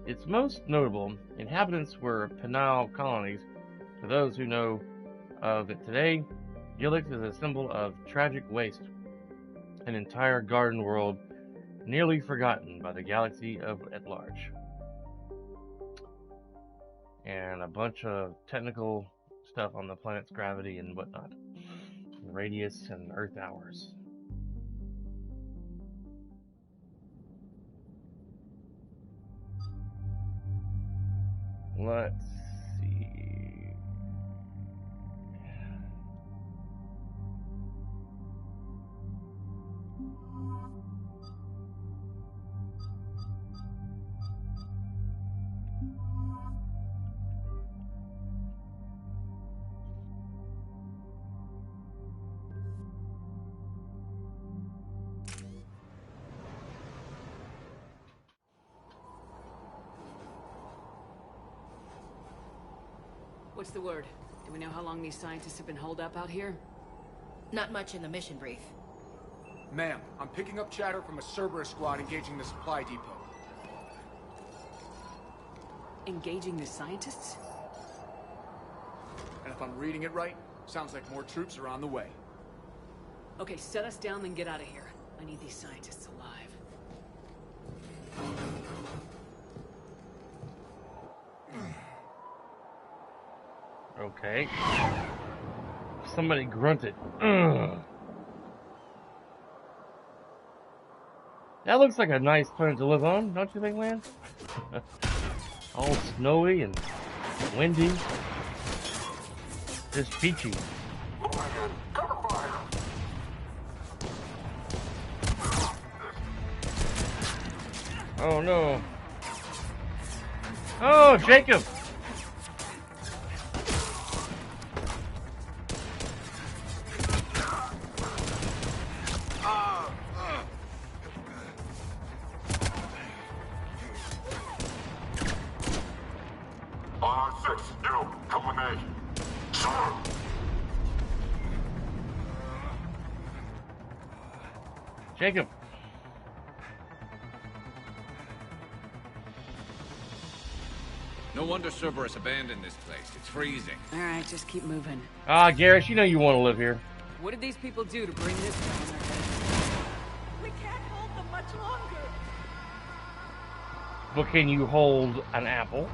Its most notable inhabitants were penile colonies. For those who know of it today, Gilix is a symbol of tragic waste, an entire garden world nearly forgotten by the galaxy at large. And a bunch of technical stuff on the planet's gravity and whatnot. Radius and Earth hours. Let's see. What's the word? Do we know how long these scientists have been holed up out here? Not much in the mission brief. Ma'am, I'm picking up chatter from a Cerberus squad engaging the supply depot. Engaging the scientists? And if I'm reading it right, sounds like more troops are on the way. Okay, set us down, then get out of here. I need these scientists alive. Okay. Somebody grunted. Ugh. That looks like a nice planet to live on, don't you think, Lance? All snowy and windy. Just peachy. Oh no. Oh, Jacob! Jacob. No wonder Cerberus abandoned this place. It's freezing. Alright, just keep moving. Ah, Garrus, you know you want to live here. What did these people do to bring this down on their head? We can't hold them much longer. But can you hold an apple?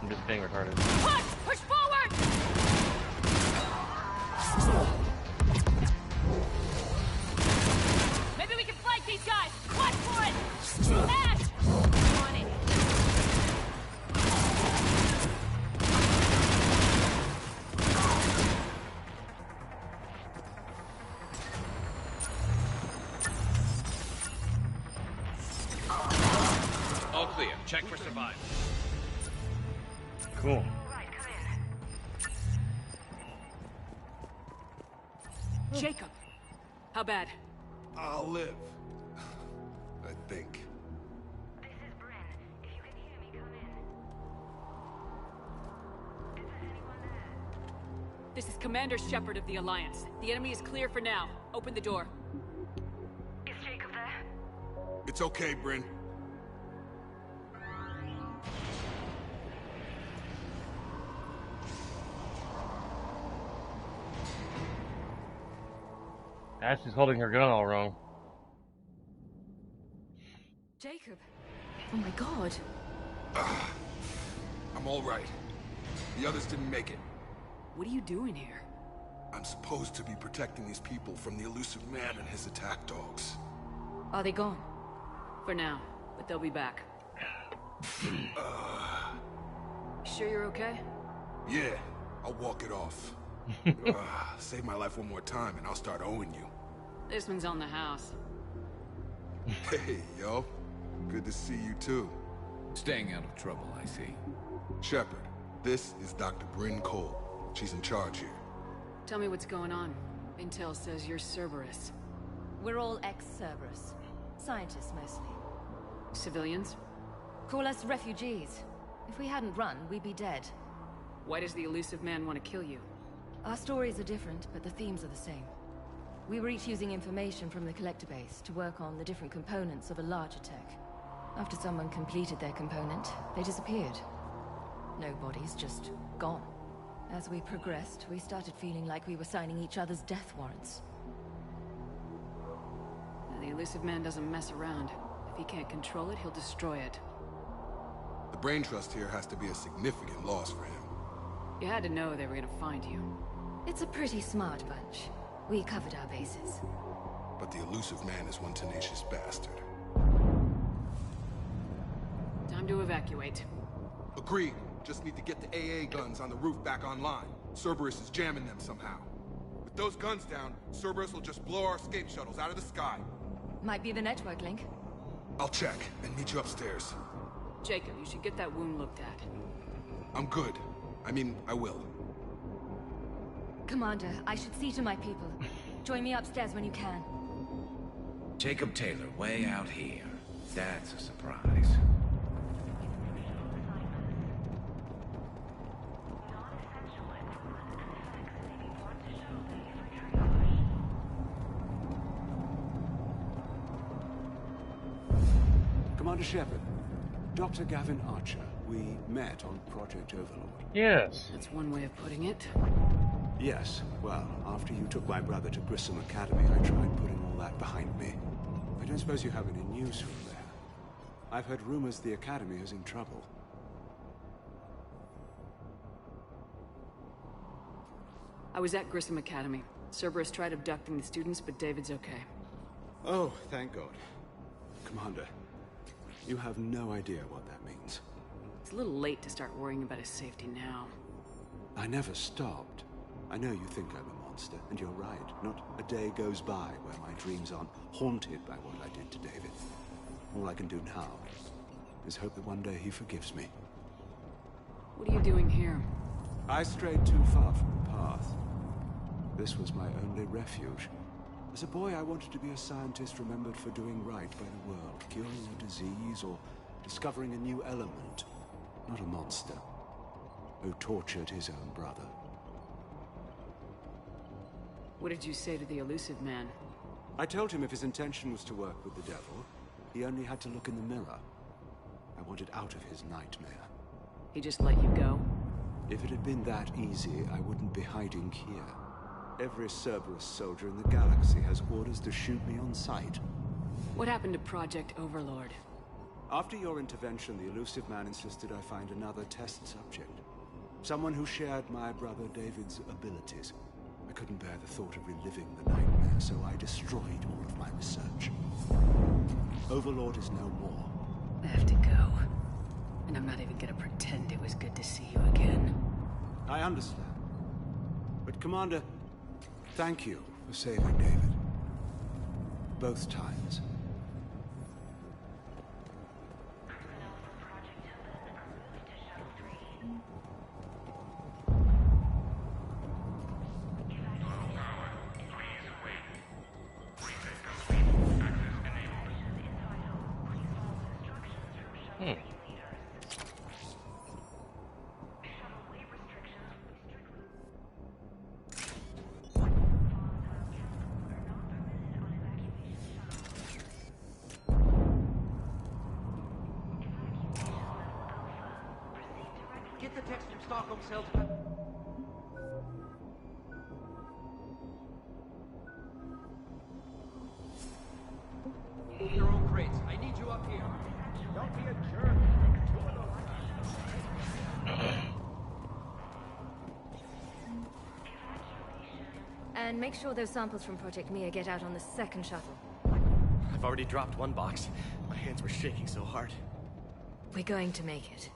I'm just being retarded. Push! Push forward! Maybe we can flank these guys! Watch for it! Ash! On it! All clear. Check for survival. Cool. Jacob! How bad? I'll live. I think. This is Bryn. If you can hear me, come in. Is there anyone there? This is Commander Shepard of the Alliance. The enemy is clear for now. Open the door. Is Jacob there? It's okay, Bryn. Ash is holding her gun all wrong. Jacob. Oh my god. I'm all right. The others didn't make it. What are you doing here? I'm supposed to be protecting these people from the elusive man and his attack dogs. Are they gone? For now, but they'll be back. Sure you're okay? Yeah, I'll walk it off. Save my life one more time and I'll start owing you. This one's on the house. Hey, yo. Good to see you too. Staying out of trouble, I see. Shepard, this is Dr. Bryn Cole. She's in charge here. Tell me what's going on. Intel says you're Cerberus. We're all ex-Cerberus. Scientists, mostly. Civilians? Call us refugees. If we hadn't run, we'd be dead. Why does the elusive man want to kill you? Our stories are different, but the themes are the same. We were each using information from the collector base to work on the different components of a larger tech. After someone completed their component, they disappeared. No bodies, just gone. As we progressed, we started feeling like we were signing each other's death warrants. The elusive man doesn't mess around. If he can't control it, he'll destroy it. The Brain Trust here has to be a significant loss for him. You had to know they were gonna find you. It's a pretty smart bunch. We covered our bases. But the elusive man is one tenacious bastard. Time to evacuate. Agreed. Just need to get the AA guns on the roof back online. Cerberus is jamming them somehow. With those guns down, Cerberus will just blow our escape shuttles out of the sky. Might be the network link. I'll check and meet you upstairs. Jacob, you should get that wound looked at. I'm good. I mean, I will. Commander, I should see to my people. Join me upstairs when you can. Jacob Taylor, way out here. That's a surprise. Commander Shepard, Dr. Gavin Archer, we met on Project Overlord. Yes. That's one way of putting it. Yes, well, after you took my brother to Grissom Academy, I tried putting all that behind me. I don't suppose you have any news from there. I've heard rumors the Academy is in trouble. I was at Grissom Academy. Cerberus tried abducting the students, but David's okay. Oh, thank God. Commander, you have no idea what that means. It's a little late to start worrying about his safety now. I never stopped. I know you think I'm a monster, and you're right. Not a day goes by where my dreams aren't haunted by what I did to David. All I can do now is hope that one day he forgives me. What are you doing here? I strayed too far from the path. This was my only refuge. As a boy, I wanted to be a scientist remembered for doing right by the world, curing a disease or discovering a new element. Not a monster who tortured his own brother. What did you say to the elusive man? I told him if his intention was to work with the devil, he only had to look in the mirror. I wanted out of his nightmare. He just let you go? If it had been that easy, I wouldn't be hiding here. Every Cerberus soldier in the galaxy has orders to shoot me on sight. What happened to Project Overlord? After your intervention, the elusive man insisted I find another test subject. Someone who shared my brother David's abilities. I couldn't bear the thought of reliving the nightmare, so I destroyed all of my research. Overlord is no more. I have to go. And I'm not even gonna pretend it was good to see you again. I understand. But Commander, thank you for saving David. Both times. Get the text from Stockholm Cell. Your own crates. I need you up here. Don't be a jerk. And make sure those samples from Project Mia get out on the second shuttle. I've already dropped one box. My hands were shaking so hard. We're going to make it.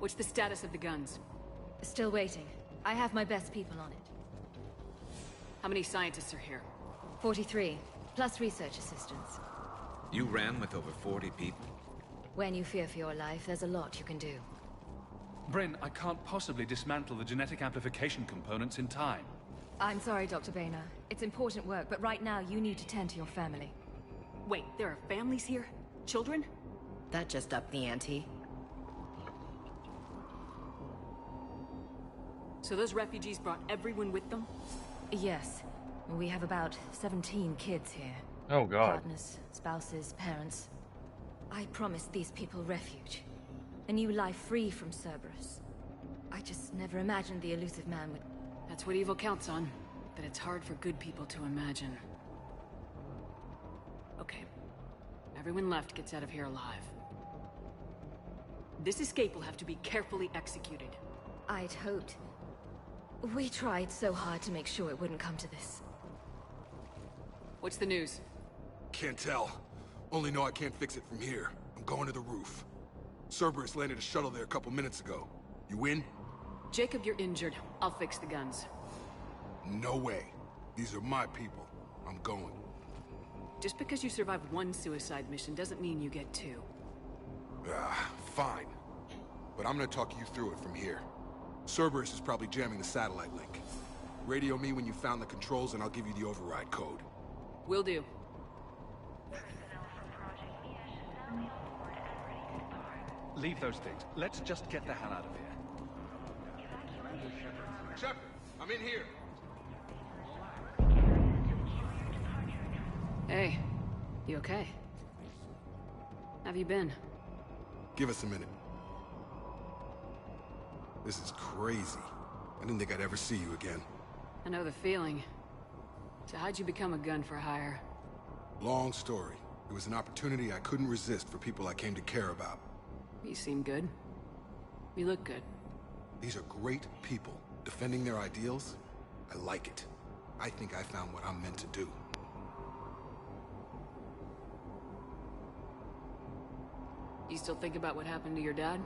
What's the status of the guns? Still waiting. I have my best people on it. How many scientists are here? 43, plus research assistants. You ran with over 40 people? When you fear for your life, there's a lot you can do. Bryn, I can't possibly dismantle the genetic amplification components in time. I'm sorry, Dr. Boehner. It's important work, but right now you need to tend to your family. Wait, there are families here? Children? That just upped the ante. So those refugees brought everyone with them? Yes. We have about 17 kids here. Oh, God. Partners, spouses, parents. I promised these people refuge. A new life free from Cerberus. I just never imagined the elusive man would... That's what evil counts on. That it's hard for good people to imagine. Okay. Everyone left gets out of here alive. This escape will have to be carefully executed. I'd hoped. We tried so hard to make sure it wouldn't come to this. What's the news? Can't tell. Only know I can't fix it from here. I'm going to the roof. Cerberus landed a shuttle there a couple minutes ago. You in? Jacob, you're injured. I'll fix the guns. No way. These are my people. I'm going. Just because you survived one suicide mission doesn't mean you get two. Fine. But I'm gonna talk you through it from here. Cerberus is probably jamming the satellite link. Radio me when you found the controls and I'll give you the override code. Will do. Leave those things. Let's just get the hell out of here. Shepard, I'm in here. Hey, you okay? Have you been? Give us a minute. This is crazy. I didn't think I'd ever see you again. I know the feeling. So how'd you become a gun for hire? Long story. It was an opportunity I couldn't resist for people I came to care about. You seem good. You look good. These are great people. Defending their ideals, I like it. I think I found what I'm meant to do. You still think about what happened to your dad?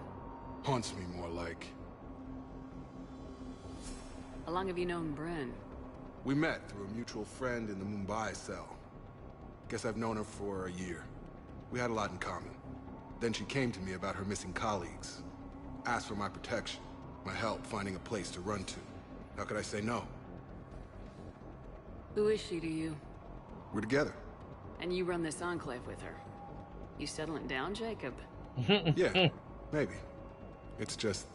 Haunts me more like. How long have you known Bryn? We met through a mutual friend in the Mumbai cell. Guess I've known her for a year. We had a lot in common. Then she came to me about her missing colleagues. Asked for my protection, my help finding a place to run to. How could I say no? Who is she to you? We're together. And you run this enclave with her. You settling down, Jacob? Yeah, maybe. It's just,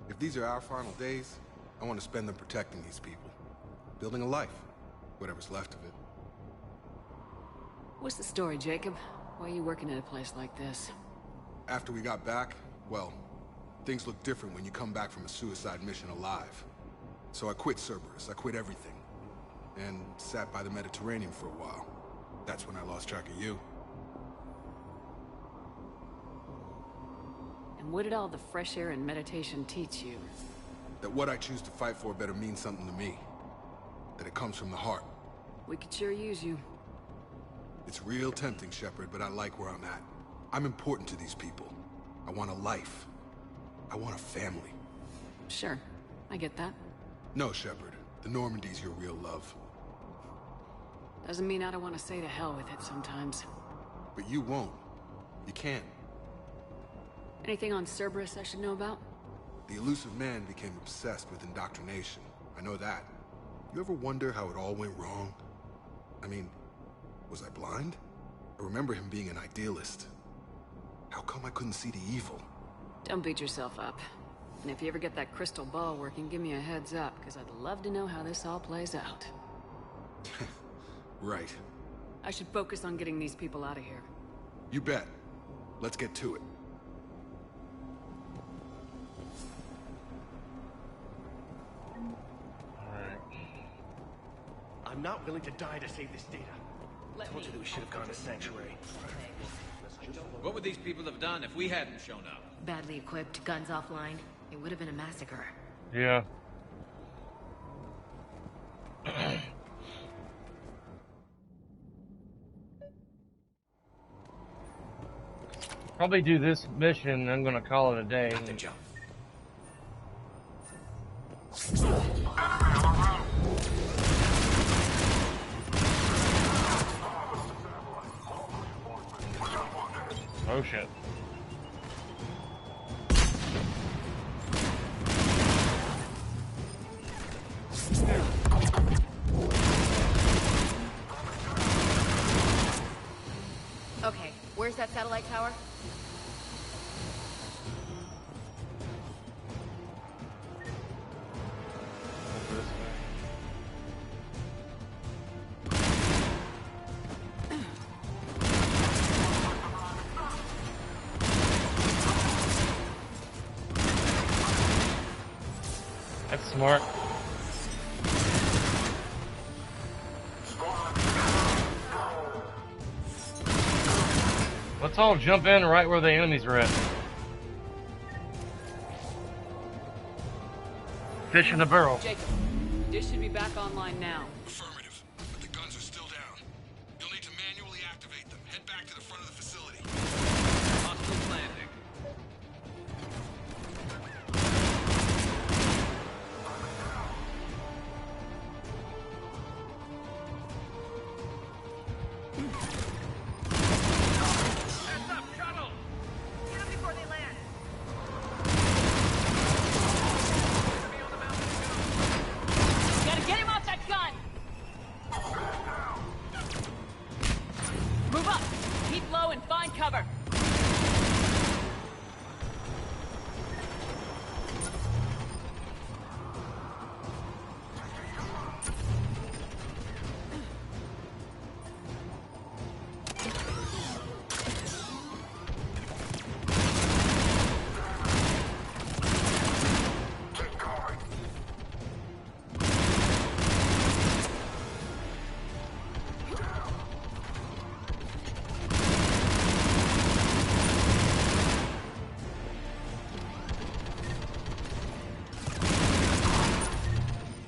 if these are our final days, I want to spend them protecting these people. Building a life. Whatever's left of it. What's the story, Jacob? Why are you working at a place like this? After we got back, well, things look different when you come back from a suicide mission alive. So I quit Cerberus, I quit everything. And sat by the Mediterranean for a while. That's when I lost track of you. And what did all the fresh air and meditation teach you? That what I choose to fight for better mean something to me. That it comes from the heart. We could sure use you. It's real tempting, Shepard, but I like where I'm at. I'm important to these people. I want a life. I want a family. Sure, I get that. No, Shepard. The Normandy's your real love. Doesn't mean I don't want to say to hell with it sometimes. But you won't. You can't. Anything on Cerberus I should know about? The Illusive Man became obsessed with indoctrination. I know that. You ever wonder how it all went wrong? I mean, was I blind? I remember him being an idealist. How come I couldn't see the evil? Don't beat yourself up. And if you ever get that crystal ball working, give me a heads up, because I'd love to know how this all plays out. Right. I should focus on getting these people out of here. You bet. Let's get to it. I'm not willing to die to save this data. I told you that we should have gone to Sanctuary. What would these people have done if we hadn't shown up? Badly equipped, guns offline. It would have been a massacre. Yeah. Probably do this mission, I'm gonna call it a day. Oh shit. Okay, where's that satellite tower? That's smart. Let's all jump in right where the enemies are at. Fish in a barrel. Jacob, dish should be back online now. Affirmative, but the guns are still down. You'll need to manually activate them. Head back to the front of the facility. Hostile landing. Gotta get him off that gun! Move up! Keep low and find cover!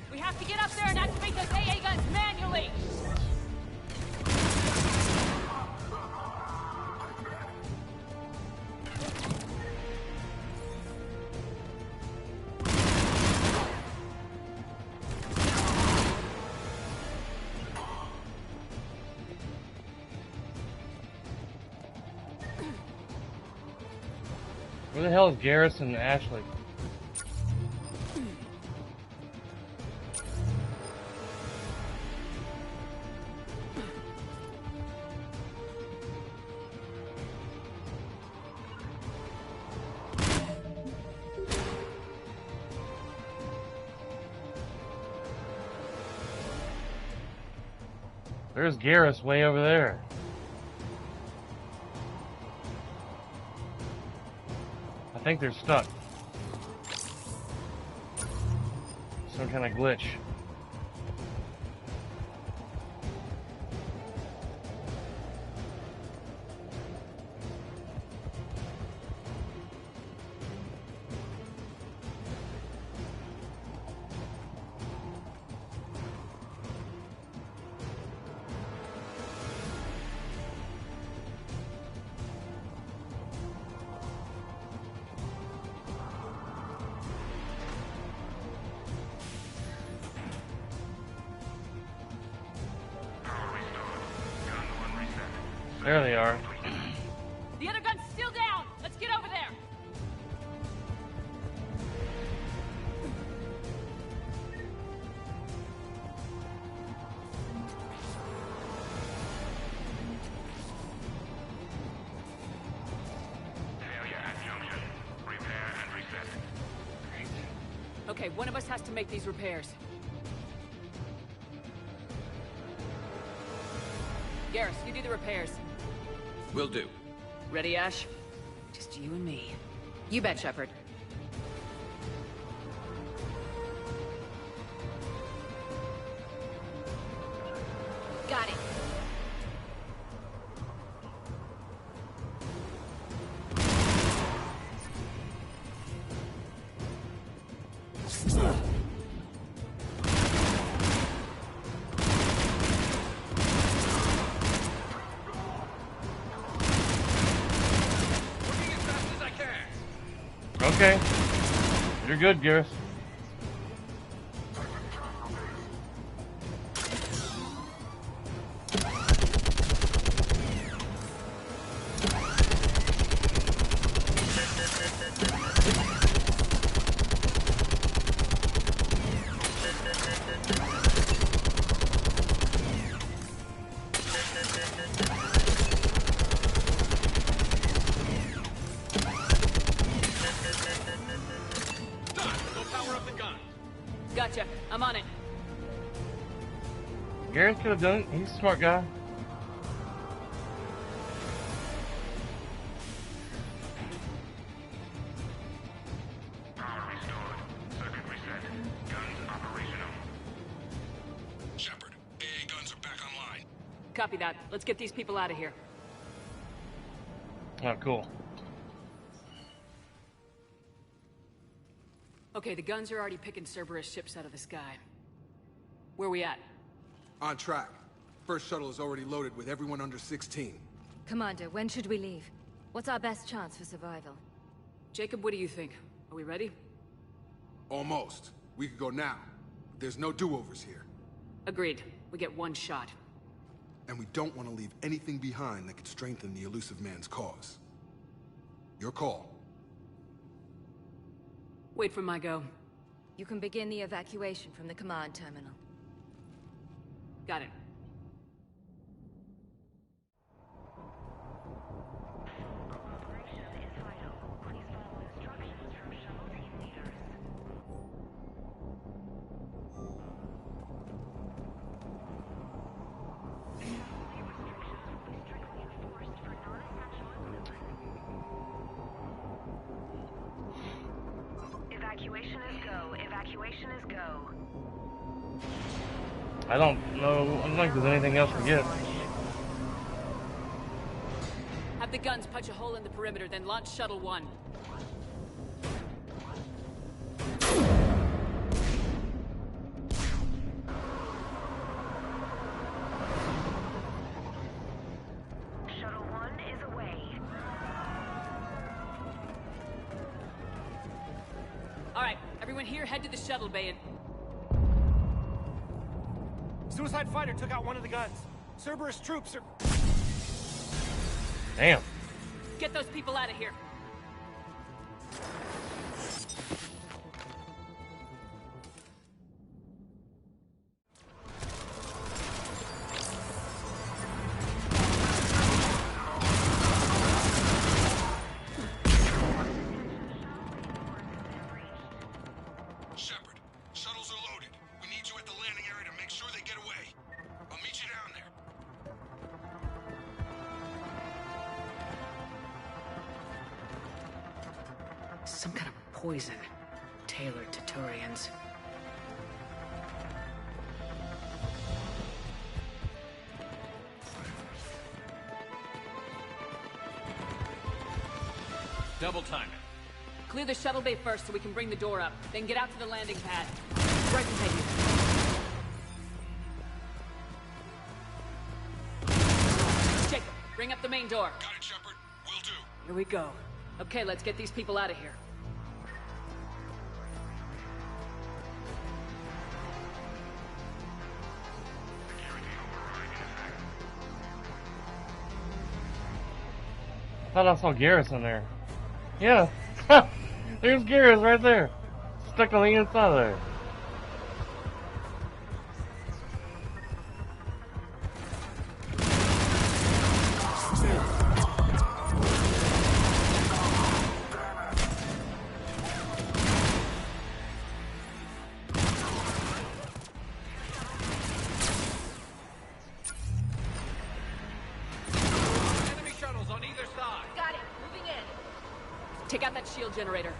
We have to get up there and activate those AA guns manually! Where the hell is Garrus and Ashley? There's Garrus way over there. I think they're stuck. Some kind of glitch. There they are. The other gun's still down! Let's get over there! Failure at junction. Repair and reset. Okay, one of us has to make these repairs. Garrus, you do the repairs. Will do. Ready, Ash? Just you and me. You bet, Shepard. Got it. Okay. You're good, Garrus. Gotcha. I'm on it. Garrus could have done it. He's a smart guy. Power restored. Circuit reset. Guns operational. Shepard, AA guns are back online. Copy that. Let's get these people out of here. Oh, cool. Okay, the guns are already picking Cerberus ships out of the sky. Where we at? On track. First shuttle is already loaded with everyone under 16. Commander, when should we leave? What's our best chance for survival? Jacob, what do you think? Are we ready? Almost. We could go now. But there's no do-overs here. Agreed. We get one shot. And we don't want to leave anything behind that could strengthen the Illusive Man's cause. Your call. Wait for my go. You can begin the evacuation from the command terminal. Got it. Evacuation is go. Evacuation is go. I don't know. I don't think there's anything else to get. Have the guns punch a hole in the perimeter, then launch Shuttle 1. Shuttle 1 is away. Alright, everyone here, head to the shuttle bay and... Suicide fighter took out one of the guns. Cerberus troops are... Damn. Get those people out of here. Shepard, shuttles are loaded. We need you at the landing area to make sure they get away. I'll meet you down there. Some kind of poison tailored to Turians. Double time it. Clear the shuttle bay first so we can bring the door up. Then get out to the landing pad. Right behind you. Jacob, bring up the main door. Got it, Shepard. Will do. Here we go. Okay, let's get these people out of here. I thought I saw Garrus in there. Yeah. There's Garrus right there. Stuck on the inside of there. Enemy shuttles on either side. Got it. Moving in. Take out that shield generator.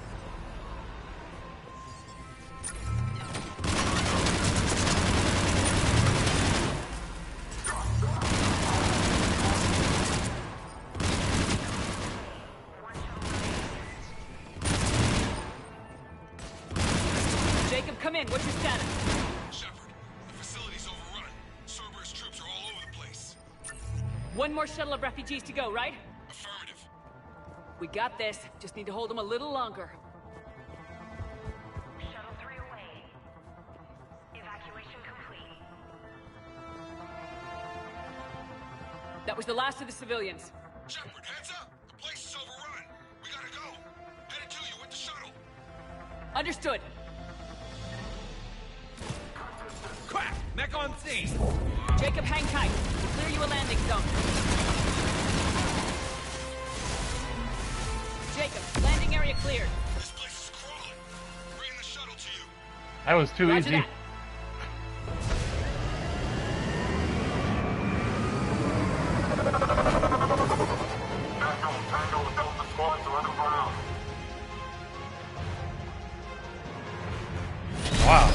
Jacob, come in. What's your status? Shepard, the facility's overrun. Cerberus troops are all over the place. One more shuttle of refugees to go, right? Affirmative. We got this. Just need to hold them a little longer. Shuttle 3 away. Evacuation complete. That was the last of the civilians. Shepard, heads up! The place is overrun. We gotta go. Headed to you with the shuttle. Understood. Crack! Mech on scene! Jacob, hang tight. We'll clear you a landing zone. Jacob, landing area cleared. This place is crawling. Bringing the shuttle to you. That was too Roger easy. that. Wow.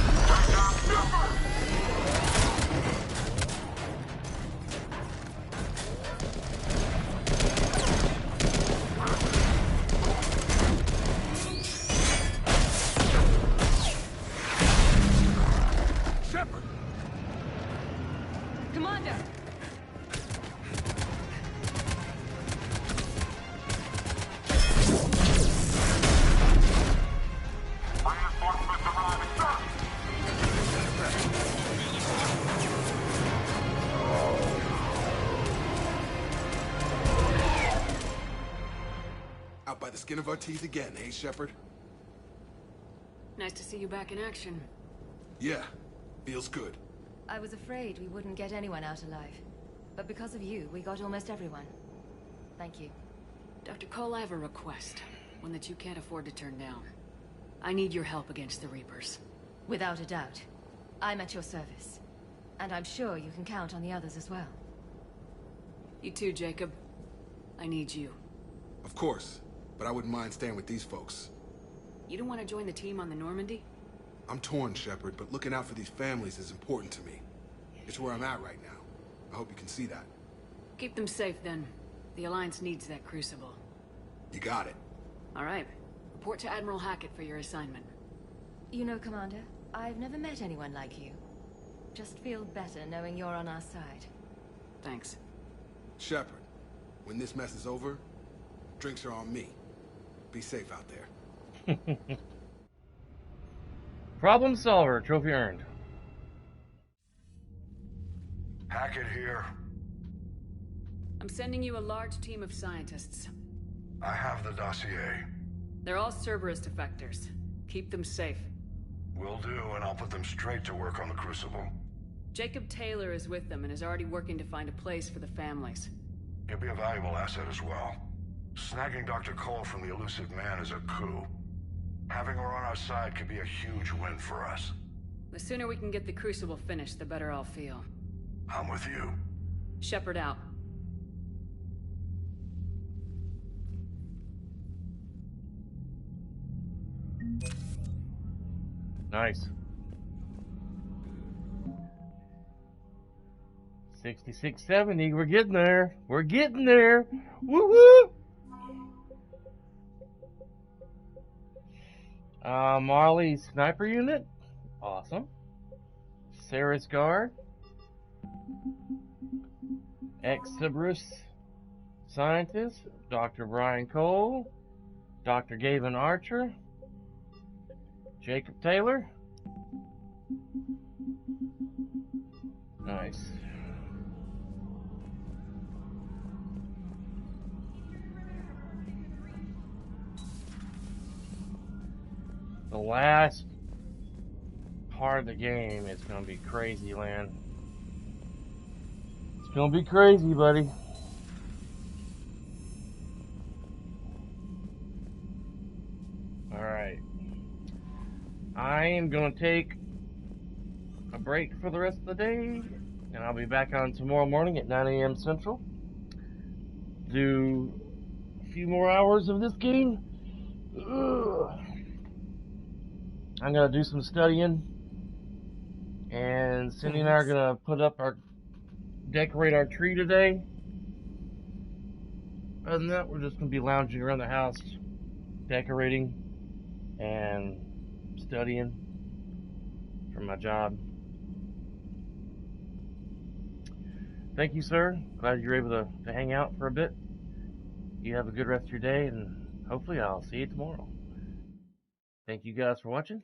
Out by the skin of our teeth again, hey, Shepard? Nice to see you back in action. Yeah, feels good. I was afraid we wouldn't get anyone out alive. But because of you, we got almost everyone. Thank you. Dr. Cole, I have a request. One that you can't afford to turn down. I need your help against the Reapers. Without a doubt. I'm at your service. And I'm sure you can count on the others as well. You too, Jacob. I need you. Of course, but I wouldn't mind staying with these folks. You don't want to join the team on the Normandy? I'm torn, Shepard, but looking out for these families is important to me. It's where I'm at right now. I hope you can see that. Keep them safe, then. The Alliance needs that Crucible. You got it. All right. Report to Admiral Hackett for your assignment. You know, Commander, I've never met anyone like you. Just feel better knowing you're on our side. Thanks. Shepard, when this mess is over, drinks are on me. Be safe out there. Problem solver, trophy earned. Hackett here. I'm sending you a large team of scientists. I have the dossier. They're all Cerberus defectors. Keep them safe. Will do, and I'll put them straight to work on the Crucible. Jacob Taylor is with them and is already working to find a place for the families. He'll be a valuable asset as well. Snagging Dr. Cole from the Elusive Man is a coup. Having her on our side could be a huge win for us. The sooner we can get the Crucible finished, the better I'll feel. I'm with you. Shepard out. Nice. 6670, we're getting there. We're getting there. Woo woo! Marley sniper unit. Awesome. Sarah's guard. Ex-Cerberus scientist. Dr. Brian Cole. Dr. Gavin Archer. Jacob Taylor. Nice. The last part of the game is going to be crazy, land. It's going to be crazy, buddy. Alright. I am going to take a break for the rest of the day, and I'll be back on tomorrow morning at 9 a.m. Central. Do a few more hours of this game. Ugh. I'm going to do some studying, and Cindy and I are going to decorate our tree today. Other than that, we're just going to be lounging around the house, decorating, and studying for my job. Thank you, sir. Glad you're able to hang out for a bit. You have a good rest of your day, and hopefully I'll see you tomorrow. Thank you guys for watching.